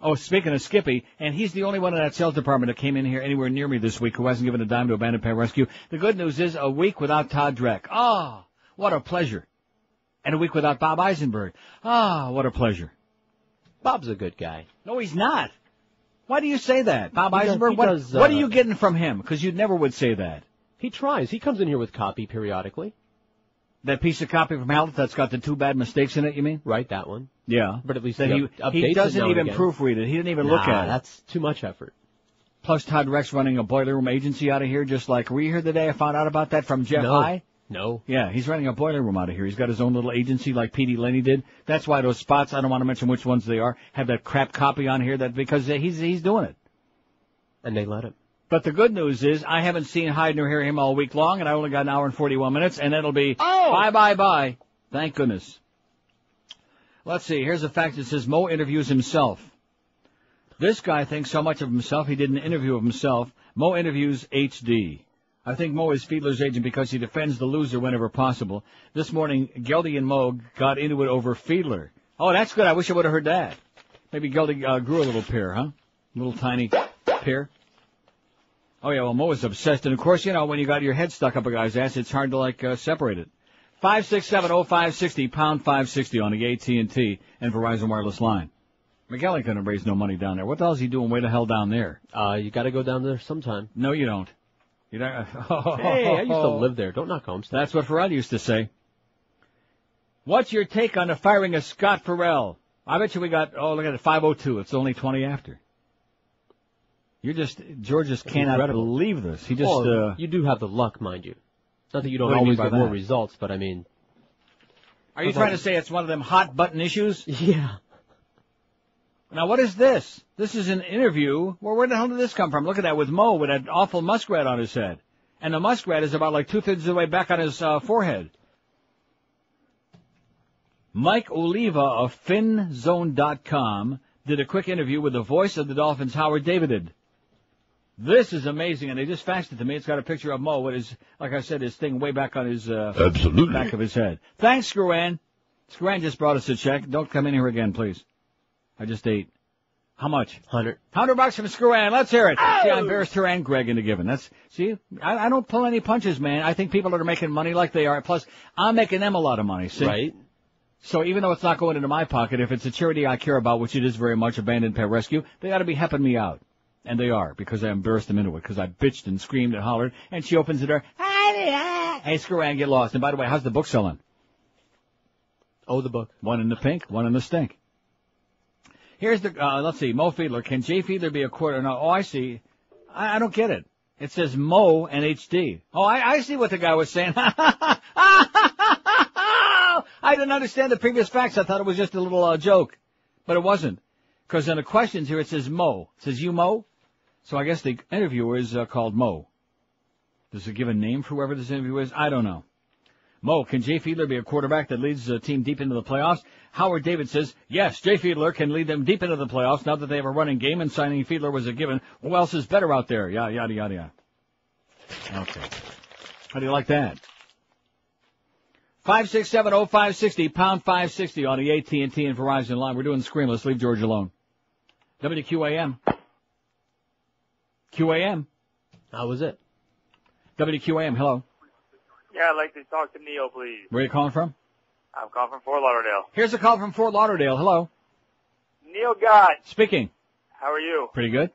Oh, speaking of Skippy, and he's the only one in that sales department that came in here anywhere near me this week who hasn't given a dime to Abandoned Pet Rescue. The good news is a week without Todd Dreck. Ah, what a pleasure. And a week without Bob Eisenberg. Ah, what a pleasure. Bob's a good guy. No, he's not. Why do you say that? Bob Eisenberg, what are you getting from him? Because you never would say that. He tries. He comes in here with copy periodically. That piece of copy from Hamlet that's got the two bad mistakes in it, you mean? Right, that one. Yeah. But at least that he doesn't even proofread it. He didn't even look at it. That's too much effort. Plus Todd Dreck's running a boiler room agency out of here, just like, were you here the day I found out about that from Jeff High? No. Yeah, he's running a boiler room out of here. He's got his own little agency like P.D. Lenny did. That's why those spots, I don't want to mention which ones they are, have that crap copy on here because he's doing it. And they let him. But the good news is I haven't seen hide nor hear him all week long, and I only got an hour and 41 minutes, and it'll be bye. Thank goodness. Let's see. Here's a fact that says Mo interviews himself. This guy thinks so much of himself he did an interview of himself. Mo interviews HD. I think Mo is Fiedler's agent because he defends the loser whenever possible. This morning, Geldy and Mo got into it over Fiedler. Oh, that's good. I wish I would have heard that. Maybe Geldy grew a little pair, huh? A little tiny pair. Oh, yeah, well, Mo is obsessed. And, of course, when you got your head stuck up a guy's ass, it's hard to, separate it. 567-0560, pound 560 on the AT&T and Verizon Wireless line. Miguel ain't going to raise no money down there. What the hell is he doing way the hell down there? You got to go down there sometime. No, you don't. You don't. Hey, I used to live there. Don't knock Homestead. That's what Ferrall used to say. What's your take on the firing of Scott Ferrall? I bet you we got, look at it, 5:02. It's only 20 after. George just cannot believe this. He just, you do have the luck, mind you. Not that you don't always get more results, but I mean. Are you trying to say it's one of them hot button issues? Yeah. Now what is this? This is an interview. Well, where the hell did this come from? Look at that with Mo with that awful muskrat on his head. And the muskrat is about 2/3 of the way back on his forehead. Mike Oliva of FinZone.com did a quick interview with the voice of the Dolphins, Howard David. This is amazing, and they just faxed it to me. It's got a picture of Mo with his, like I said, his thing way back on his back of his head. Thanks, Screwan. Screwan just brought us a check. Don't come in here again, please. I just ate. How much? $100 from Screwan. Let's hear it. Oh! See, I embarrassed her and Greg into giving. I don't pull any punches, man. I think people that are making money like they are. Plus, I'm making them a lot of money. See? Right. So even though it's not going into my pocket, if it's a charity I care about, which it is very much, Abandoned Pet Rescue, they ought to be helping me out. And they are, because I embarrassed them into it, because I bitched and screamed and hollered, and she opens the door. Hey, screw and get lost. And by the way, how's the book selling? Oh, the book. One in the pink, one in the stink. Here's the, let's see, Mo Fiedler. Can Jay Fiedler be a quarter? No, I see. I don't get it. It says Mo and HD. Oh, I see what the guy was saying. I didn't understand the previous facts. I thought it was just a little joke. But it wasn't. Because in the questions here it says Mo. It says you Mo? So I guess the interviewer is called Mo. Does it give a name for whoever this interviewer is? I don't know. Mo, can Jay Fiedler be a quarterback that leads the team deep into the playoffs? Howard David says, yes, Jay Fiedler can lead them deep into the playoffs now that they have a running game and signing Fiedler was a given. Who else is better out there? Yada, yada, yada. Okay. How do you like that? 567-0560, pound 560 on the AT&T and Verizon line. We're doing Screamless. Leave George alone. WQAM. QAM. How was it? WQAM, hello. Yeah, I'd like to talk to Neo, please. Where are you calling from? I'm calling from Fort Lauderdale. Here's a call from Fort Lauderdale. Hello. Neil God, Speaking. how are you? Pretty good.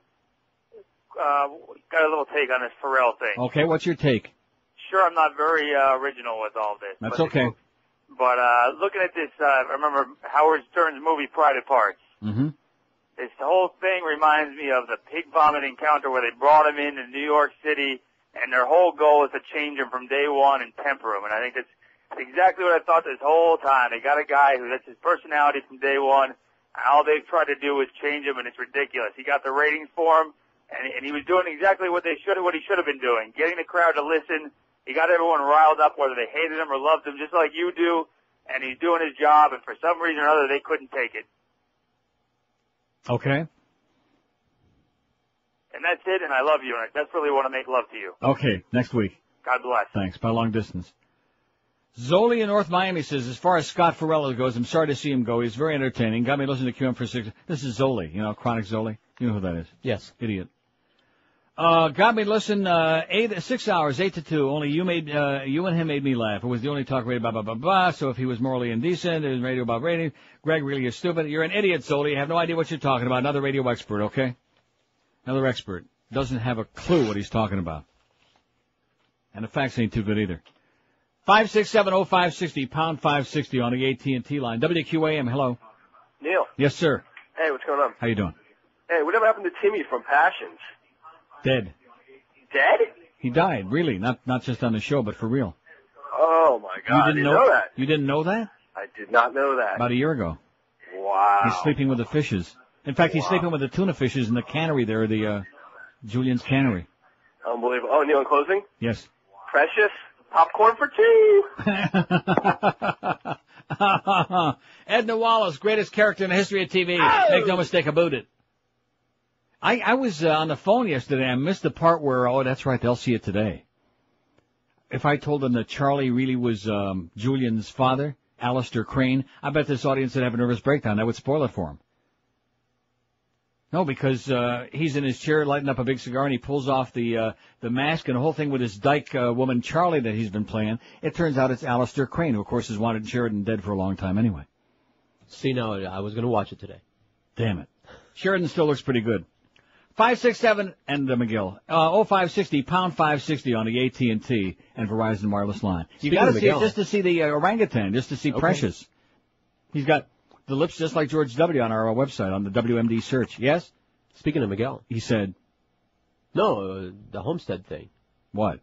Got a little take on this Ferrall thing. Okay, what's your take? Sure, I'm not very original with all this. That's but okay. But looking at this, I remember Howard Stern's movie Private Parts. Mm-hmm. This whole thing reminds me of the pig vomit encounter where they brought him into New York City, and their whole goal is to change him from day one and temper him. And I think that's exactly what I thought this whole time. They got a guy who that's his personality from day one, and all they've tried to do is change him, and it's ridiculous. He got the ratings for him, and he was doing exactly what he should have been doing, getting the crowd to listen. He got everyone riled up, whether they hated him or loved him, just like you do, and he's doing his job, and for some reason or other, they couldn't take it. Okay. And that's it, and I love you, and I desperately want to make love to you. Okay, next week. God bless. Thanks. By long distance. Zoli in North Miami says, as far as Scott Ferrall goes, I'm sorry to see him go. He's very entertaining. Got me listening to QM for 6. This is Zoli, Chronic Zoli. You know who that is? Yes. Idiot. Got me listen 6 hours, 8 to 2. Only you and him made me laugh. It was the only talk radio, blah, blah, blah, blah. So if he was morally indecent, it was radio about ratings. Greg really is stupid. You're an idiot, Zoli. You have no idea what you're talking about. Another radio expert, okay? Another expert. Doesn't have a clue what he's talking about. And the facts ain't too good either. 5670560, pound 560 on the AT&T line. WQAM, hello. Neil. Yes, sir. Hey, what's going on? How you doing? Hey, whatever happened to Timmy from Passions? Dead. Dead? He died, really. Not just on the show, but for real. Oh, my God. I didn't know that. You didn't know that? I did not know that. About a year ago. Wow. He's sleeping with the fishes. In fact, he's sleeping with the tuna fishes in the cannery there, the Julian's Cannery. Unbelievable. Oh, Neil, in closing? Yes. Precious. Popcorn for two. Edna Wallace, greatest character in the history of TV. Oh! Make no mistake about it. I was on the phone yesterday. I missed the part where, oh, that's right, they'll see it today. If I told them that Charlie really was Julian's father, Alistair Crane, I bet this audience would have a nervous breakdown. That would spoil it for him. No, because he's in his chair lighting up a big cigar, and he pulls off the mask and the whole thing with his dyke woman Charlie that he's been playing. It turns out it's Alistair Crane, who, of course, has wanted Sheridan dead for a long time anyway. See, now, I was going to watch it today. Damn it. Sheridan still looks pretty good. 567 and McGill. 0560, pound 560 on the AT&T and Verizon wireless line. You got to see it just to see the orangutan, just to see Precious. He's got the lips just like George W. on our website, on the WMD search. Yes? Speaking of Miguel. He said. No, the Homestead thing. What?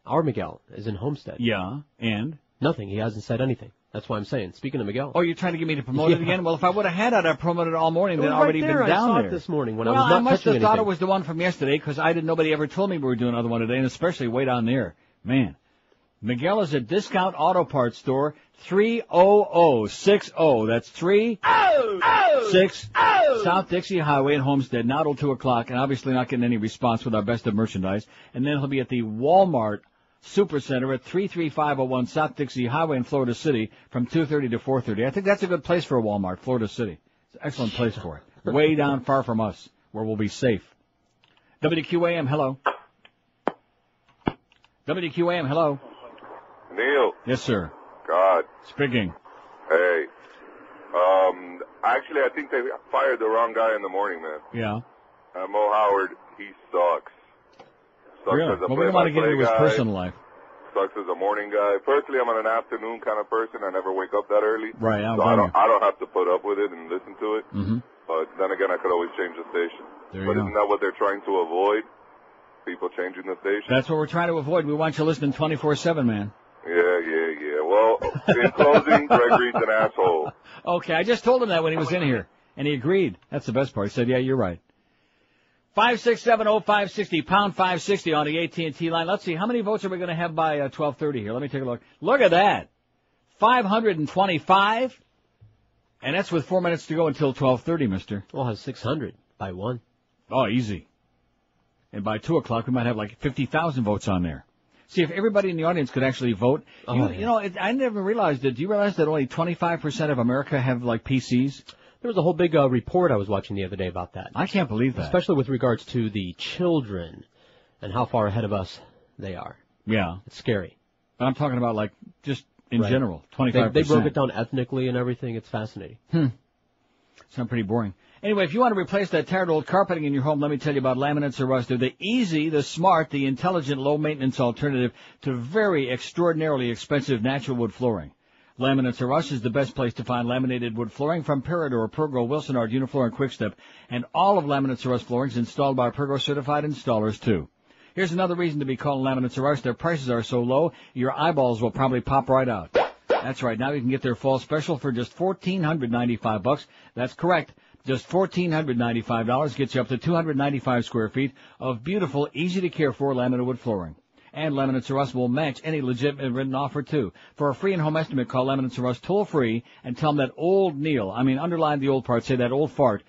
Our Miguel is in Homestead. Yeah, and? Nothing. He hasn't said anything. That's why I'm saying. Speaking of Miguel. Oh, you're trying to get me to promote it again? Well, if I would have had it, I'd promoted it all morning. Then right already there. been down I saw there. It this morning when well, I was not I must have anything. thought it was the one from yesterday because nobody ever told me we were doing another one today, and especially way down there. Man. Miguel is a discount auto parts store, 30060. That's 360 South Dixie Highway in Homestead, now till 2 o'clock, and obviously not getting any response with our best of merchandise. And then he'll be at the Walmart Supercenter at 33501 South Dixie Highway in Florida City from 2:30 to 4:30. I think that's a good place for a Walmart, Florida City. It's an excellent place for it. Way down far from us, where we'll be safe. WQAM, hello. WQAM, hello. Neil. Yes, sir. God. Speaking. Hey. Actually, I think they fired the wrong guy in the morning, man. Yeah. Mo Howard, he sucks. Sucks really? as a well, we don't want to get into his guy. personal life. Sucks as a morning guy. Personally, I'm an afternoon kind of person. I never wake up that early. Right. So I don't have to put up with it and listen to it. Mm-hmm. But then again, I could always change the station. But isn't that what they're trying to avoid? People changing the station? That's what we're trying to avoid. We want you listening 24/7, man. Yeah. Well, in closing, Greg Reed's an asshole. Okay, I just told him that when he was in here, and he agreed. That's the best part. He said, yeah, you're right. 5670560, pound 560 on the AT&T line. Let's see, how many votes are we going to have by 12:30 here? Let me take a look. Look at that. 525. And that's with 4 minutes to go until 12:30, mister. We'll have 600 by 1. Oh, easy. And by 2 o'clock, we might have like 50,000 votes on there. See, if everybody in the audience could actually vote. You know, I never realized it. Do you realize that only 25% of America have, like, PCs? There was a whole big report I was watching the other day about that. I can't believe that. Especially with regards to the children and how far ahead of us they are. Yeah. It's scary. But I'm talking about, like, just in general. 25%. They broke it down ethnically and everything. It's fascinating. Sounds pretty boring. Anyway, if you want to replace that tired old carpeting in your home, let me tell you about Laminates or Rust. They're the easy, the smart, the intelligent, low-maintenance alternative to very extraordinarily expensive natural wood flooring. Laminates or Rust is the best place to find laminated wood flooring from Peridor, Pergo, Wilsonart, Uniflor, and Quickstep. And all of Laminates or Rust flooring is installed by Pergo-certified installers, too. Here's another reason to be calling Laminates or Rust. Their prices are so low, your eyeballs will probably pop right out. That's right. Now you can get their fall special for just $1,495. That's correct. Just $1,495 gets you up to 295 square feet of beautiful, easy-to-care-for laminate wood flooring. And Laminates or Rust will match any legitimate written offer, too. For a free and home estimate, call Laminates or Rust toll-free and tell them that old Neil, underline the old part, say that old fart,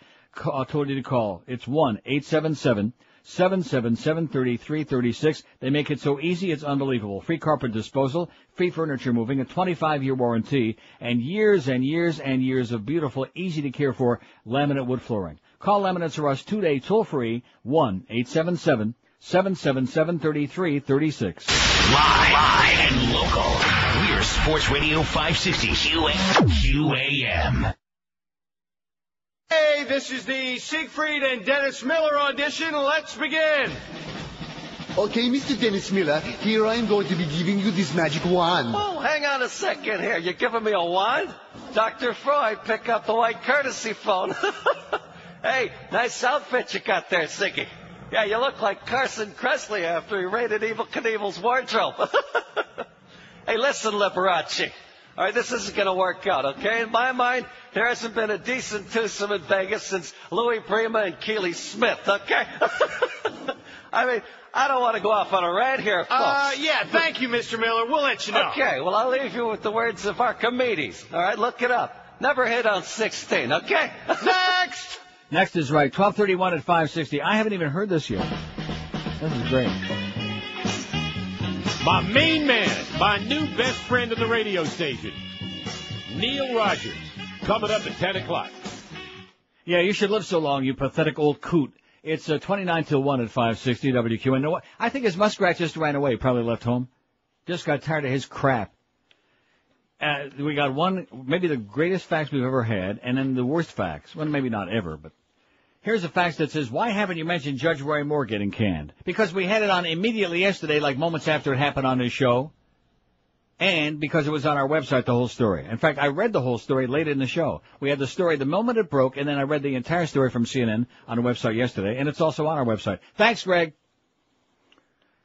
told you to call. It's 1-877-777-3336. They make it so easy, it's unbelievable. Free carpet disposal, free furniture moving, a 25-year warranty, and years and years and years of beautiful, easy-to-care-for laminate wood flooring. Call Laminates or Rust today, toll-free, 1-877-777-3336. Live and local. We're Sports Radio 560 QAM. Hey, this is the Siegfried and Dennis Miller audition. Let's begin. Okay, Mr. Dennis Miller, here I am going to be giving you this magic wand. Oh, hang on a second here. You're giving me a wand? Dr. Freud, pick up the white courtesy phone. Hey, nice outfit you got there, Siggy. Yeah, you look like Carson Kressley after he raided Evel Knievel's wardrobe. Hey, listen, Liberace. All right, this isn't going to work out, okay? In my mind, there hasn't been a decent twosome in Vegas since Louis Prima and Keely Smith, okay? I don't want to go off on a rant here, folks. Yeah, thank you, Mr. Miller. We'll let you know. Okay, well, I'll leave you with the words of Archimedes. All right, look it up. Never hit on 16, okay? Next! Next is right, 1231 at 560. I haven't even heard this yet. This is great. My main man, my new best friend of the radio station, Neil Rogers, coming up at 10 o'clock. Yeah, you should live so long, you pathetic old coot. It's 29 till 1 at 560 WQ. And I think his muskrat just ran away, probably left home. Just got tired of his crap. We got one, maybe the greatest facts we've ever had, and then the worst facts. Well, maybe not ever, but here's a fact that says, why haven't you mentioned Judge Roy Moore getting canned? Because we had it on immediately yesterday, like moments after it happened on his show, and because it was on our website, the whole story. In fact, I read the whole story late in the show. We had the story the moment it broke, and then I read the entire story from CNN on the website yesterday, and it's also on our website. Thanks, Greg.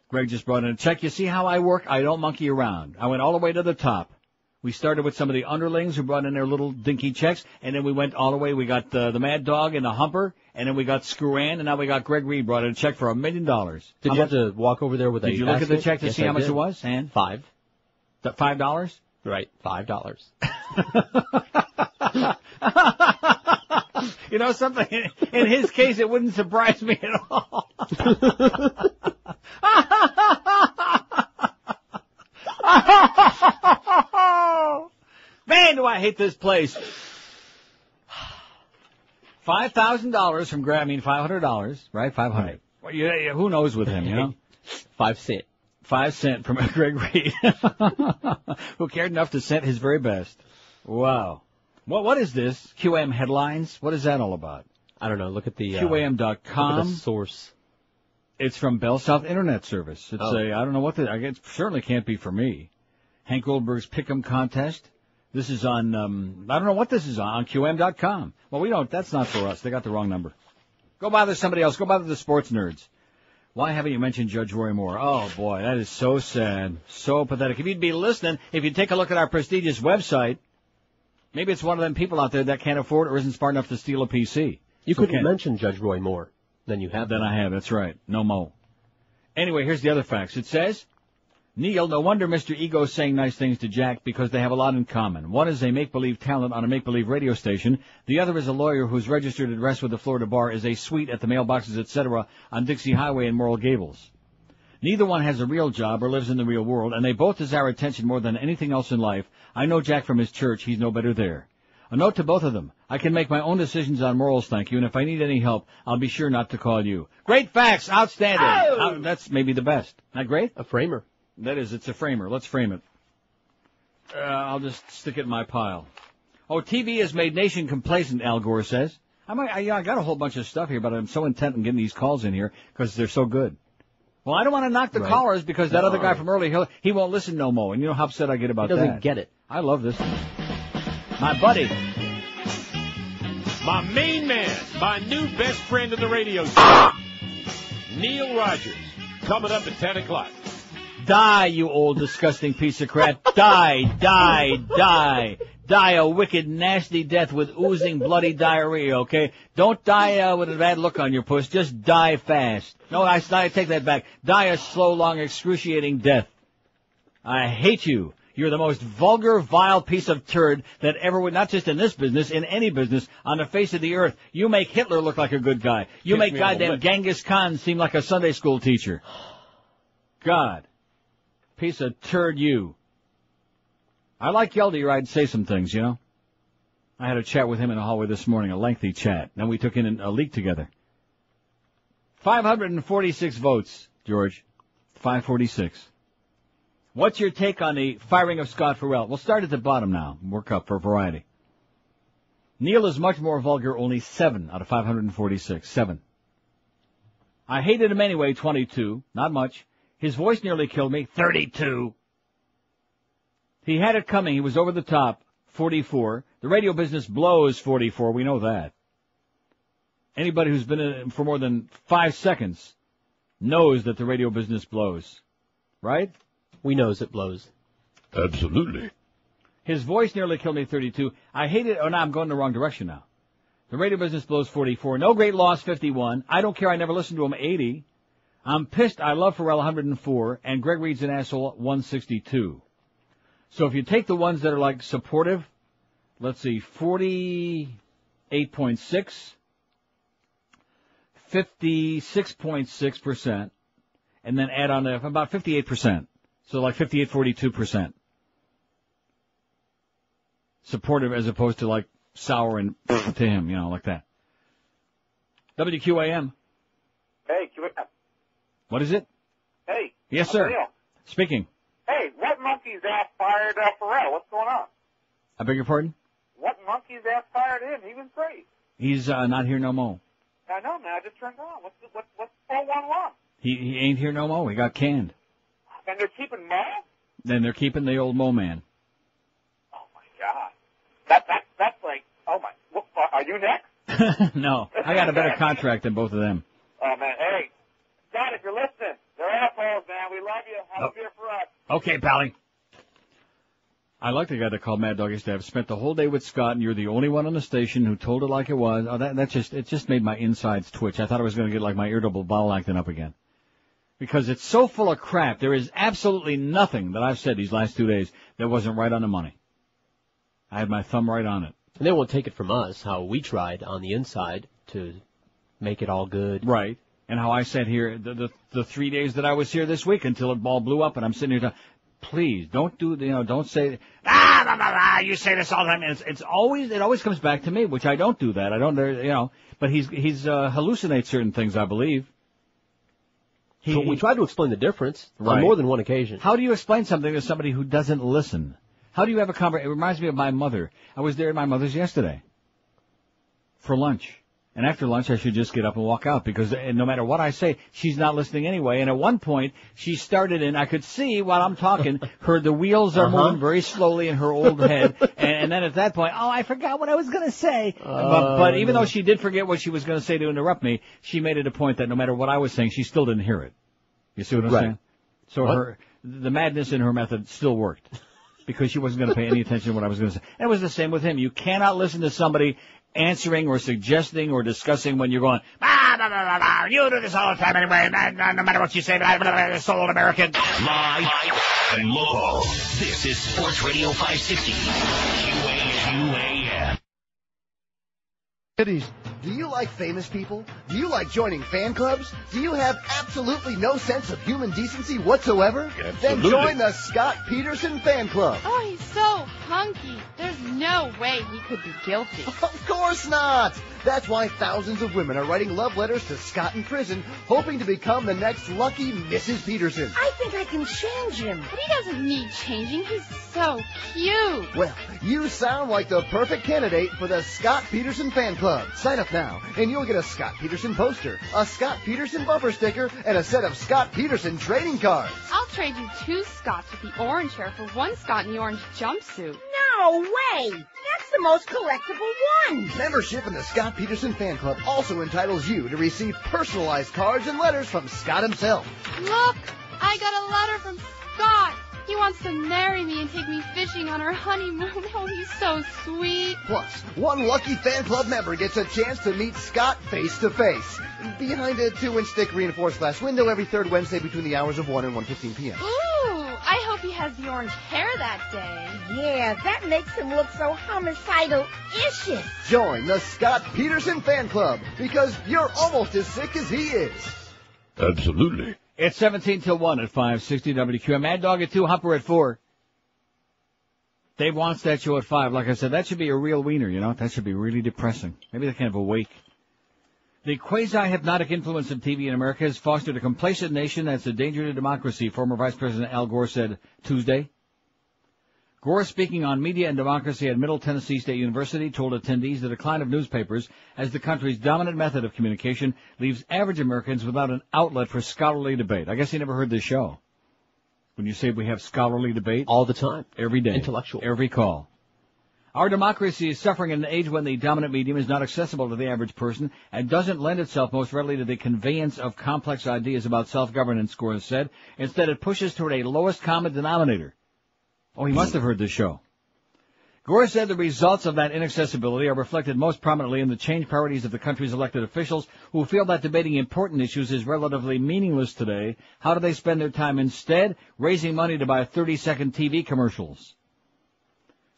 Greg just brought in a check. You see how I work? I don't monkey around. I went all the way to the top. We started with some of the underlings who brought in their little dinky checks, and then we went all the way. We got the Mad Dog and the Humper, and then we got Screw-Ann, and now we got Greg Reed brought in a check for $1 million. Did you have to walk over there with a Did you look at the check to yes, see how much it was? And $5. $5? Right, $5. You know something? In his case, it wouldn't surprise me at all. Man, do I hate this place. $5,000 from Greg. I mean, $500, right? $500. Right. Well, who knows with him, you know? 5 cents. 5 cents from Greg Reed, who cared enough to send his very best. Wow. What is this? QAM headlines? What is that all about? I don't know. Look at the QAM.com. Look at the source. It's from Bell South Internet Service. It's I don't know what it certainly can't be for me. Hank Goldberg's Pick'em contest. This is on, I don't know what this is on QM.com. Well, that's not for us. They got the wrong number. Go bother somebody else. Go bother the sports nerds. Why haven't you mentioned Judge Roy Moore? Oh, boy, that is so sad. So pathetic. If you'd be listening, if you'd take a look at our prestigious website, maybe it's one of them people out there that can't afford or isn't smart enough to steal a PC. You couldn't mention Judge Roy Moore. Then you have. Then I have. That's right. No mo. Anyway, here's the other facts. It says, Neil, no wonder Mr. Ego's saying nice things to Jack because they have a lot in common. One is a make-believe talent on a make-believe radio station. The other is a lawyer whose registered address with the Florida bar is a suite at the mailboxes, etc. on Dixie Highway in Moral Gables. Neither one has a real job or lives in the real world, and they both desire attention more than anything else in life. I know Jack from his church. He's no better there. A note to both of them. I can make my own decisions on morals, thank you, and if I need any help, I'll be sure not to call you. Great facts. Outstanding. Oh! That's maybe the best. Not great? A framer. That is, it's a framer. Let's frame it. I'll just stick it in my pile. Oh, TV has made nation complacent, Al Gore says. I got a whole bunch of stuff here, but I'm so intent on getting these calls in here because they're so good. Well, I don't want to knock the callers because that other guy from earlier, he won't listen no more. And you know how upset I get about that. He doesn't get it. I love this. My buddy. My main man, my new best friend in the radio station, Neil Rogers, coming up at 10 o'clock. Die, you old disgusting piece of crap. Die, die, die. Die a wicked, nasty death with oozing bloody diarrhea, okay? Don't die with a bad look on your puss. Just die fast. No, I take that back. Die a slow, long, excruciating death. I hate you. You're the most vulgar, vile piece of turd that ever would, not just in this business, in any business, on the face of the earth. You make Hitler look like a good guy. You make goddamn Genghis Khan seem like a Sunday school teacher. God. Piece of turd you. I like Yeldy right to say some things, you know. I had a chat with him in the hallway this morning, a lengthy chat. Then we took in a leak together. 546 votes, George. 546. What's your take on the firing of Scott Ferrall? We'll start at the bottom now. Work up for variety. Neil is much more vulgar, only 7 out of 546. 7. I hated him anyway, 22. Not much. His voice nearly killed me, 32. He had it coming. He was over the top, 44. The radio business blows, 44. We know that. Anybody who's been in it for more than 5 seconds knows that the radio business blows. Right? We knows it blows. Absolutely. His voice nearly killed me, 32. I hate it. Oh, no, I'm going the wrong direction now. The radio business blows, 44. No great loss, 51. I don't care. I never listened to him, 80. I'm pissed. I love Ferrall, 104. And Greg Reed's an asshole, 162. So if you take the ones that are like supportive, let's see, 48.6, 56.6%, and then add on about 58%. So like 42%. Supportive as opposed to like sour and to him, you know, like that. WQAM. Hey, QAM. What is it? Hey. Yes, sir. Neil. Speaking. Hey, what monkey's ass fired Ferrall? What's going on? I beg your pardon? What monkey's ass fired him? He was great. He's not here no more. I know, man. I just turned on. What's 411? He ain't here no more. He got canned. And they're keeping Mo? Then they're keeping the old Mo man. Oh, my God. That's like, oh, my. Are you next? No. I got a better contract than both of them. Oh, man. Hey, Scott, if you're listening, they're assholes, man. We love you. Have a beer for us. Okay, Pally. I like the guy that called Mad Dog yesterday. I've spent the whole day with Scott, and you're the only one on the station who told it like it was. Oh, it just made my insides twitch. I thought I was going to get like my irritable bowel acting up again. Because it's so full of crap. There is absolutely nothing that I've said these last 2 days that wasn't right on the money. I had my thumb right on it. And they won't take it from us, how we tried on the inside to make it all good. Right. And how I sat here the 3 days that I was here this week until it all blew up, and I'm sitting here please, don't say, you say this all the time. It always comes back to me, which I don't do that. I don't, but he's hallucinates certain things, I believe. So we tried to explain the difference right. on more than one occasion. How do you explain something to somebody who doesn't listen? How do you have a conversation? It reminds me of my mother. I was there at my mother's yesterday for lunch. And after lunch, I should just get up and walk out because no matter what I say, she's not listening anyway. And at one point, she started I could see while I'm talking, the wheels are moving very slowly in her old head. And then at that point, I forgot what I was going to say. But even though she did forget what she was going to say to interrupt me, she made it a point that no matter what I was saying, she still didn't hear it. You see what I'm saying? So the madness in her method still worked because she wasn't going to pay any attention to what I was going to say. And it was the same with him. You cannot listen to somebody answering or suggesting or discussing when you're going, you do this all the time anyway, no matter what you say, it's old American. Live and local. This is Sports Radio 560. QAM. Do you like famous people? Do you like joining fan clubs? Do you have absolutely no sense of human decency whatsoever? Absolutely. Then join the Scott Peterson Fan Club. Oh, he's so hunky. There's no way he could be guilty. Of course not. That's why thousands of women are writing love letters to Scott in prison, hoping to become the next lucky Mrs. Peterson. I think I can change him. But he doesn't need changing. He's so cute. Well, you sound like the perfect candidate for the Scott Peterson fan club. Sign up now, and you'll get a Scott Peterson poster, a Scott Peterson bumper sticker, and a set of Scott Peterson trading cards. I'll trade you 2 Scotts with the orange hair for 1 Scott in the orange jumpsuit. No way! That's the most collectible one! Membership in the Scott Peterson fan club also entitles you to receive personalized cards and letters from Scott himself. Look! I got a letter from Scott! He wants to marry me and take me fishing on our honeymoon. Oh, he's so sweet. Plus, one lucky fan club member gets a chance to meet Scott face to face behind a 2-inch thick reinforced glass window every third Wednesday between the hours of 1 and 1:15 p.m. Ooh, I hope he has the orange hair that day. Yeah, that makes him look so homicidal-ish. Join the Scott Peterson fan club because you're almost as sick as he is. Absolutely. It's 17 till 1 at 560 WQM. Mad Dog at 2, Humper at 4. Dave wants that show at 5. Like I said, that should be a real wiener, you know. That should be really depressing. Maybe they can have a wake. The quasi-hypnotic influence of TV in America has fostered a complacent nation that's a danger to democracy, former Vice President Al Gore said Tuesday. Gore, speaking on media and democracy at Middle Tennessee State University, told attendees the decline of newspapers as the country's dominant method of communication leaves average Americans without an outlet for scholarly debate. I guess you never heard this show. When you say we have scholarly debate? All the time. Every day. Intellectual. Every call. Our democracy is suffering in an age when the dominant medium is not accessible to the average person and doesn't lend itself most readily to the conveyance of complex ideas about self-governance, Gore said. Instead, it pushes toward a lowest common denominator. Oh, he must have heard this show. Gore said the results of that inaccessibility are reflected most prominently in the change priorities of the country's elected officials who feel that debating important issues is relatively meaningless today. How do they spend their time instead? Raising money to buy 30-second TV commercials.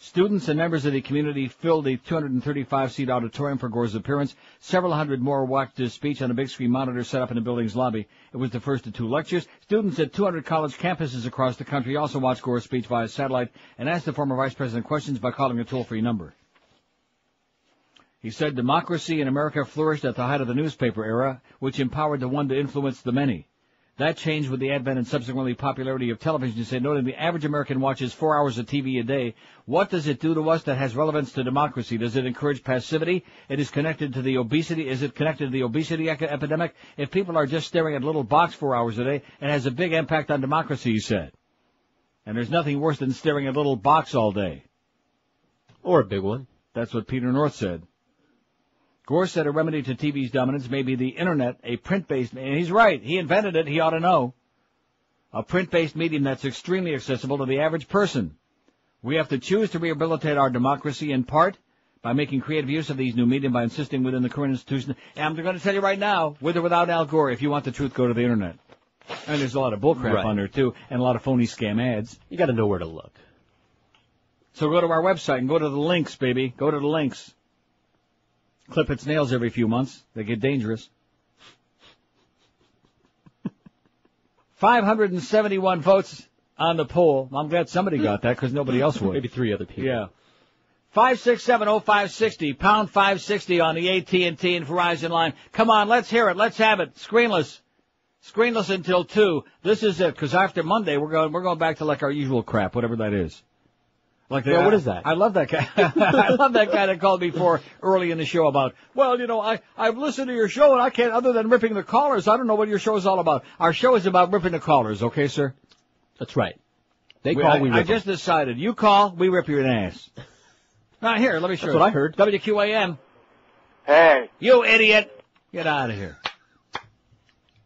Students and members of the community filled the 235-seat auditorium for Gore's appearance. Several hundred more watched his speech on a big-screen monitor set up in the building's lobby. It was the first of 2 lectures. Students at 200 college campuses across the country also watched Gore's speech via satellite and asked the former vice president questions by calling a toll-free number. He said democracy in America flourished at the height of the newspaper era, which empowered the one to influence the many. That changed with the advent and subsequently popularity of television, he said, noting the average American watches 4 hours of TV a day. What does it do to us that has relevance to democracy? Does it encourage passivity? It is connected to the obesity. Is it connected to the obesity epidemic? If people are just staring at a little box 4 hours a day, it has a big impact on democracy, he said. And there's nothing worse than staring at a little box all day. Or a big one. That's what Peter North said. Gore said a remedy to TV's dominance may be the Internet, a print-based, and he's right, he invented it, he ought to know, a print-based medium that's extremely accessible to the average person. We have to choose to rehabilitate our democracy in part by making creative use of these new medium by insisting within the current institution. And I'm going to tell you right now, with or without Al Gore, if you want the truth, go to the Internet. And there's a lot of bullcrap on there, too, and a lot of phony scam ads. You got to know where to look. So go to our website and go to the links, baby. Go to the links. Clip its nails every few months. They get dangerous. 571 votes on the poll. I'm glad somebody got that because nobody else would. Maybe 3 other people. Yeah. 5670560, pound 560 on the AT&T and Verizon line. Come on, let's hear it. Let's have it. Screenless. Screenless until 2. This is it, because after Monday we're going back to like our usual crap, whatever that is. Like yeah, what is that? I love that guy. I love that guy that called me early in the show about, well, you know, I've listened to your show and I can't, other than ripping the callers, I don't know what your show is all about. Our show is about ripping the callers, okay, sir? That's right. They call, we rip I just decided. You call, we rip your ass. Now, here, let me show you. That's what I heard. WQAM. Hey. You idiot. Get out of here.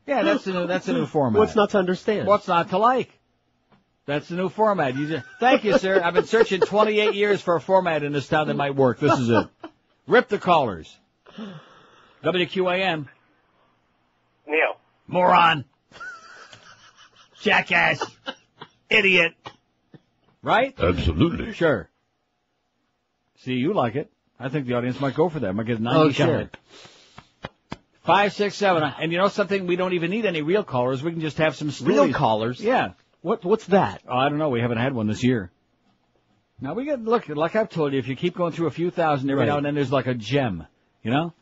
Yeah, that's the new format. What's not to understand? What's not to like? That's the new format. Thank you, sir. I've been searching 28 years for a format in this town that might work. This is it. Rip the callers. WQAM. Neil. Moron. Jackass. Idiot. Right? Absolutely. Sure. See, you like it. I think the audience might go for that. Might get 90 sure. 567. And you know something? We don't even need any real callers. We can just have some stories. Real callers? Yeah. What's that? Oh, I don't know. We haven't had one this year. Now, look, like I've told you, if you keep going through a few thousand every now and then, there's like a gem, you know?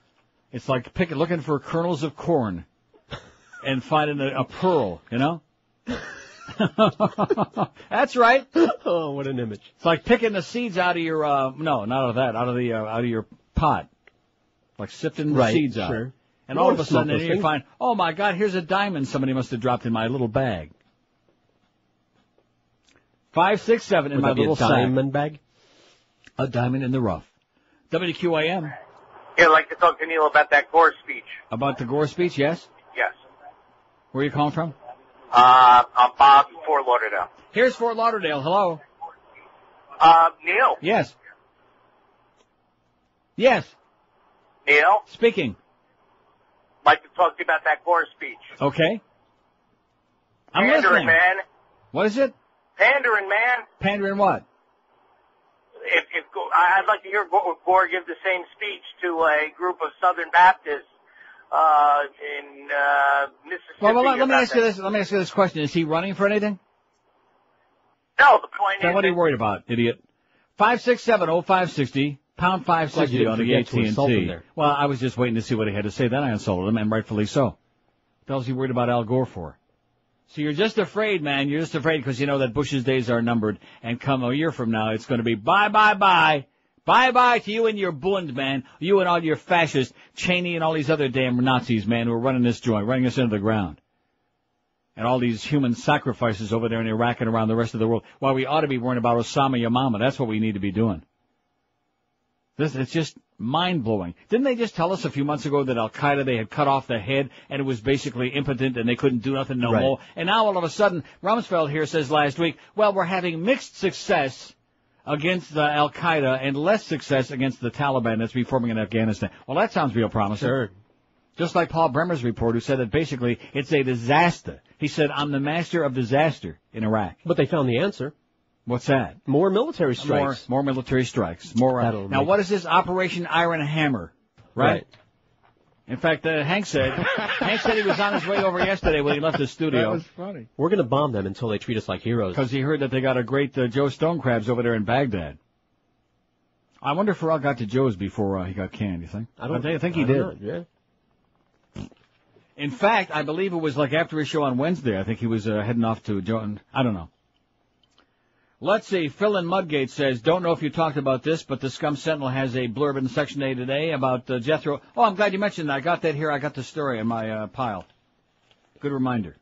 It's like looking for kernels of corn and finding a pearl, you know? That's right. Oh, what an image. It's like picking the seeds out of your, no, not out of that, out of your pot. Like sifting the seeds out. Sure. And all of a sudden, you find, oh my God, here's a diamond somebody must have dropped in my little bag. 5, 6, 7 in my little sack. A diamond bag? A diamond in the rough. WQAM. Yeah, I'd like to talk to Neil about that Gore speech. About the Gore speech, yes? Yes. Where are you calling from? I'm Bob in Fort Lauderdale. Here's Fort Lauderdale. Hello. Neil. Yes. Yes. Neil. Speaking. I'd like to talk to you about that Gore speech. Okay. I'm Pandering, listening. man. What is it? Pandering, man. Pandering what? I'd like to hear Gore give the same speech to a group of Southern Baptists in Mississippi. Well, let me ask you this. Let me ask you this question: is he running for anything? No, the point Then is. what are you worried about, idiot? 567-0560, pound 560 on the AT&T. Well, I was just waiting to see what he had to say. Then I insulted him, and rightfully so. What the hell is he worried about Al Gore for? So you're just afraid, man. You're just afraid because you know that Bush's days are numbered, and come a year from now, it's going to be bye, bye, bye. Bye-bye to you and your Bund, man. You and all your fascists, Cheney and all these other damn Nazis, man, who are running this joint, running us into the ground. And all these human sacrifices over there in Iraq and around the rest of the world. While we ought to be worrying about Osama Yamama. That's what we need to be doing. It's just mind-blowing. Didn't they just tell us a few months ago that Al-Qaeda, they had cut off the head and it was basically impotent and they couldn't do nothing no more? And now all of a sudden, Rumsfeld here says last week, well, we're having mixed success against Al-Qaeda and less success against the Taliban that's reforming in Afghanistan. Well, that sounds real promising. Sure. Just like Paul Bremer's report, who said that basically it's a disaster. He said, I'm the master of disaster in Iraq. But they found the answer. What's that? More military strikes. More military strikes. Now, what is this Operation Iron Hammer? Right? In fact, Hank said he was on his way over yesterday when he left the studio. That was funny. We're going to bomb them until they treat us like heroes. Because he heard that they got a great Joe Stone crabs over there in Baghdad. I wonder if Ferrall got to Joe's before he got canned, you think? I think he did. Yeah. In fact, I believe it was like after his show on Wednesday. I think he was heading off to Joe. I don't know. Let's see. Phil in Mudgate says, don't know if you talked about this, but the Scum Sentinel has a blurb in Section A today about Jethro. Oh, I'm glad you mentioned that. I got that here. I got the story in my pile. Good reminder.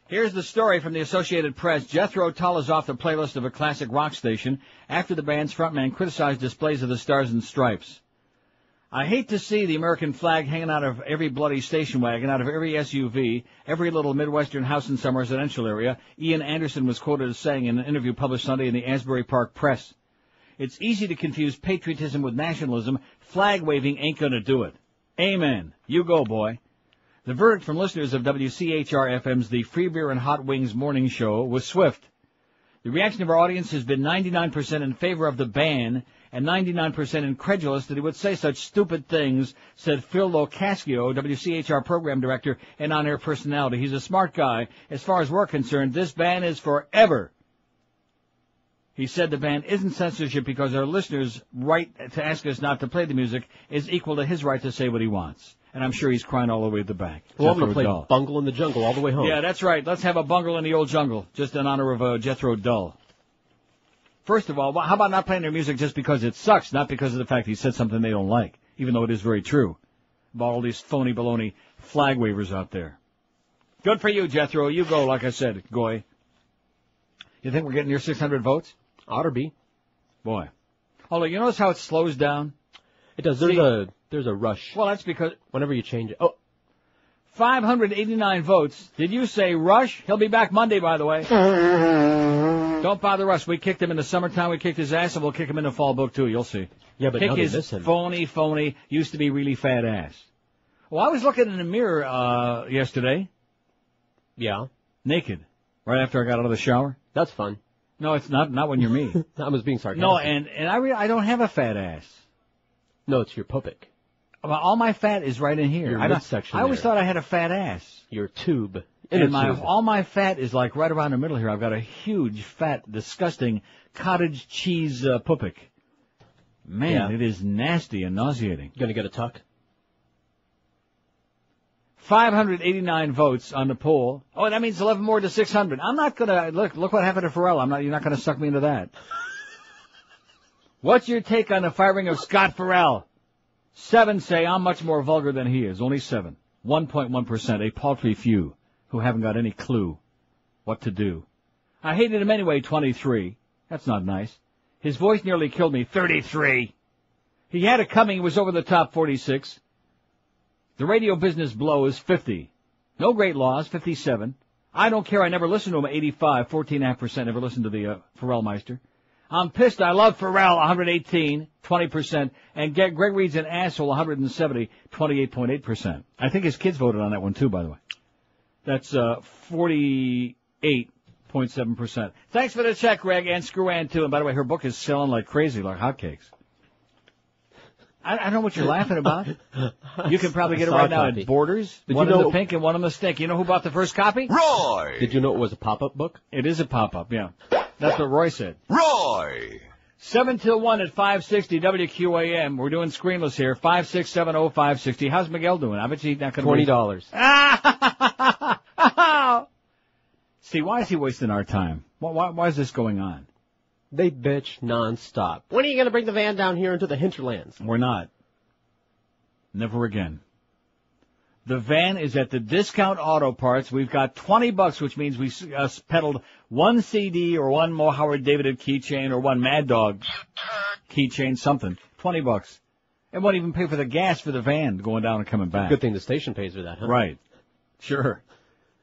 Here's the story from the Associated Press. Jethro Tull is off the playlist of a classic rock station after the band's frontman criticized displays of the Stars and Stripes. I hate to see the American flag hanging out of every bloody station wagon, out of every SUV, every little Midwestern house in some residential area, Ian Anderson was quoted as saying in an interview published Sunday in the Asbury Park Press. It's easy to confuse patriotism with nationalism. Flag waving ain't gonna do it. Amen. You go, boy. The verdict from listeners of WCHR-FM's The Free Beer and Hot Wings morning show was swift. The reaction of our audience has been 99% in favor of the ban and 99% incredulous that he would say such stupid things, said Phil Locascio, WCHR program director and on-air personality. He's a smart guy. As far as we're concerned, this ban is forever. He said the ban isn't censorship because our listeners' right to ask us not to play the music is equal to his right to say what he wants. And I'm sure he's crying all the way at the back. Well, I'm going to play Bungle in the Jungle all the way home. Yeah, that's right. Let's have a bungle in the old jungle, just in honor of Jethro Tull. First of all, how about not playing their music just because it sucks, not because of the fact he said something they don't like, even though it is very true, about all these phony baloney flag wavers out there. Good for you, Jethro. You go, like I said, Goy. You think we're getting your 600 votes? Ought to be. Boy. Although, you notice how it slows down? It does. There's a rush. Well, that's because whenever you change it. Oh. 589 votes. Did you say Rush? He'll be back Monday, by the way. Don't bother us. We kicked him in the summertime. We kicked his ass, and we'll kick him in the fall book, too. You'll see. Yeah, but kick his phony, used to be really fat ass. Well, I was looking in the mirror yesterday. Yeah. Naked. Right after I got out of the shower. That's fun. No, it's not when you're me. I was being sarcastic. No, and I don't have a fat ass. No, it's your pubic. Well, all my fat is right in here. Your midsection I always thought I had a fat ass. Your tube. And all my fat is like right around the middle here. I've got a huge, fat, disgusting cottage cheese pubic. Man, It is nasty and nauseating. You gonna get a tuck? 589 votes on the poll. Oh, that means 11 more to 600. I'm not gonna, look what happened to Ferrall. You're not gonna suck me into that. What's your take on the firing of Scott Ferrall? 7 say I'm much more vulgar than he is. Only 7. 1.1%, a paltry few who haven't got any clue what to do. I hated him anyway, 23. That's not nice. His voice nearly killed me, 33. He had it coming, he was over the top, 46. The radio business blows, 50. No great laws, 57. I don't care, I never listened to him, 85. 14.5% never listened to the Ferrall Meister. I'm pissed, I love Ferrall, 118, 20. And Greg Reed's an asshole, 170, 28.8%. I think his kids voted on that one too, by the way. That's 48.7%. Thanks for the check, Greg, and Screw Ann too. And by the way, her book is selling like crazy, like hotcakes. I don't know what you're laughing about. You can probably get it right now at Borders. One in the pink and one in the stink. You know who bought the first copy? Roy! Did you know it was a pop-up book? It is a pop-up, yeah. That's what Roy said. Roy! 7 till 1 at 560 WQAM. We're doing screenless here. 5670560. How's Miguel doing? I bet he's not going to $20. See, why is he wasting our time? Why is this going on? They bitch nonstop. When are you going to bring the van down here into the hinterlands? We're not. Never again. The van is at the Discount Auto Parts. We've got $20, which means we peddled one CD or one Mo Howard David keychain or one Mad Dog keychain, something. $20. It won't even pay for the gas for the van going down and coming back. Good thing the station pays for that, huh? Right. Sure.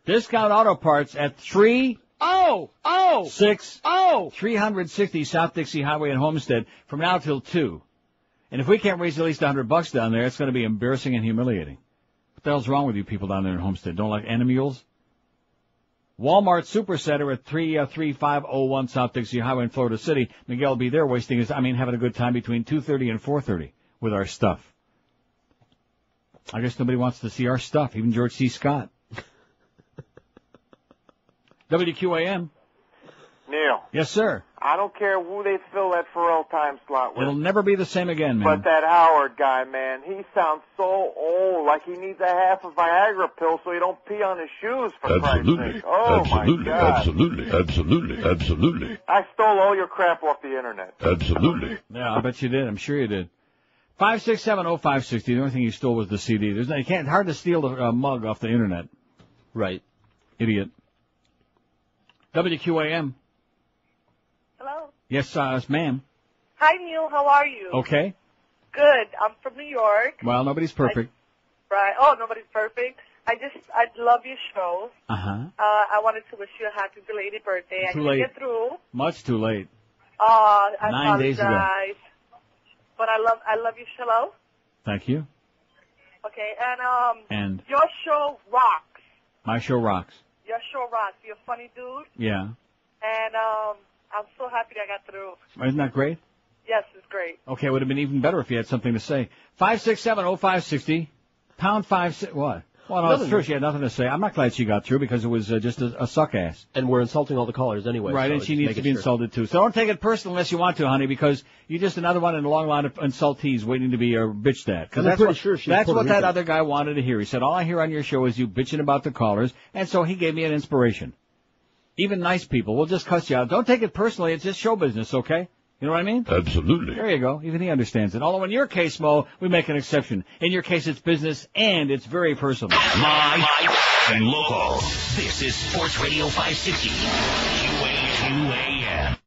Discount Auto Parts at 360 South Dixie Highway in Homestead from now till 2. And if we can't raise at least $100 down there, it's going to be embarrassing and humiliating. What the hell's wrong with you people down there in Homestead? Don't like animals? Walmart Supercenter at 33501 South Dixie Highway in Florida City. Miguel will be there having a good time between 2:30 and 4:30 with our stuff. I guess nobody wants to see our stuff, even George C. Scott. WQAM. Neil. Yes, sir. I don't care who they fill that Ferrall time slot with. It'll never be the same again, man. But that Howard guy, man, he sounds so old, like he needs a half a Viagra pill so he don't pee on his shoes, for Christ's sake. Oh, my God. Absolutely. I stole all your crap off the Internet. Absolutely. Yeah, I bet you did. I'm sure you did. 5670560. The only thing you stole was the CD. Hard to steal a mug off the Internet. Right. Idiot. WQAM. Hello. Yes, ma'am. Hi, Neil. How are you? Okay. Good. I'm from New York. Well, nobody's perfect. Right. Oh, nobody's perfect. I love your show. Uh-huh. I wanted to wish you a happy belated birthday. I didn't get through. Much too late. I 9 days ago. But I love your show. Thank you. Okay, and your show rocks. My show rocks. Your show rocks. You're a funny dude. Yeah. And I'm so happy that I got through. Isn't that great? Yes, it's great. Okay, it would have been even better if you had something to say. 5670560, pound 5. What? Well, no, it's true. She had nothing to say. I'm not glad she got through because it was just a suck ass. And we're insulting all the callers anyway. Right, so and she needs to be insulted too. So don't take it personal unless you want to, honey, because you're just another one in a long line of insultees waiting to be bitched at. Because that's what that other guy wanted to hear. He said, all I hear on your show is you bitching about the callers, and so he gave me an inspiration. Even nice people will just cuss you out. Don't take it personally. It's just show business, okay? You know what I mean? Absolutely. There you go. Even he understands it. Although in your case, Mo, we make an exception. In your case, it's business and it's very personal. Live and local. This is Sports Radio 560. QAM.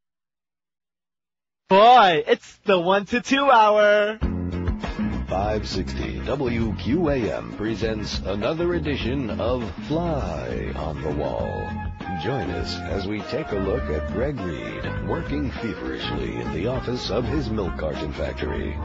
Boy, it's the 1 to 2 hour. 560 WQAM presents another edition of Fly on the Wall. Join us as we take a look at Greg Reed working feverishly in the office of his milk carton factory. Mr.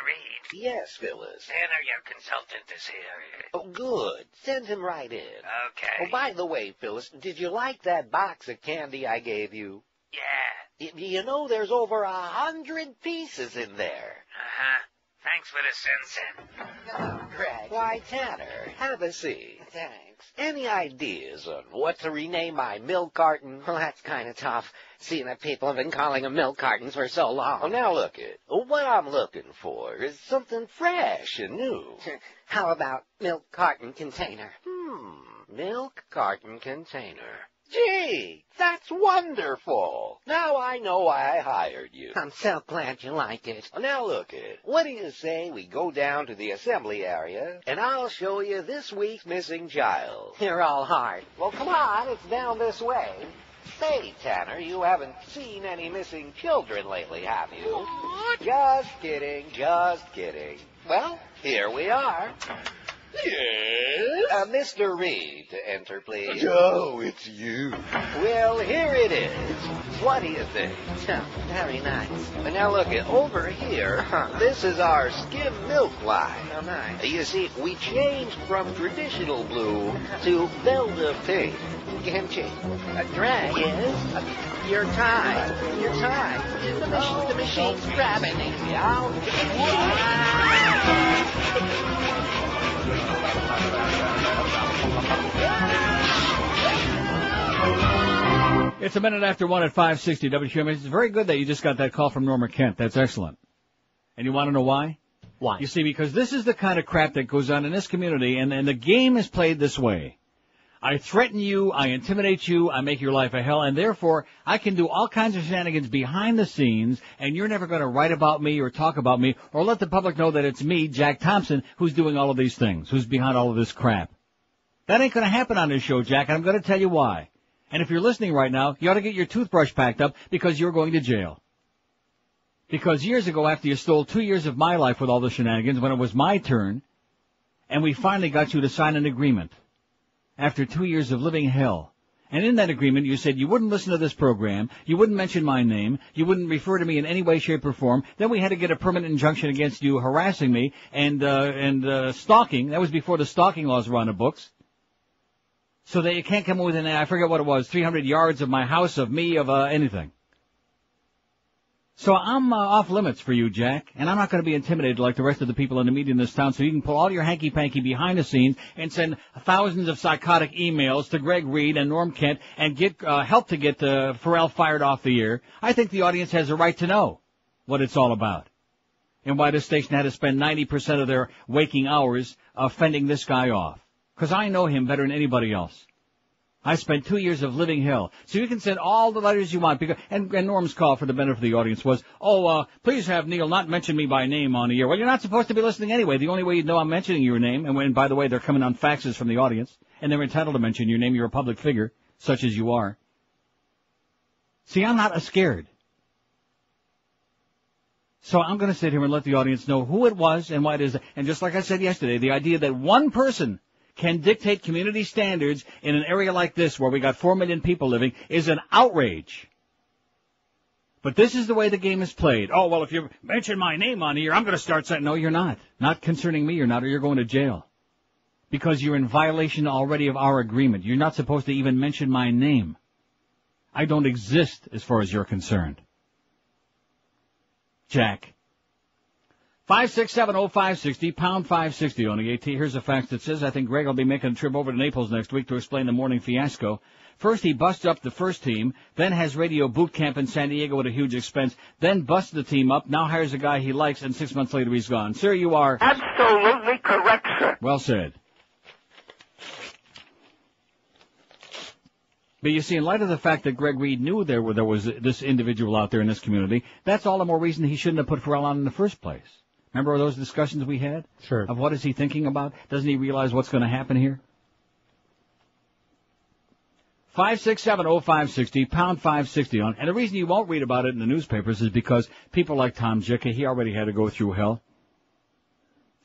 Reed. Yes, Phyllis. Tanner, your consultant is here. Oh, good. Send him right in. Okay. Oh, by the way, Phyllis, did you like that box of candy I gave you? Yeah. You know there's over 100 pieces in there. Uh-huh. Thanks for the sense. Greg. Why, Tanner, have a seat. Thanks. Any ideas on what to rename my milk carton? Well, that's kind of tough, seeing that people have been calling them milk cartons for so long. Well, now look it. What I'm looking for is something fresh and new. How about milk carton container? Milk carton container. Gee, that's wonderful. Now I know why I hired you. I'm so glad you like it. Well, now look it. What do you say we go down to the assembly area, and I'll show you this week's missing child. You're all hard. Well, come on, it's down this way. Say, Tanner, you haven't seen any missing children lately, have you? What? Just kidding, just kidding. Well, here we are. Yes? Mr. Reed, to enter, please. Oh, it's you. Well, here it is. What do you think? Oh, very nice. Now look, over here, this is our skim milk line. Oh, nice. You see, we changed from traditional blue to Velda pink. Kimchi. Greg. Yes? Your time. Your time. The machine's grabbing me. It's a minute after 1 at 560 WQAM. It's very good that you just got that call from Norma Kent. That's excellent. And you want to know why? Why? You see, because this is the kind of crap that goes on in this community, and the game is played this way. I threaten you, I intimidate you, I make your life a hell, and therefore I can do all kinds of shenanigans behind the scenes, and you're never going to write about me or talk about me or let the public know that it's me, Jack Thompson, who's doing all of these things, who's behind all of this crap. That ain't going to happen on this show, Jack, and I'm going to tell you why. And if you're listening right now, you ought to get your toothbrush packed up because you're going to jail. Because years ago, after you stole 2 years of my life with all the shenanigans, when it was my turn, and we finally got you to sign an agreement, after 2 years of living hell. And in that agreement, you said you wouldn't listen to this program, you wouldn't mention my name, you wouldn't refer to me in any way, shape, or form. Then we had to get a permanent injunction against you harassing me and stalking. That was before the stalking laws were on the books. So that you can't come within, I forget what it was, 300 yards of my house, of me, of anything. So I'm off limits for you, Jack, and I'm not going to be intimidated like the rest of the people in the media in this town, so you can pull all your hanky-panky behind the scenes and send thousands of psychotic emails to Greg Reed and Norm Kent and get help to get Ferrall fired off the air. I think the audience has a right to know what it's all about and why this station had to spend 90% of their waking hours fending this guy off. Because I know him better than anybody else. I spent 2 years of living hell. So you can send all the letters you want. And Norm's call for the benefit of the audience was, please have Neil not mention me by name on the air. Well, you're not supposed to be listening anyway. The only way you know I'm mentioning your name, and by the way, they're coming on faxes from the audience, and they're entitled to mention your name. You're a public figure, such as you are. See, I'm not scared. So I'm going to sit here and let the audience know who it was and why it is. And just like I said yesterday, the idea that one person can dictate community standards in an area like this where we got 4 million people living is an outrage. But this is the way the game is played. Oh, well, if you mention my name on here, I'm going to start saying, no, you're not. Not concerning me, you're not, or you're going to jail. Because you're in violation already of our agreement. You're not supposed to even mention my name. I don't exist as far as you're concerned. Jack. 5670560, pound 560 on the AT. Here's a fax that says, I think Greg will be making a trip over to Naples next week to explain the morning fiasco. First, he busts up the first team, then has radio boot camp in San Diego at a huge expense, then busts the team up, now hires a guy he likes, and 6 months later he's gone. Sir, you are absolutely correct, sir. Well said. But you see, in light of the fact that Greg Reed knew there was this individual out there in this community, that's all the more reason he shouldn't have put Ferrall on in the first place. Remember those discussions we had? Sure. Of what is he thinking about? Doesn't he realize what's going to happen here? 5670560, pound 560 on. And the reason you won't read about it in the newspapers is because people like Tom Jicka, he already had to go through hell.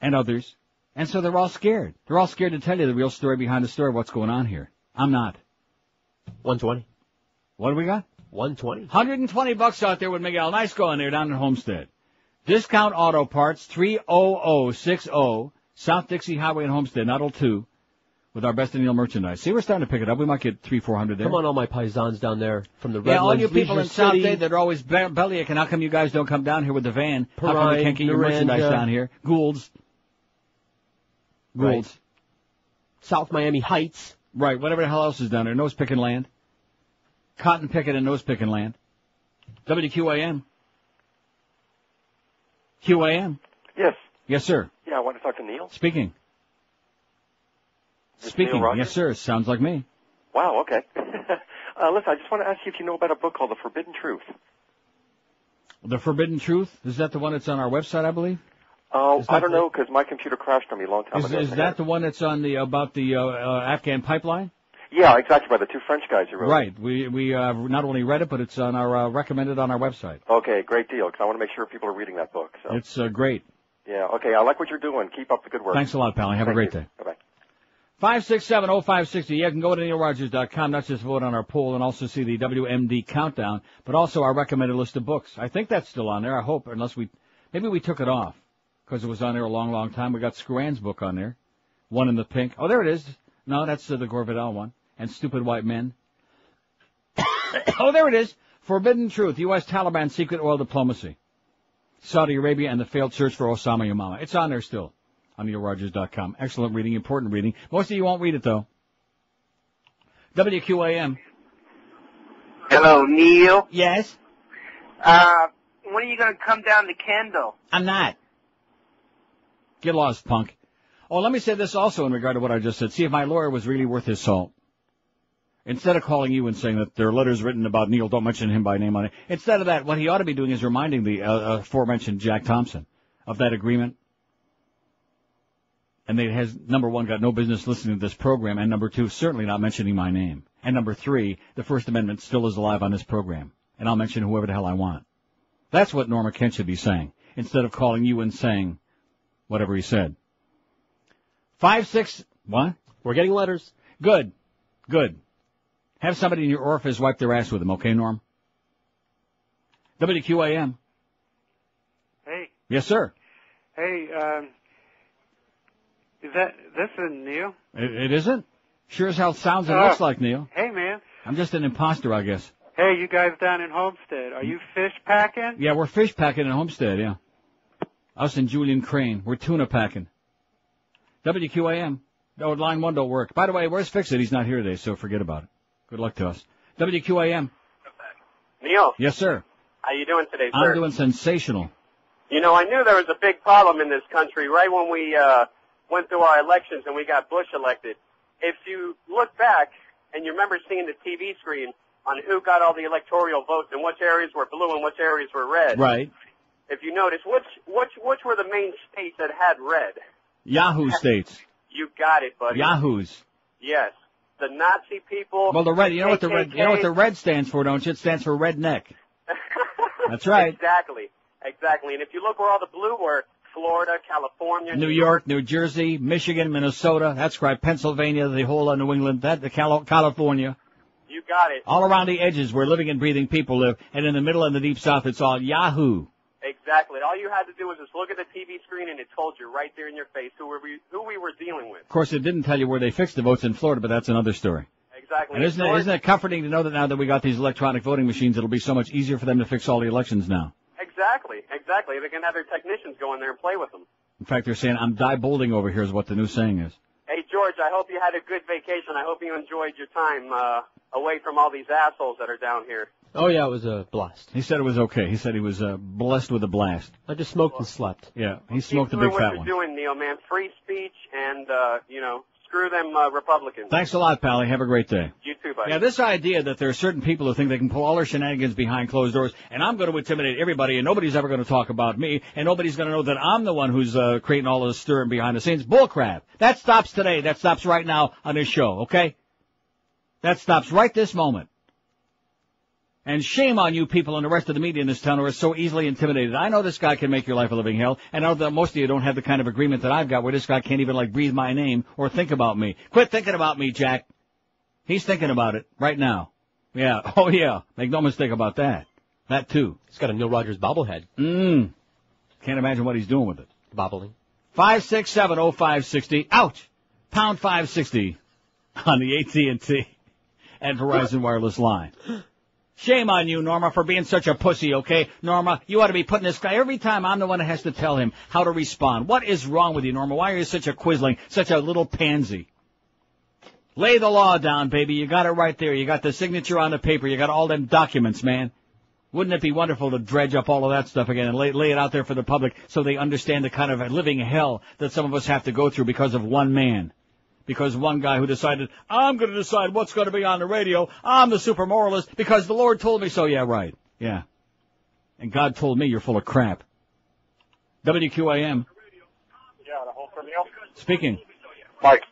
And others. And so they're all scared. They're all scared to tell you the real story behind the story, what's going on here. I'm not. 120. What do we got? 120. $120 out there with Miguel. Nice going there down in Homestead. Discount Auto Parts, 30060, South Dixie Highway in Homestead, Nuttall 2, with our Best of Neil merchandise. See, we're starting to pick it up. We might get 300-400 there. Come on, all my paisans down there from the Redlands, all you people Leisure in South City. Day that are always bellyaching, how come you guys don't come down here with the van? How come we Perrine, can't get your Miranda. merchandise down here? Goulds. Goulds. Right. South Miami Heights. Right, whatever the hell else is down there. Nose picking land. Cotton picking and nose picking land. WQAM. QAM. Yes. Yes, sir. Yeah, I want to talk to Neil. Speaking. Speaking. Neil Rogers? Yes, sir. Sounds like me. Wow, okay. Listen, I just want to ask you if you know about a book called The Forbidden Truth. The Forbidden Truth? Is that the one that's on our website, I believe? Oh, I don't know, because my computer crashed on me a long time ago. Is that the one that's on about the Afghan pipeline? Yeah, exactly, by the two French guys who wrote it. Right. We not only read it, but it's on our recommended on our website. Okay, great deal, because I want to make sure people are reading that book. So. It's great. Yeah, okay, I like what you're doing. Keep up the good work. Thanks a lot, pal. Have a great day. Bye-bye. 5670560. You can go to neilrogers.com, not just vote on our poll, and also see the WMD countdown, but also our recommended list of books. I think that's still on there, I hope, unless maybe we took it off, because it was on there a long, long time. We got Scran's book on there. One in the pink. Oh, there it is. No, that's the Gore one. And Stupid White Men. Oh, there it is. Forbidden Truth, U.S. Taliban Secret Oil Diplomacy. Saudi Arabia and the Failed Search for Osama Yamama. It's on there still. On neilrogers.com. Excellent reading, important reading. Most of you won't read it, though. WQAM. Hello, Neil. Yes? When are you going to come down to Kendall? I'm not. Get lost, punk. Oh, let me say this also in regard to what I just said. See if my lawyer was really worth his salt. Instead of calling you and saying that there are letters written about Neil, don't mention him by name on it. Instead of that, what he ought to be doing is reminding the aforementioned Jack Thompson of that agreement. And they has, number one, got no business listening to this program, and number two, certainly not mentioning my name. And number three, the First Amendment still is alive on this program, and I'll mention whoever the hell I want. That's what Norma Kent should be saying, instead of calling you and saying whatever he said. 5-6, what? We're getting letters. Good. Have somebody in your orifice wipe their ass with them, okay, Norm? WQAM. Hey. Yes, sir. Hey, this is Neil? It isn't? Sure as hell sounds and looks like Neil. Hey, man. I'm just an imposter, I guess. Hey, you guys down in Homestead, are you fish packing? Yeah, we're fish packing in Homestead, yeah. Us and Julian Crane, we're tuna packing. WQAM. Oh, line 1 don't work. By the way, where's Fix-It? He's not here today, so forget about it. Good luck to us. WQAM. Neil. Yes, sir. How you doing today, sir? I'm doing sensational. You know, I knew there was a big problem in this country right when we went through our elections and we got Bush elected. If you look back and you remember seeing the TV screen on who got all the electoral votes and which areas were blue and which areas were red. Right. If you notice, which were the main states that had red? Yahoo states. You got it, buddy. Yahoos. Yes. The Nazi people. Well, the red. You know what the red. You know what the red stands for, don't you? It stands for redneck. That's right. Exactly. And if you look where all the blue were, Florida, California, New York, New Jersey, Michigan, Minnesota. That's right. Pennsylvania, the whole of New England, California. You got it. All around the edges where living and breathing people live, and in the middle and the deep south, it's all Yahoo. Exactly. All you had to do was just look at the TV screen, and it told you right there in your face who we were dealing with. Of course, it didn't tell you where they fixed the votes in Florida, but that's another story. Exactly. And isn't it comforting to know that now that we got these electronic voting machines, it'll be so much easier for them to fix all the elections now. Exactly. They can have their technicians go in there and play with them. In fact, they're saying, I'm die-bolding over here is what the new saying is. Hey, George, I hope you had a good vacation. I hope you enjoyed your time away from all these assholes that are down here. Oh, yeah, it was a blast. He said it was okay. He said he was blessed with a blast. I just smoked and slept. Yeah, he smoked a big fat one. What you're doing, Neil, man. Free speech and, screw them Republicans. Thanks a lot, Pally. Have a great day. You too, buddy. Yeah, this idea that there are certain people who think they can pull all their shenanigans behind closed doors, and I'm going to intimidate everybody, and nobody's ever going to talk about me, and nobody's going to know that I'm the one who's creating all this stir behind the scenes. Bullcrap. That stops today. That stops right now on this show, okay? That stops right this moment. And shame on you people and the rest of the media in this town who are so easily intimidated. I know this guy can make your life a living hell, and I know that most of you don't have the kind of agreement that I've got where this guy can't even, breathe my name or think about me. Quit thinking about me, Jack. He's thinking about it right now. Yeah. Oh, yeah. Make no mistake about that. That, too. He's got a Neil Rogers bobblehead. Can't imagine what he's doing with it. Bobbling. 5670560. Ouch! Pound 560 on the AT&T and Verizon wireless line. Shame on you, Norma, for being such a pussy, okay? Norma, you ought to be putting this guy, every time I'm the one that has to tell him how to respond. What is wrong with you, Norma? Why are you such a quisling, such a little pansy? Lay the law down, baby. You got it right there. You got the signature on the paper. You got all them documents, man. Wouldn't it be wonderful to dredge up all of that stuff again and lay it out there for the public so they understand the kind of living hell that some of us have to go through because of one man? Because one guy who decided, I'm going to decide what's going to be on the radio. I'm the super moralist because the Lord told me so. Yeah, right. Yeah. And God told me you're full of crap. WQAM. Yeah, the whole for Neil. Speaking. Mike.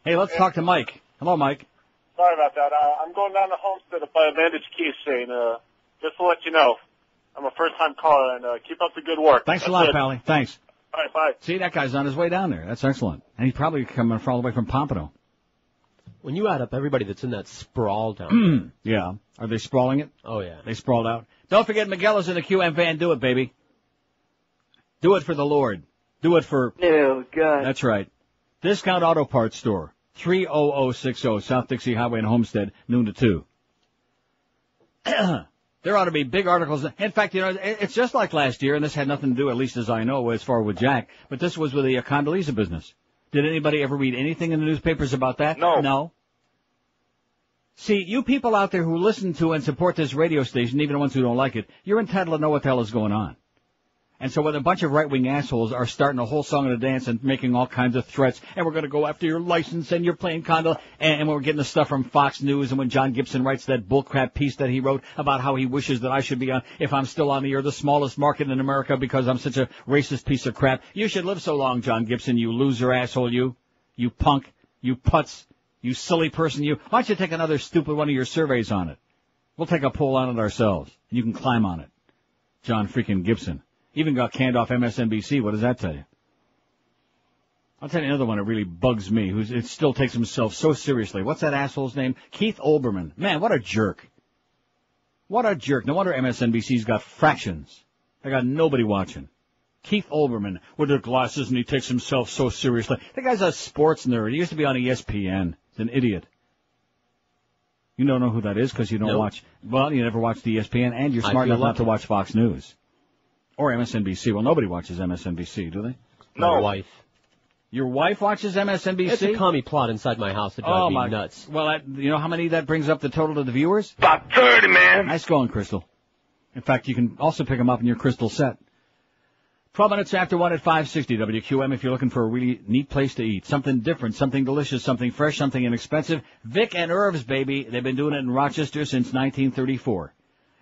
Hey, let's talk to Mike. Hello, Mike. Sorry about that. I'm going down to Homestead by a Vantage Key saying, just to let you know, I'm a first-time caller, and keep up the good work. Thanks a lot, Pally. Thanks. All right, bye. See, that guy's on his way down there. That's excellent. And he's probably coming all the way from Pompano. When you add up everybody that's in that sprawl down there. Yeah. Are they sprawling it? Oh, yeah. They sprawled out. Don't forget Miguel's in the QM van. Do it, baby. Do it for the Lord. Do it for... Oh, God. That's right. Discount Auto Parts Store. 30060 South Dixie Highway in Homestead, noon to 2. There ought to be big articles. In fact, you know, it's just like last year, and this had nothing to do, at least as I know, as far with Jack, but this was with the Condoleezza business. Did anybody ever read anything in the newspapers about that? No. No. See, you people out there who listen to and support this radio station, even the ones who don't like it, you're entitled to know what the hell is going on. And so when a bunch of right-wing assholes are starting a whole song and a dance and making all kinds of threats, and we're going to go after your license and you're playing condo, and we're getting the stuff from Fox News, and when John Gibson writes that bullcrap piece that he wrote about how he wishes that I should be on, if I'm still on the air, the smallest market in America because I'm such a racist piece of crap. You should live so long, John Gibson, you loser asshole, you punk, you putz, you silly person, you. Why don't you take another stupid one of your surveys on it? We'll take a poll on it ourselves. You can climb on it. John freaking Gibson. Even got canned off MSNBC. What does that tell you? I'll tell you another one that really bugs me, it still takes himself so seriously. What's that asshole's name? Keith Olbermann. Man, what a jerk. What a jerk. No wonder MSNBC's got fractions. They got nobody watching. Keith Olbermann with the glasses, and he takes himself so seriously. The guy's a sports nerd. He used to be on ESPN. He's an idiot. You don't know who that is because you don't watch. Well, you never watched ESPN, and you're smart enough not to watch Fox News. Or MSNBC. Well, nobody watches MSNBC, do they? No. My wife. Your wife watches MSNBC? It's a commie plot inside my house that drives me nuts. Well, you know how many that brings up the total to the viewers? About 30, man. Nice going, Crystal. In fact, you can also pick them up in your Crystal set. 12 minutes after 1 at 560 WQM if you're looking for a really neat place to eat. Something different, something delicious, something fresh, something inexpensive. Vic and Irv's, baby. They've been doing it in Rochester since 1934.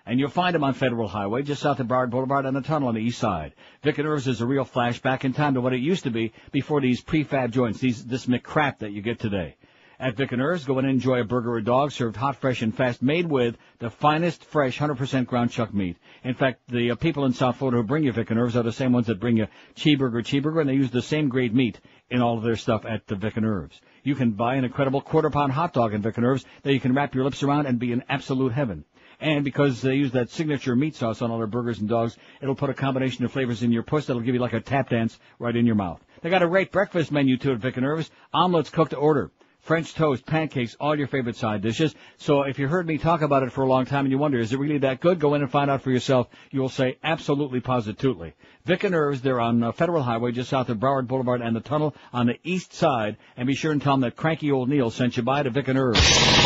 And you'll find them on Federal Highway, just south of Broward Boulevard on the tunnel on the east side. Vic and Irv's is a real flashback in time to what it used to be before these prefab joints, this McCrap that you get today. At Vic and Irv's, go and enjoy a burger or dog served hot, fresh, and fast, made with the finest, fresh, 100% ground chuck meat. In fact, the people in South Florida who bring you Vic and Irv's are the same ones that bring you cheeseburger, and they use the same grade meat in all of their stuff at the Vic and Irv's. You can buy an incredible quarter-pound hot dog in Vic and Irv's that you can wrap your lips around and be in absolute heaven. And because they use that signature meat sauce on all their burgers and dogs, it'll put a combination of flavors in your puss that'll give you like a tap dance right in your mouth. They got a great breakfast menu, too, at Vic and Irv's. Omelets cooked to order. French toast, pancakes, all your favorite side dishes. So if you heard me talk about it for a long time and you wonder, is it really that good? Go in and find out for yourself. You'll say absolutely positively. Vic and Irv's, they're on Federal Highway just south of Broward Boulevard and the tunnel on the east side. And be sure and tell them that cranky old Neil sent you by to Vic and Irv's.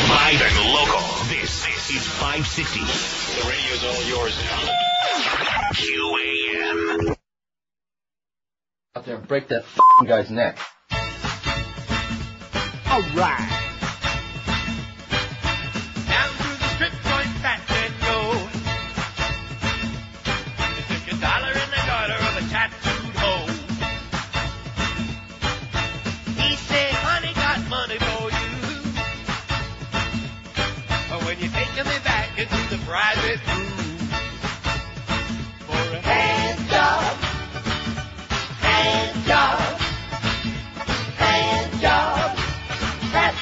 Live and local. This is 560. The radio's all yours now. QAM. Out there and break that f***ing guy's neck. All right. Down through the strip joint, fat and go. You took $1 in the gutter of a tattooed hoe. He said, honey, got money for you. But when you're taking me back into the private room for a hand job, hand job, hand job. That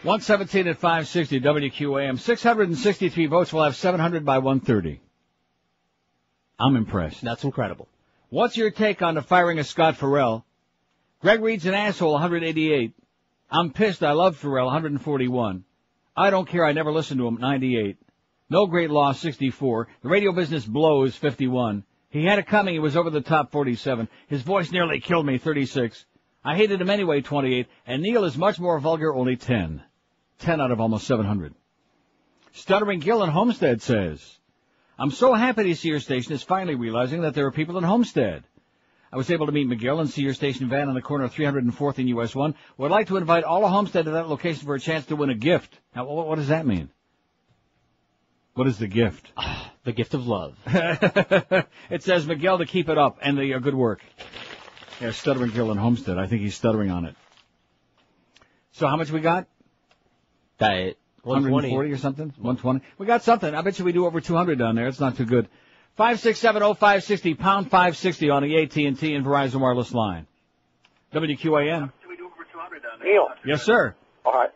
117 at 560 WQAM. 663 votes. We'll have 700 by 1:30. I'm impressed. That's incredible. What's your take on the firing of Scott Ferrall? Greg Reed's an asshole, 188. I'm pissed. I love Ferrall, 141. I don't care. I never listened to him, 98. No great loss, 64. The radio business blows, 51. He had it coming. He was over the top, 47. His voice nearly killed me, 36. I hated him anyway, 28. And Neil is much more vulgar, only 10. 10 out of almost 700. Stuttering Gil in Homestead says, I'm so happy to see your station is finally realizing that there are people in Homestead. I was able to meet McGill and see your station van on the corner of 304th and US 1. Would like to invite all of Homestead to that location for a chance to win a gift. Now, what does that mean? What is the gift? The gift of love. It says McGill to keep it up and the good work. Yeah, Stuttering Gil in Homestead. I think he's stuttering on it. So how much we got? 140 or something? 120? We got something. I bet you we do over 200 down there. It's not too good. 5670560, pound 560 on the AT&T and Verizon wireless line. WQAM. Neil. Yes, sir. All right.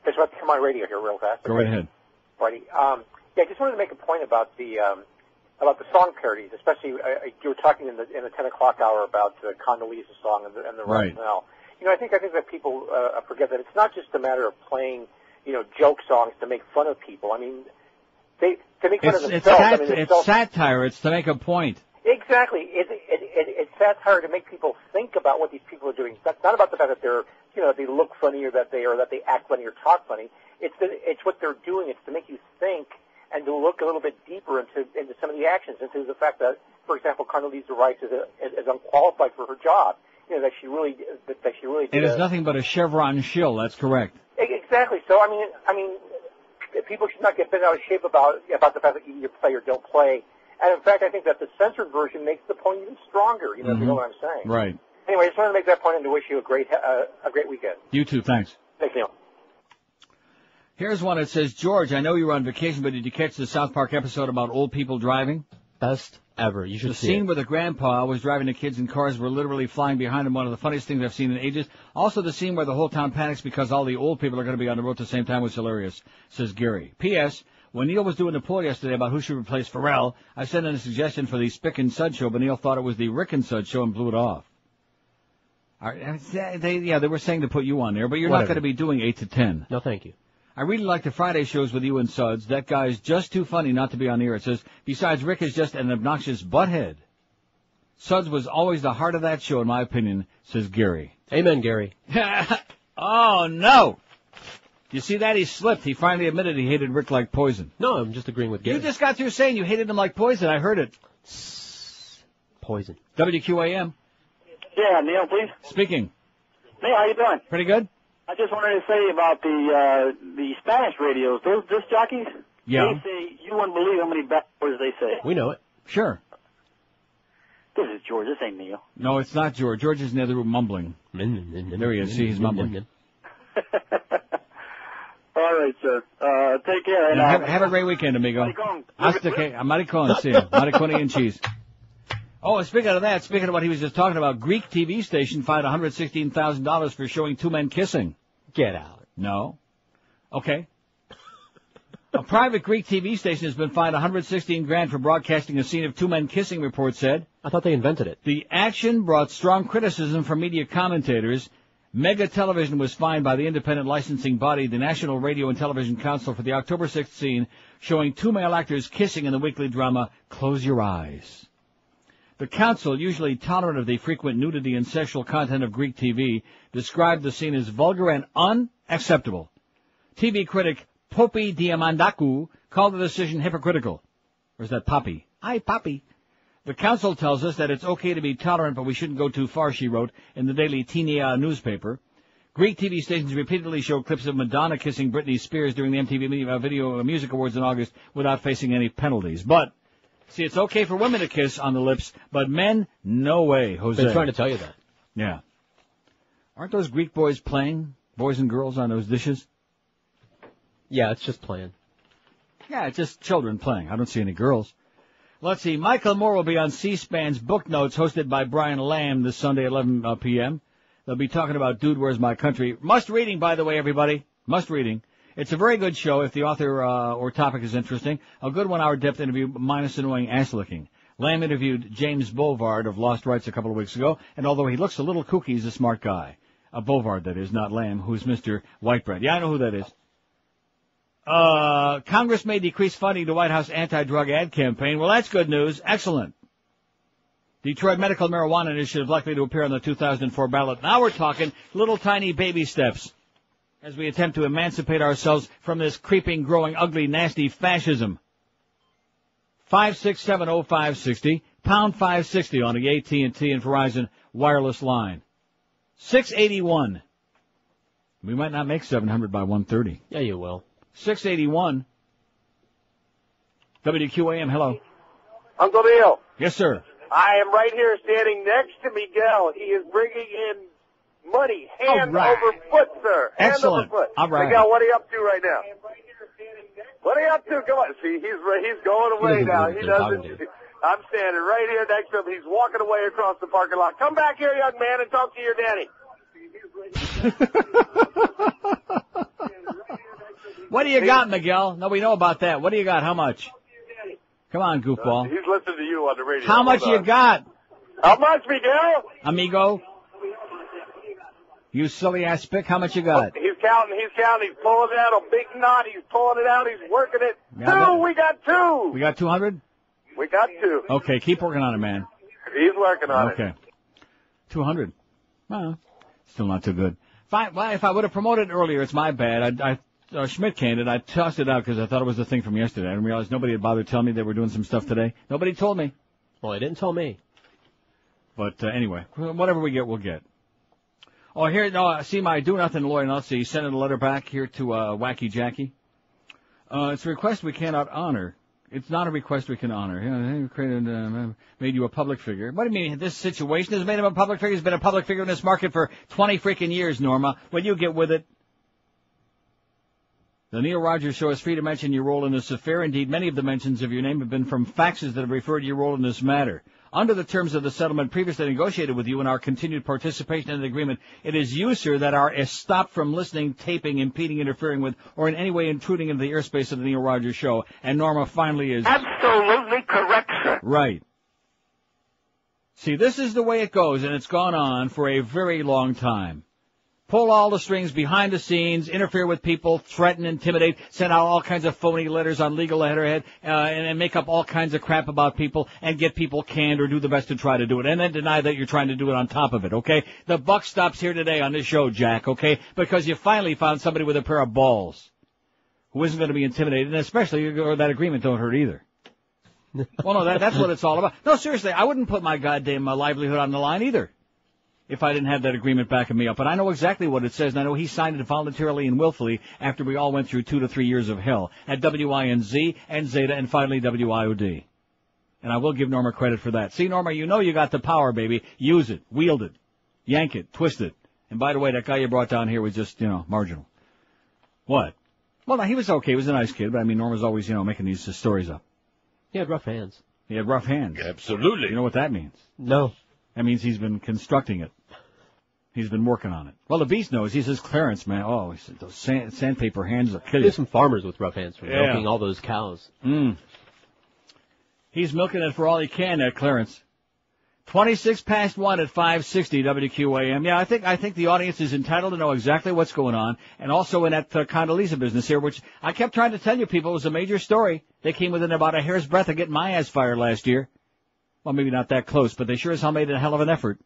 Just about to come on radio here real fast. Go right ahead. Righty. Yeah, I just wanted to make a point about the song parodies, especially you were talking in the 10 o'clock hour about the Condoleezza song and the Right. rationale. You know, I think that people forget that it's not just a matter of playing, joke songs to make fun of people. I mean, to make fun of themselves. It's satire. It's to make a point. Exactly. It's satire to make people think about what these people are doing. That's not about the fact that they're, they look funny or that they act funny or talk funny. It's what they're doing. It's to make you think and to look a little bit deeper into some of the actions, into the fact that, for example, Condoleezza Rice is unqualified for her job. That she really did. It is nothing but a Chevron shill. That's correct. Exactly. So I mean, people should not get bent out of shape about the fact that you either play or don't play. And in fact, I think that the censored version makes the point even stronger. If you know what I'm saying. Right. Anyway, I just wanted to make that point and to wish you a great weekend. You too. Thanks. Thanks, Neil. Here's one that says, George, I know you were on vacation, but did you catch the South Park episode about old people driving? Best ever. You should see The scene it. where the grandpa was driving the kids in cars were literally flying behind him. One of the funniest things I've seen in ages. Also, the scene where the whole town panics because all the old people are going to be on the road at the same time was hilarious, says Gary. P.S. When Neil was doing the poll yesterday about who should replace Ferrall, I sent in a suggestion for the Spick and Sud show, but Neil thought it was the Rick and Sud show and blew it off. They were saying to put you on there, but you're not going to be doing 8 to 10. No, thank you. I really like the Friday shows with you and Suds. That guy's just too funny not to be on the air. It says, besides, Rick is just an obnoxious butthead. Suds was always the heart of that show, in my opinion, says Gary. Amen, Gary. Oh, no. You see that? He slipped. He finally admitted he hated Rick like poison. No, I'm just agreeing with Gary. You just got through saying you hated him like poison. I heard it. Poison. WQAM. Yeah, Neil, please. Speaking. Hey, how you doing? Pretty good. I just wanted to say about the Spanish radios, those disc jockeys. Yeah. They say, you wouldn't believe how many bad words they say. We know it. Sure. This is George. This ain't Neil. No, it's not George. George is in the other room mumbling. There he is. See, he's mumbling. All right, sir. Take care. And, Have a great weekend, amigo. Maricón. Hasta que, maricón, see you. Maricón and cheese. Oh, and speaking of that, speaking of what he was just talking about, Greek TV station fined $116,000 for showing two men kissing. Get out. No. Okay. A private Greek TV station has been fined $116,000 for broadcasting a scene of two men kissing, report said. I thought they invented it. The action brought strong criticism from media commentators. Mega Television was fined by the independent licensing body, the National Radio and Television Council, for the October 6th scene showing two male actors kissing in the weekly drama Close Your Eyes. The council, usually tolerant of the frequent nudity and sexual content of Greek TV, described the scene as vulgar and unacceptable. TV critic Poppy Diamandakou called the decision hypocritical. Or is that Poppy? Hi, Poppy. The council tells us that it's okay to be tolerant, but we shouldn't go too far, she wrote in the daily Tinia newspaper. Greek TV stations repeatedly show clips of Madonna kissing Britney Spears during the MTV Video Music Awards in August without facing any penalties. But, see, it's okay for women to kiss on the lips, but men, no way, Jose. They're trying to tell you that. Yeah. Aren't those Greek boys playing, boys and girls, on those dishes? Yeah, it's just playing. Yeah, it's just children playing. I don't see any girls. Let's see. Michael Moore will be on C-SPAN's Book Notes, hosted by Brian Lamb this Sunday at 11 p.m. They'll be talking about Dude, Where's My Country? Must reading, by the way, everybody. Must reading. It's a very good show if the author or topic is interesting. A good 1 hour depth interview minus annoying ass licking. Lamb interviewed James Bovard of Lost Rights a couple of weeks ago, and although he looks a little kooky, he's a smart guy. Bovard, that is, not Lamb, who's Mr. Whitebread. Yeah, I know who that is. Congress may decrease funding to White House anti-drug ad campaign. Well, that's good news. Excellent. Detroit Medical Marijuana Initiative likely to appear on the 2004 ballot. Now we're talking little tiny baby steps as we attempt to emancipate ourselves from this creeping, growing, ugly, nasty fascism. 5670560, pound 560 on the AT&T and Verizon wireless line. 681. We might not make 700 by 1:30. Yeah, you will. 681. WQAM, hello. Uncle Neil. Yes, sir. I am right here standing next to Miguel. He is bringing in money, hand over foot, sir. Hand Excellent. over foot. All right. Miguel, what are you up to right now? What are you up to? Come on. See, he's going away now. He doesn't. I'm standing right here next to him. He's walking away across the parking lot. Come back here, young man, and talk to your daddy. What do you got, Miguel? No, we know about that. What do you got? How much? Come on, goofball. He's listening to you on the radio. How much you got? How much, Miguel? Amigo? You silly ass spick, how much you got? He's counting. He's pulling out a big knot. He's pulling it out. He's working it. Yeah, We got two. We got 200? We got two. Okay, keep working on it, man. He's working on it. Okay. 200. Well, still not too good. If I would have promoted it earlier, it's my bad. Schmidt canned it. I tossed it out because I thought it was the thing from yesterday. I didn't realize nobody had bothered telling me they were doing some stuff today. Nobody told me. Well, they didn't tell me. But anyway, whatever we get, we'll get. Oh, here, no, see my do nothing lawyer. Now, see, sending a letter back here to Wacky Jackie. It's a request we cannot honor. It's not a request we can honor. Made you a public figure. What do you mean? This situation has made him a public figure. He's been a public figure in this market for 20 freaking years, Norma. Will you get with it? The Neil Rogers Show is free to mention your role in this affair. Indeed, many of the mentions of your name have been from faxes that have referred to your role in this matter. Under the terms of the settlement previously negotiated with you and our continued participation in the agreement, it is you, sir, that are stopped from listening, taping, impeding, interfering with, or in any way intruding into the airspace of the Neil Rogers Show. And Norma finally is... Absolutely correct, sir. Right. See, this is the way it goes, and it's gone on for a very long time. Pull all the strings behind the scenes, interfere with people, threaten, intimidate, send out all kinds of phony letters on legal letterhead, and make up all kinds of crap about people and get people canned or do the best to try to do it. And then deny that you're trying to do it on top of it, okay? The buck stops here today on this show, Jack, okay? Because you finally found somebody with a pair of balls who isn't going to be intimidated, and especially or that agreement don't hurt either. Well, no, that's what it's all about. No, seriously, I wouldn't put my goddamn livelihood on the line either if I didn't have that agreement backing me up. And I know exactly what it says, and I know he signed it voluntarily and willfully after we all went through 2 to 3 years of hell at WINZ and Zeta and finally WIOD. And I will give Norma credit for that. See, Norma, you know you got the power, baby. Use it. Wield it. Yank it. Twist it. And by the way, that guy you brought down here was just, marginal. What? Well, no, he was okay. He was a nice kid, but I mean, Norma's always, making these stories up. He had rough hands. He had rough hands. Absolutely. You know what that means? No. That means he's been constructing it. He's been working on it. Well, the Beast knows. He says, Clarence, man, he said, those sandpaper hands will kill you. There's some farmers with rough hands for milking all those cows. He's milking it for all he can, that Clarence. 26 past 1 at 560 WQAM. Yeah, I think the audience is entitled to know exactly what's going on. And also in that Condoleezza business here, which I kept trying to tell you people was a major story. They came within about a hair's breadth of getting my ass fired last year. Well, maybe not that close, but they sure as hell made a hell of an effort.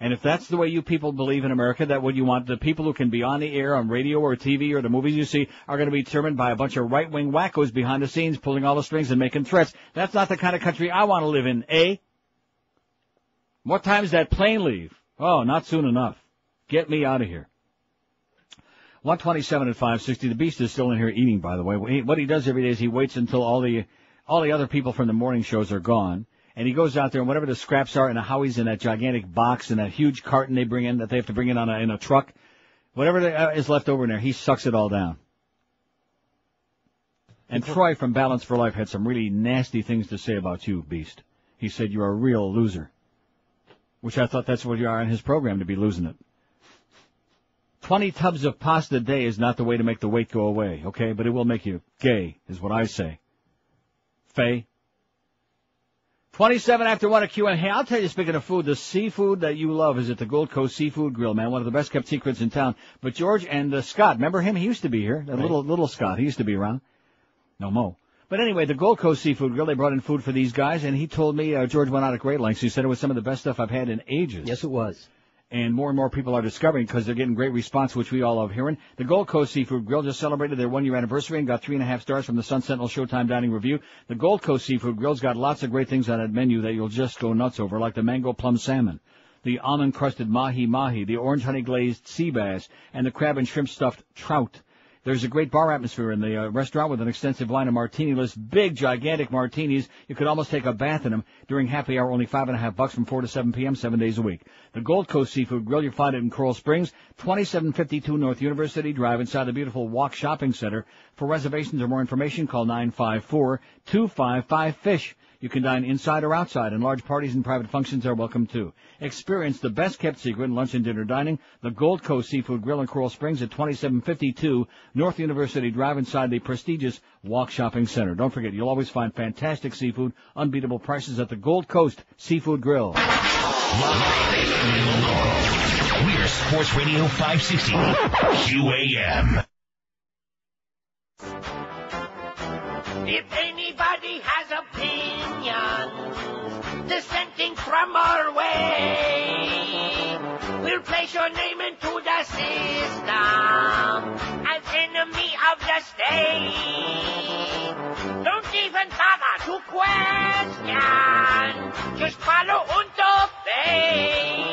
And if that's the way you people believe in America, that what you want, the people who can be on the air, on radio or TV or the movies you see are going to be determined by a bunch of right-wing wackos behind the scenes pulling all the strings and making threats. That's not the kind of country I want to live in, eh? What time's that plane leave? Oh, not soon enough. Get me out of here. 127 at 560. The Beast is still in here eating, by the way. What he does every day is he waits until all the other people from the morning shows are gone. And he goes out there, and whatever the scraps are, and how he's in that gigantic box and that huge carton they bring in, that they have to bring in in a truck, whatever is left over in there, he sucks it all down. And Troy from Balance for Life had some really nasty things to say about you, Beast. He said you're a real loser, which I thought that's what you are in his program, to be losing it. 20 tubs of pasta a day is not the way to make the weight go away, okay? But it will make you gay, is what I say. Faye? 27 after 1 at Q&A. Hey, I'll tell you, speaking of food, the seafood that you love is at the Gold Coast Seafood Grill, man. One of the best kept secrets in town. But George and Scott, remember him? He used to be here. That little Scott. He used to be around. No mo. But anyway, the Gold Coast Seafood Grill, they brought in food for these guys, and he told me, George went out at great lengths. He said it was some of the best stuff I've had in ages. Yes, it was. And more and more people are discovering because they're getting great response, which we all love hearing. The Gold Coast Seafood Grill just celebrated their 1-year anniversary and got 3.5 stars from the Sun Sentinel Showtime Dining Review. The Gold Coast Seafood Grill's got lots of great things on that menu that you'll just go nuts over, like the mango plum salmon, the almond-crusted mahi-mahi, the orange honey-glazed sea bass, and the crab and shrimp-stuffed trout. There's a great bar atmosphere in the restaurant with an extensive line of martini lists, big, gigantic martinis. You could almost take a bath in them. During happy hour, only $5.50 from 4 to 7 p.m., 7 days a week. The Gold Coast Seafood Grill, you'll find it in Coral Springs, 2752 North University Drive, inside the beautiful Walk Shopping Center. For reservations or more information, call 954-255-FISH. You can dine inside or outside, and large parties and private functions are welcome too. Experience the best-kept secret in lunch and dinner dining, the Gold Coast Seafood Grill in Coral Springs at 2752 North University Drive, inside the prestigious Walk Shopping Center. Don't forget, you'll always find fantastic seafood, unbeatable prices at the Gold Coast Seafood Grill. We're Sports Radio 560 QAM. If anybody has opinions dissenting from our way, we'll place your name into the system as enemy of the state. Don't even bother to question, just follow und obey.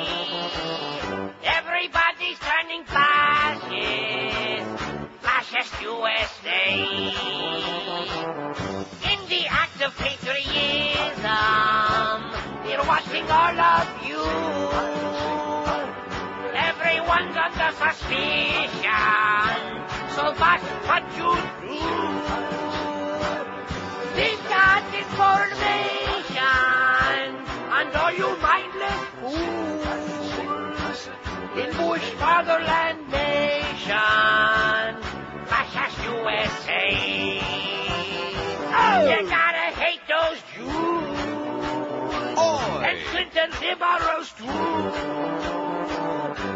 Everybody's turning fascist, fascist USA. In the act of patriotism, we're watching all of you. Everyone's under suspicion, so that's what you do. We've got information on all you mindless fools in Bush fatherland nation, fascist USA. You gotta hate those Jews and Clinton liberals too.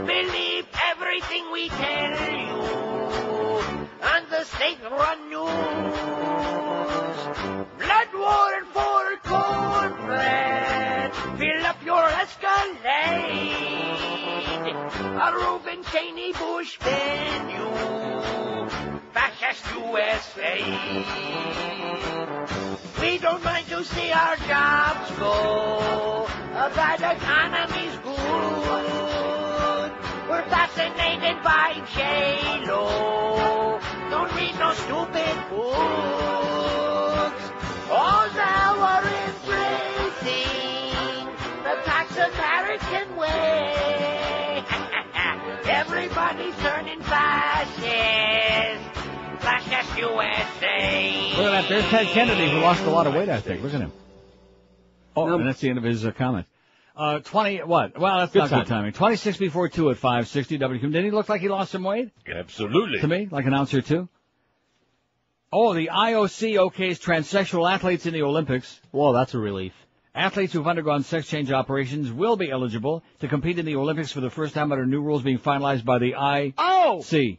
Believe everything we tell you on the state-run news. Blood war and for cornbread, fill up your Escalade. A Reuben Cheney Bush menu, fascist USA. We don't mind to see our jobs go, a bad economy's good. We're fascinated by J-Lo, don't read no stupid books. All now are embracing the Pax American way. Everybody's turning fascist. Fascist USA. Look at that. There's Ted Kennedy, who lost a lot of weight, I think. Look at him. Oh, and that's the end of his comment. 20, what? Well, that's not good timing. 26 before 2 at 560 WQAM. Didn't he look like he lost some weight? Absolutely. To me, like an ounce or two. Oh, the IOC okays transsexual athletes in the Olympics. Whoa, that's a relief. Athletes who've undergone sex change operations will be eligible to compete in the Olympics for the first time under new rules being finalized by the IOC.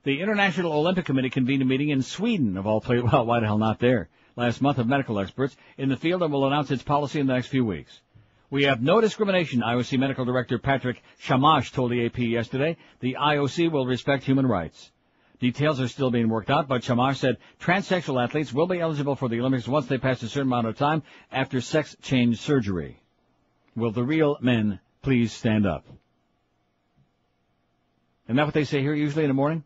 The International Olympic Committee convened a meeting in Sweden, of all places. Well, why the hell not there? Last month of medical experts in the field and will announce its policy in the next few weeks. We have no discrimination, IOC Medical Director Patrick Shamash told the AP yesterday. The IOC will respect human rights. Details are still being worked out, but Shamash said transsexual athletes will be eligible for the Olympics once they pass a certain amount of time after sex change surgery. Will the real men please stand up? Isn't that what they say here usually in the morning?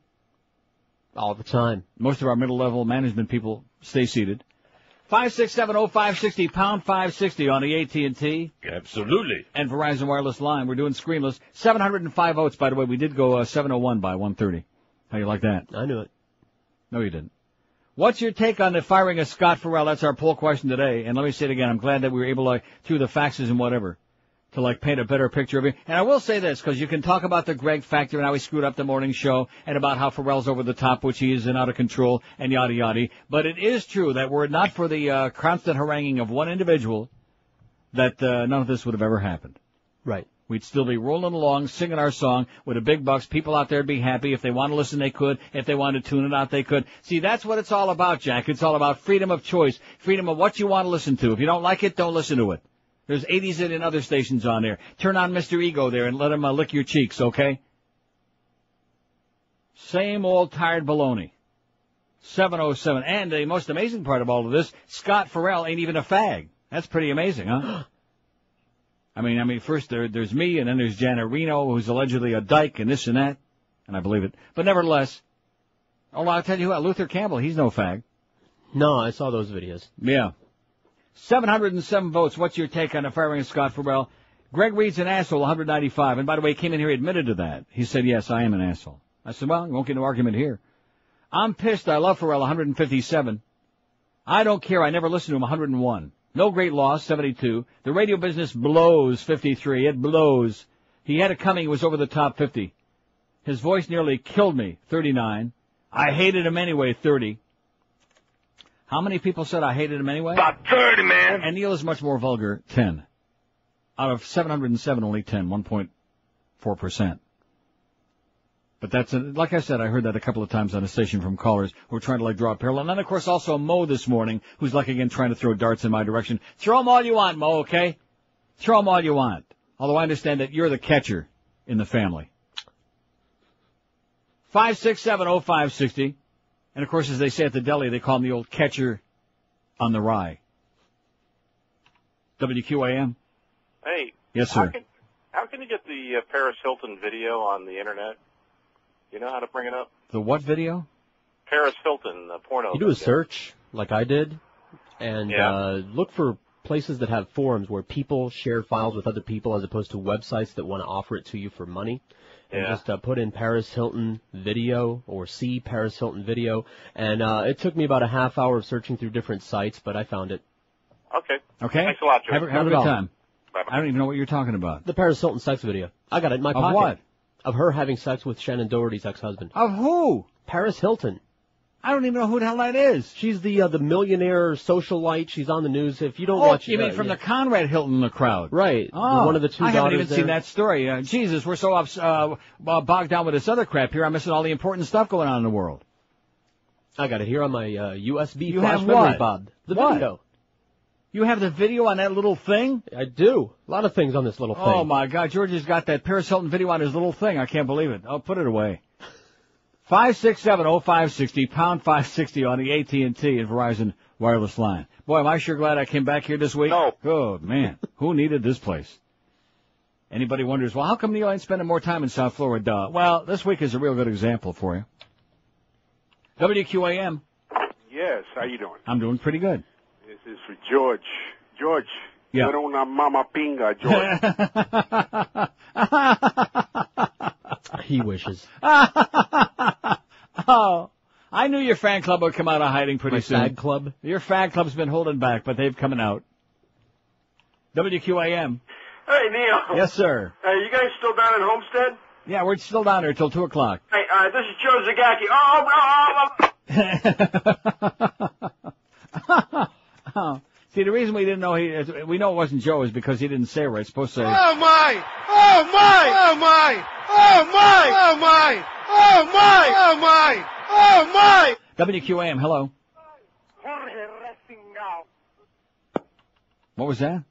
All the time. Most of our middle-level management people stay seated. 5670560, pound 560 on the AT&T. Absolutely. And Verizon Wireless line. We're doing screenless. 705 votes, by the way. We did go 701 by 1:30. How you like that? I knew it. No, you didn't. What's your take on the firing of Scott Ferrall? That's our poll question today. And let me say it again. I'm glad that we were able to, through the faxes and whatever, to, like, paint a better picture of it. And I will say this, because you can talk about the Greg factor and how he screwed up the morning show and about how Ferrell's over the top, which he is, and out of control, and yada yada. But it is true that were it not for the constant haranguing of one individual, that none of this would have ever happened. Right. We'd still be rolling along, singing our song with the big bucks. People out there would be happy. If they want to listen, they could. If they want to tune it out, they could. See, that's what it's all about, Jack. It's all about freedom of choice, freedom of what you want to listen to. If you don't like it, don't listen to it. There's 80s and other stations on there. Turn on Mr. Ego there and let him lick your cheeks, okay? Same old tired baloney. 707. And the most amazing part of all of this, Scott Ferrall ain't even a fag. That's pretty amazing, huh? I mean, first there's me, and then there's Janet Reno, who's allegedly a dyke, and this and that. And I believe it. But nevertheless, I'll tell you what, Luther Campbell, he's no fag. No, I saw those videos. Yeah. 707 votes. What's your take on the firing of Scott Ferrall? Greg Reed's an asshole, 195. And by the way, he came in here, admitted to that. He said, yes, I am an asshole. I said, well, you won't get no argument here. I'm pissed. I love Ferrall, 157. I don't care. I never listened to him, 101. No great loss, 72. The radio business blows, 53. It blows. He had it coming. It was over the top, 50. His voice nearly killed me, 39. I hated him anyway, 30. How many people said I hated him anyway? About 30, man. And Neil is much more vulgar, 10. Out of 707, only 10, 1.4%. But that's, like I said, I heard that a couple of times on the station from callers who were trying to, like, draw a parallel. And then, of course, also Mo this morning, who's, like, again, trying to throw darts in my direction. Throw them all you want, Mo, okay? Throw them all you want. Although I understand that you're the catcher in the family. 5670560. And, of course, as they say at the deli, they call him the old catcher on the rye. WQAM. Hey. Yes, sir. How can you get the Paris Hilton video on the Internet? You know how to bring it up? The what video? Paris Hilton, the porno. You do a search, like I did, and look for places that have forums where people share files with other people as opposed to websites that want to offer it to you for money. And just put in Paris Hilton video or see Paris Hilton video. And it took me about a half hour of searching through different sites, but I found it. Okay. Okay. Thanks a lot, Joe. Have a good time. Bye-bye. I don't even know what you're talking about. The Paris Hilton sex video. I got it in my pocket. Of what? Of her having sex with Shannon Doherty's ex-husband. Of who? Paris Hilton. I don't even know who the hell that is. She's the millionaire socialite. She's on the news. If you don't watch, you mean from the Conrad Hilton crowd? Right. Oh, one of the two I daughters haven't even there. seen that story. Jesus, we're so bogged down with this other crap here. I'm missing all the important stuff going on in the world. I got it here on my USB You flash have memory, what? Bob. The What? video. You have the video on that little thing? I do. A lot of things on this little thing. Oh, my God. George has got that Paris Hilton video on his little thing. I can't believe it. Oh, put it away. 5670560, pound 560 on the AT&T and Verizon wireless line. Boy, am I sure glad I came back here this week. No. Oh, man. Who needed this place? Anybody wonders, well, how come Neil ain't spending more time in South Florida? Well, this week is a real good example for you. WQAM. Yes, how you doing? I'm doing pretty good. This is for George. George, Yeah. you're una mama pinga, George. He wishes. Oh, I knew your fan club would come out of hiding pretty My soon. fag club? Your fag club's been holding back, but they've coming out. WQAM. Hey, Neil. Yes, sir. Hey, you guys still down in Homestead? Yeah, we're still down there till 2 o'clock. Hey, this is Joe Zagacki. Oh. See, the reason we didn't know we know it wasn't Joe is because he didn't say it right. It's supposed to say. Oh my! Oh my! Oh my! Oh my! Oh my! Oh my! Oh my! Oh my! WQAM, hello. What was that?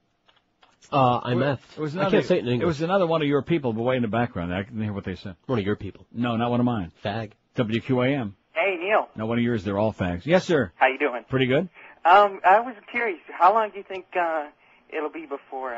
I'm F. It was I another, can't say it in English. It was another one of your people, but way in the background. I couldn't hear what they said. One of your people. No, not one of mine. Fag. WQAM. Hey, Neil. No, one of yours. They're all fags. Yes, sir. How you doing? Pretty good. I was curious. How long do you think it'll be before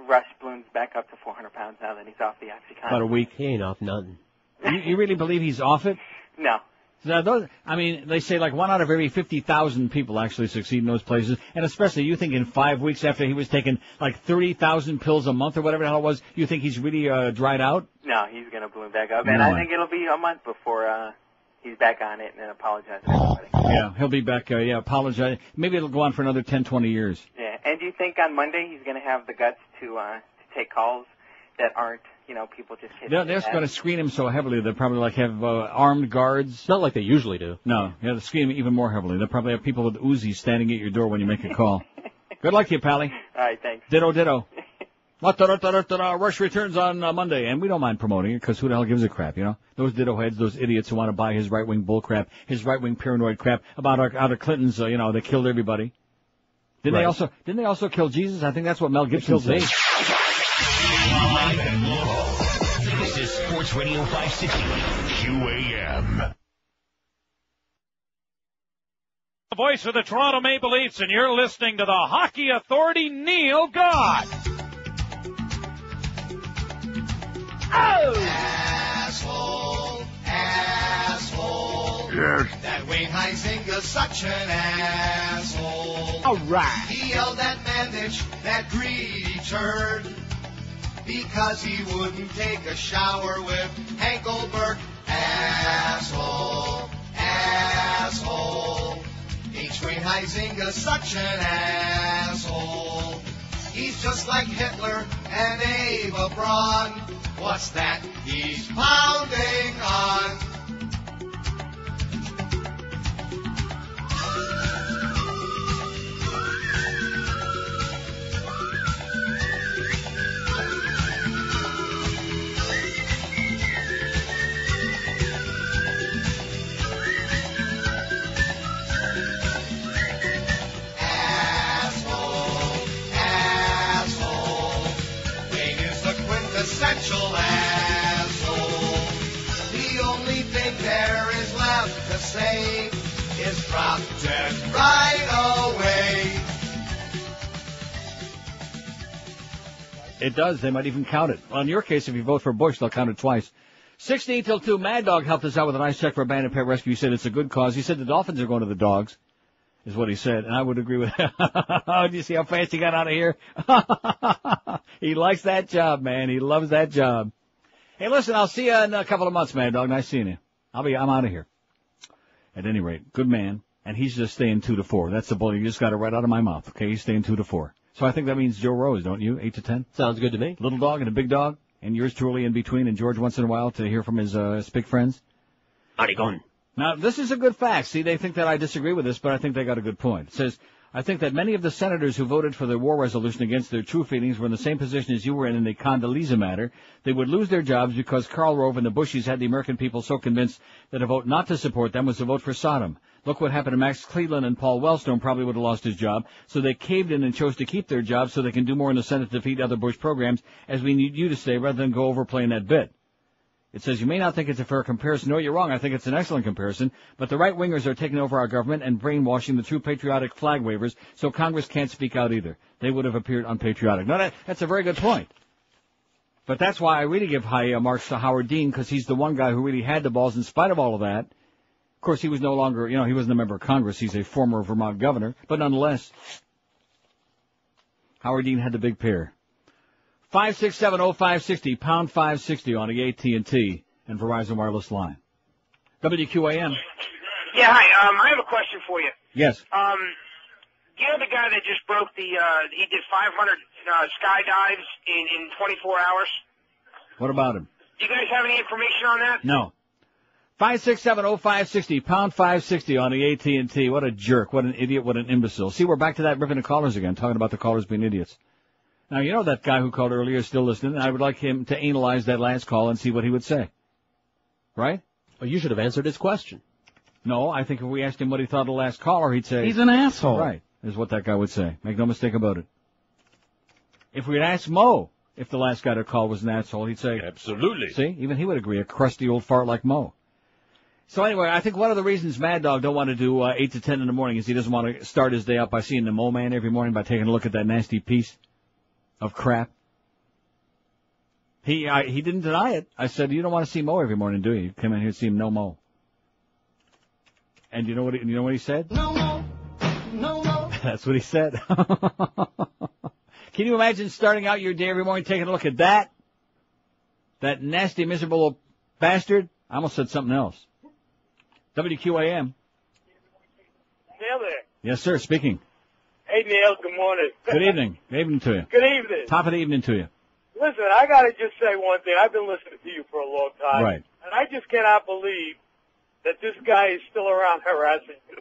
Rush blooms back up to 400 pounds now that he's off the OxyContin? About a week. He ain't off nothing. You really believe he's off it? No. They say like 1 out of every 50,000 people actually succeed in those places. And especially you think in 5 weeks after he was taking like 30,000 pills a month or whatever the hell it was, you think he's really dried out? No, he's going to bloom back up. And I think it'll be a month before he's back on it and then apologize to everybody. Yeah, he'll be back, apologize. Maybe it'll go on for another 10, 20 years. Yeah, and do you think on Monday he's going to have the guts to take calls that aren't, people just hitting. They're going to screen him so heavily they'll probably have armed guards. Not like they usually do. No, you have to screen him even more heavily. They'll probably have people with Uzis standing at your door when you make a call. Good luck to you, Pally. All right, thanks. Ditto, ditto. Rush returns on Monday, and we don't mind promoting it because who the hell gives a crap, Those ditto heads, those idiots who want to buy his right-wing bull crap, his right-wing paranoid crap about how the Clintons, they killed everybody. Didn't they also kill Jesus? I think that's what Mel Gibson said. Live and local. This is Sports Radio 560 QAM. The voice of the Toronto Maple Leafs, and you're listening to the Hockey Authority, Neil God. Oh! Asshole. Yes. That Wayne Huizinga's such an asshole. All right. He yelled at Mandich, that greedy turd, because he wouldn't take a shower with Hank Goldberg. Asshole. H. Wayne Huizinga's such an asshole. He's just like Hitler and Eva Braun. What's that he's pounding on? Essential asshole. The only thing there is left to say is drop dead right away. It does. They might even count it. Well, in your case, if you vote for Bush, they'll count it twice. 16 till 2. Mad Dog helped us out with a nice check for abandoned pet rescue. He said it's a good cause. He said the Dolphins are going to the dogs, is what he said, and I would agree with that. Oh, do you see how fast he got out of here? He likes that job, man. He loves that job. Hey, listen, I'll see you in a couple of months, Mad Dog. Nice seeing you. I'm out of here. At any rate, good man, and he's just staying 2 to 4. That's the bull. You just got it right out of my mouth, okay? He's staying 2 to 4. So I think that means Joe Rose, don't you? 8 to 10? Sounds good to me. Little dog and a big dog, and yours truly in between, and George once in a while to hear from his big friends. Howdy going? Now, this is a good fact. See, they think that I disagree with this, but I think they got a good point. It says, I think that many of the senators who voted for the war resolution against their true feelings were in the same position as you were in the Condoleezza matter. They would lose their jobs because Karl Rove and the Bushies had the American people so convinced that a vote not to support them was a vote for Sodom. Look what happened to Max Cleland, and Paul Wellstone probably would have lost his job. So they caved in and chose to keep their jobs so they can do more in the Senate to defeat other Bush programs, as we need you to stay rather than go over playing that bit. It says, you may not think it's a fair comparison. No, you're wrong. I think it's an excellent comparison. But the right-wingers are taking over our government and brainwashing the true patriotic flag wavers, so Congress can't speak out either. They would have appeared unpatriotic. No, that's a very good point. But that's why I really give high marks to Howard Dean, because he's the one guy who really had the balls in spite of all of that. Of course, he was no longer, he wasn't a member of Congress. He's a former Vermont governor. But nonetheless, Howard Dean had the big pair. 5670560, pound 560 on the AT&T and Verizon wireless line. WQAM. Yeah, hi. I have a question for you. Yes. You're the guy that just broke he did 500 skydives in 24 hours. What about him? Do you guys have any information on that? No. 5670560, pound 560 on the AT&T. What a jerk. What an idiot. What an imbecile. See, we're back to that ripping the callers again, talking about the callers being idiots. Now, you know that guy who called earlier is still listening, and I would like him to analyze that last call and see what he would say. Right? Well, you should have answered his question. No, I think if we asked him what he thought of the last caller, he'd say... He's an asshole. Right, is what that guy would say. Make no mistake about it. If we'd asked Mo if the last guy to call was an asshole, he'd say... Absolutely. See? Even he would agree. A crusty old fart like Mo. So anyway, I think one of the reasons Mad Dog don't want to do 8 to 10 in the morning is he doesn't want to start his day out by seeing the Mo Man every morning by taking a look at that nasty piece of crap. He didn't deny it. I said, you don't want to see Mo every morning, do you? You come in here and see him, no Mo. And you know what he said? No Mo. No Mo. That's what he said. Can you imagine starting out your day every morning taking a look at that? That nasty, miserable old bastard? I almost said something else. WQAM. Neil there. Yes, sir, speaking. Hey, Neil, good morning. Good evening. Good evening to you. Good evening. Top of the evening to you. Listen, I got to just say one thing. I've been listening to you for a long time. Right. And I just cannot believe that this guy is still around harassing you.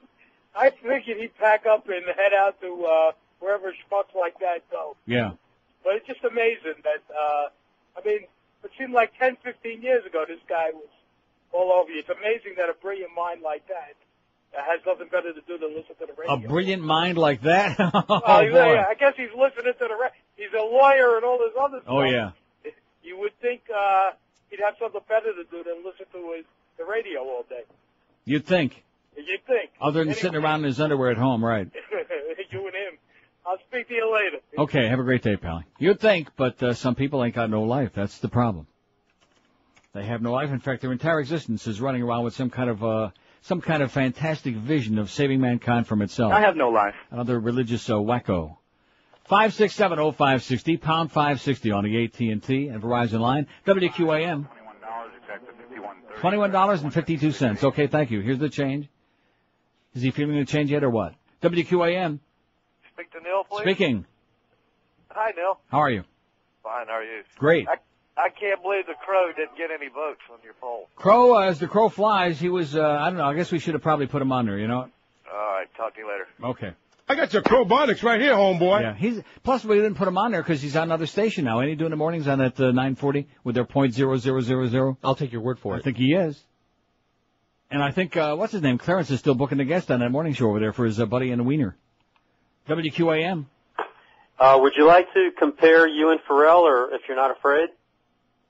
I figured he'd pack up and head out to wherever schmucks like that go. Yeah. But it's just amazing that, it seemed like 10, 15 years ago this guy was all over you. It's amazing that a brilliant mind like that has nothing better to do than listen to the radio. A brilliant mind like that? Oh, boy. I guess he's listening to the radio. He's a lawyer and all this other stuff. Oh, yeah. You would think he'd have something better to do than listen to the radio all day. You'd think. You'd think. Other than sitting around in his underwear at home, right. You and him. I'll speak to you later. Okay, have a great day, pal. You'd think, but some people ain't got no life. That's the problem. They have no life. In fact, their entire existence is running around with some kind of fantastic vision of saving mankind from itself. I have no life. Another religious wacko. 5670560, pound 560 on the AT&T and Verizon line. WQAM. $21.52. Okay, thank you. Here's the change. Is he feeling the change yet or what? WQAM. Speak to Neil, please. Speaking. Hi, Neil. How are you? Fine, how are you? Great. I can't believe the Crow didn't get any votes on your poll. Crow, as the crow flies, he was, I don't know, I guess we should have probably put him on there, you know? All right, talk to you later. Okay. I got your crowbonics right here, homeboy. Yeah, plus we didn't put him on there because he's on another station now. Ain't he doing the mornings on that 940 with their .0000? I'll take your word for it. I think he is. And I think, what's his name? Clarence is still booking the guest on that morning show over there for his buddy and Wiener. WQAM. Would you like to compare you and Forell, or if you're not afraid?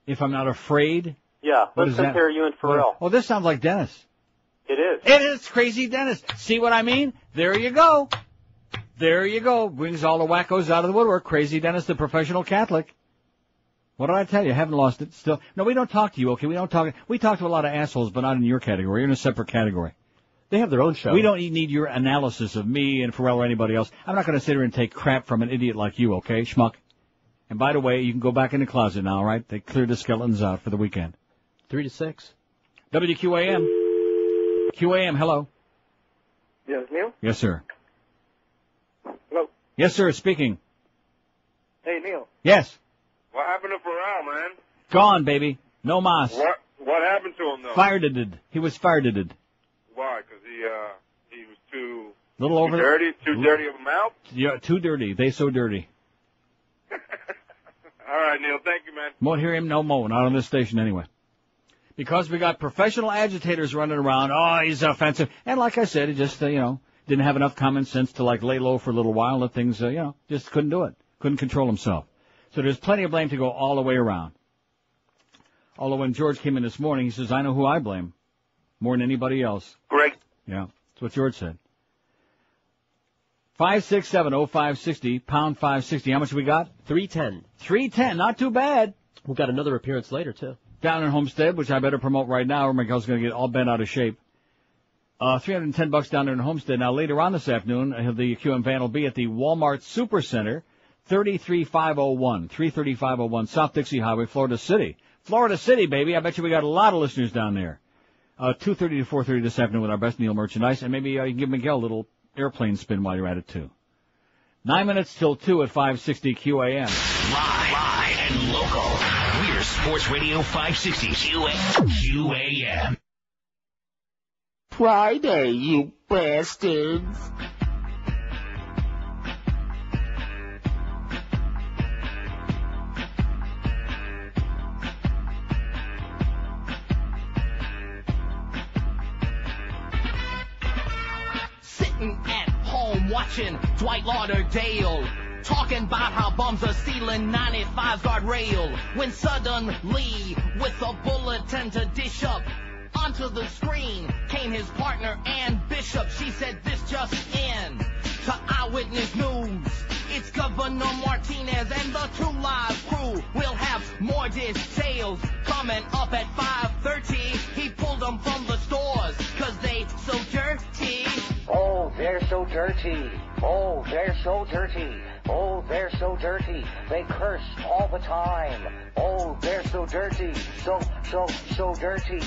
If I'm not afraid? Yeah, let's compare you and Forell. Oh, this sounds like Dennis. It is. It is Crazy Dennis. See what I mean? There you go. There you go. Brings all the wackos out of the woodwork. Crazy Dennis, the professional Catholic. What did I tell you? I haven't lost it still. No, we don't talk to you, okay? We talk to a lot of assholes, but not in your category. You're in a separate category. They have their own show. We don't need your analysis of me and Ferrell or anybody else. I'm not going to sit here and take crap from an idiot like you, okay, schmuck? And by the way, you can go back in the closet now, all right? They cleared the skeletons out for the weekend. 3 to 6. WQAM. QAM, hello. Yes, Neil? Yes, sir. Hello? Yes, sir, speaking. Hey, Neil. Yes. What happened to Ferrall, man? Gone, baby. No mas. What happened to him, though? Fired-ed. He was fired-ed. Why? Because he was too dirty? Too dirty of a mouth? Yeah, too dirty. They so dirty. All right, Neil. Thank you, man. Won't hear him no more. Not on this station anyway. Because we got professional agitators running around. Oh, he's offensive. And like I said, he just, didn't have enough common sense to lay low for a little while. Let things, just couldn't do it. Couldn't control himself. So there's plenty of blame to go all the way around. Although when George came in this morning, he says, I know who I blame more than anybody else. Greg. Yeah, that's what George said. 5670560, pound 560. How much we got? 310. 310, not too bad. We've got another appearance later, too. Down in Homestead, which I better promote right now, or my girl's going to get all bent out of shape. $310 down there in Homestead. Now, later on this afternoon, the QM van will be at the Walmart Supercenter, 33501 South Dixie Highway, Florida City. Florida City, baby. I bet you we got a lot of listeners down there. 2:30 to 4:30 this afternoon with our best Neil merchandise, and maybe you can give Miguel a little airplane spin while you're at it, too. 9 minutes till 2 at 560 QAM. Live and local. We're Sports Radio 560 QAM. Friday, you bastards. Sitting at home watching Dwight Lauderdale, talking about how bums are stealing 95's guardrail, when suddenly, with a bulletin to dish up, onto the screen came his partner, Ann Bishop. She said, this just in, to Eyewitness News, it's Governor Martinez and the True Live crew will have more details coming up at 5:30. He pulled them from the stores, cause they so dirty. Oh, they're so dirty. Oh, they're so dirty. Oh, they're so dirty. They curse all the time. Oh, they're so so dirty, so dirty.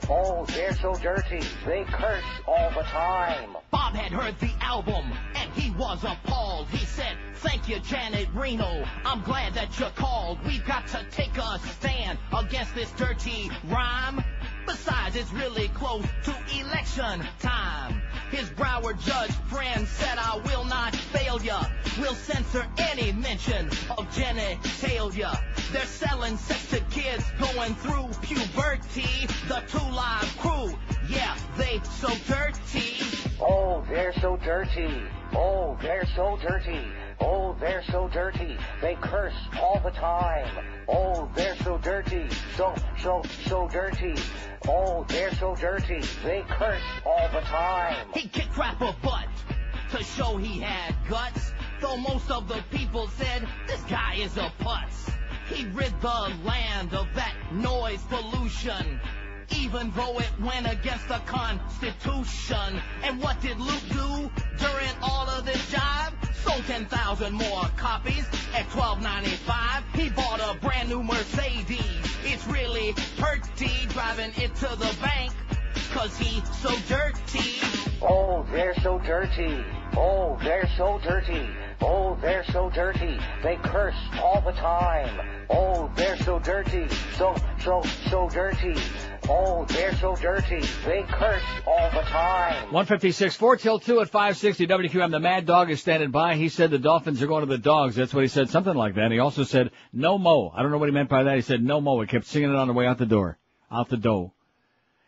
Oh, they're so dirty, they curse all the time. Bob had heard the album, and he was appalled. He said, thank you, Janet Reno. I'm glad that you called. We've got to take a stand against this dirty rhyme. Besides, it's really close to election time. His Broward judge friend said, I will not fail ya. We'll censor any mention of genitalia. They're selling sex to kids going through puberty. The Two Live Crew, yeah, they so dirty. Oh, they're so dirty. Oh, they're so dirty. Oh, they're so dirty. They curse all the time. Oh, they're so dirty. So dirty. Oh, they're so dirty. They curse all the time. He kicked rapper butt to show he had guts. Though most of the people said, this guy is a putz. He rid the land of that noise pollution, even though it went against the Constitution. And what did Luke do during all of this jive? Sold 10,000 more copies at $12.95. He bought a brand new Mercedes. It's really pretty driving it to the bank, 'cause he's so dirty. Oh, they're so dirty. Oh, they're so dirty. Oh, they're so dirty. They curse all the time. Oh, they're so dirty. So dirty. Oh, they're so dirty. They curse all the time. 156, 4 till 2 at 560 WQM. The Mad Dog is standing by. He said the Dolphins are going to the Dogs. That's what he said, something like that. He also said, no mo. I don't know what he meant by that. He said, no mo. He kept singing it on the way out the door. Out the door.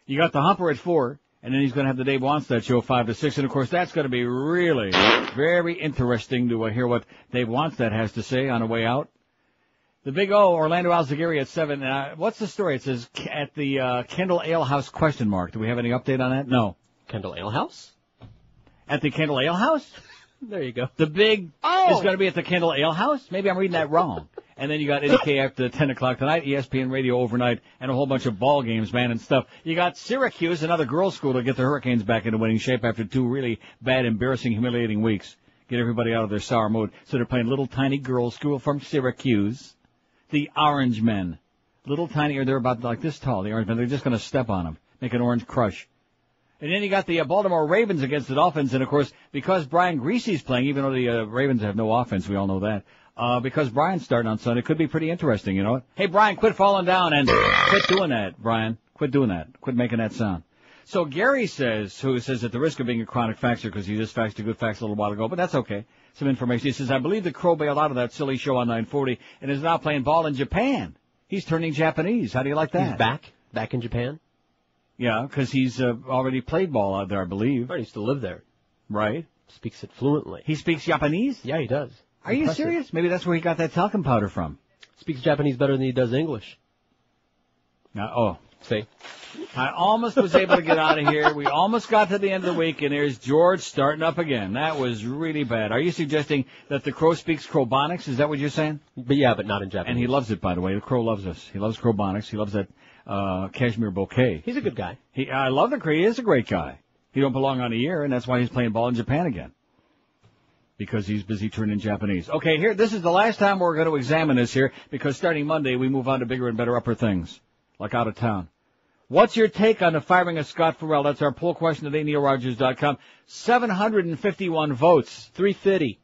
You got the Humper at 4, and then he's going to have the Dave Wants That Show 5 to 6. And, of course, that's going to be really very interesting to hear what Dave Wants That has to say on the way out. The Big O, Orlando Alzagiri at 7. What's the story? It says at the Kendall Ale House ? Do we have any update on that? No. Kendall Ale House? At the Kendall Ale House? There you go. The Big is going to be at the Kendall Ale House? Maybe I'm reading that wrong. And then you got NK after 10 o'clock tonight, ESPN Radio overnight, and a whole bunch of ball games, man, and stuff. You got Syracuse, another girls' school, to get the Hurricanes back into winning shape after 2 really bad, embarrassing, humiliating weeks. Get everybody out of their sour mood. So they're playing little tiny girls' school from Syracuse. The Orange Men. Little tiny, or they're about like this tall, the Orange Men. They're just going to step on them, make an orange crush. And then you got the Baltimore Ravens against the Dolphins, and of course, because Brian Greasy's playing, even though the Ravens have no offense, we all know that, because Brian's starting on Sunday, it could be pretty interesting, you know. Hey, Brian, quit falling down and quit doing that, Brian. Quit doing that. Quit making that sound. So Gary says, at the risk of being a chronic faxer, because he just faxed a good fax a little while ago, but that's okay. Some information. He says, I believe the Crow bailed out of that silly show on 940 and is now playing ball in Japan. He's turning Japanese. How do you like that? He's back in Japan? Yeah, because he's already played ball out there, I believe. Right, he used to live there. Right. Speaks it fluently. He speaks Japanese? Yeah, he does. Are you serious? Maybe that's where he got that talcum powder from. Speaks Japanese better than he does English. See? I almost was able to get out of here. We almost got to the end of the week, and there's George starting up again. That was really bad. Are you suggesting that the Crow speaks Crowbonics? Is that what you're saying? But yeah, but not in Japanese. And he loves it, by the way. The Crow loves us. He loves Crowbonics. He loves that cashmere bouquet. He's a good guy. I love the Crow. He is a great guy. He don't belong on the air, and that's why he's playing ball in Japan again. Because he's busy turning Japanese. Okay, here, this is the last time we're going to examine this here, because starting Monday, we move on to bigger and better upper things, like out of town. What's your take on the firing of Scott Ferrall? That's our poll question at neilrogers.com. 751 votes. 350.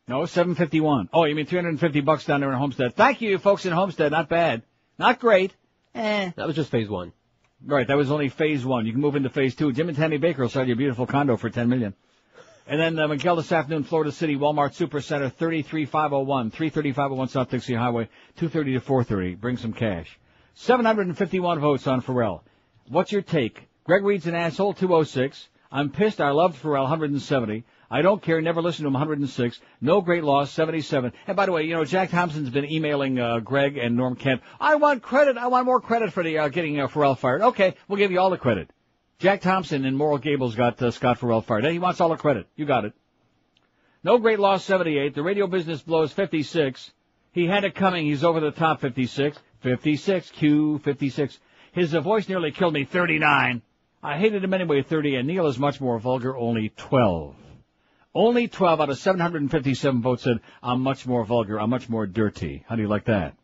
No, 751. Oh, you mean $350 down there in Homestead. Thank you, folks in Homestead. Not bad. Not great. That was just phase 1. Right, that was only phase 1. You can move into phase 2. Jim and Tammy Baker will sell you a beautiful condo for $10 million. And then Miguel this afternoon, Florida City, Walmart Supercenter, 33501, 33501 South Dixie Highway, 2:30 to 4:30. Bring some cash. 751 votes on Ferrall. What's your take? Greg Reed's an asshole, 206. I'm pissed. I loved Ferrall, 170. I don't care. Never listened to him, 106. No great loss, 77. And by the way, you know, Jack Thompson's been emailing Greg and Norm Kent. I want credit. I want more credit for the getting Ferrall fired. Okay, we'll give you all the credit. Jack Thompson in Moral Gables got Scott Ferrall fired. He wants all the credit. You got it. No great loss, 78. The radio business blows, 56. He had it coming. He's over the top, 56. 56, Q, 56. His voice nearly killed me, 39. I hated him anyway, 30. And Neil is much more vulgar, only 12. Only 12 out of 757 votes said, I'm much more vulgar. I'm much more dirty. How do you like that?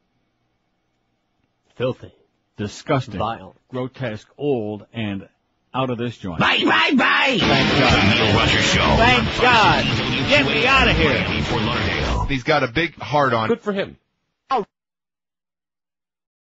Filthy. Disgusting. Vile. Grotesque, old, and out of this joint. Bye, bye, bye. Thank God. The Neil Rogers Show. Thank God. Get me out of here. For Lauderdale. He's got a big heart on. Good for him.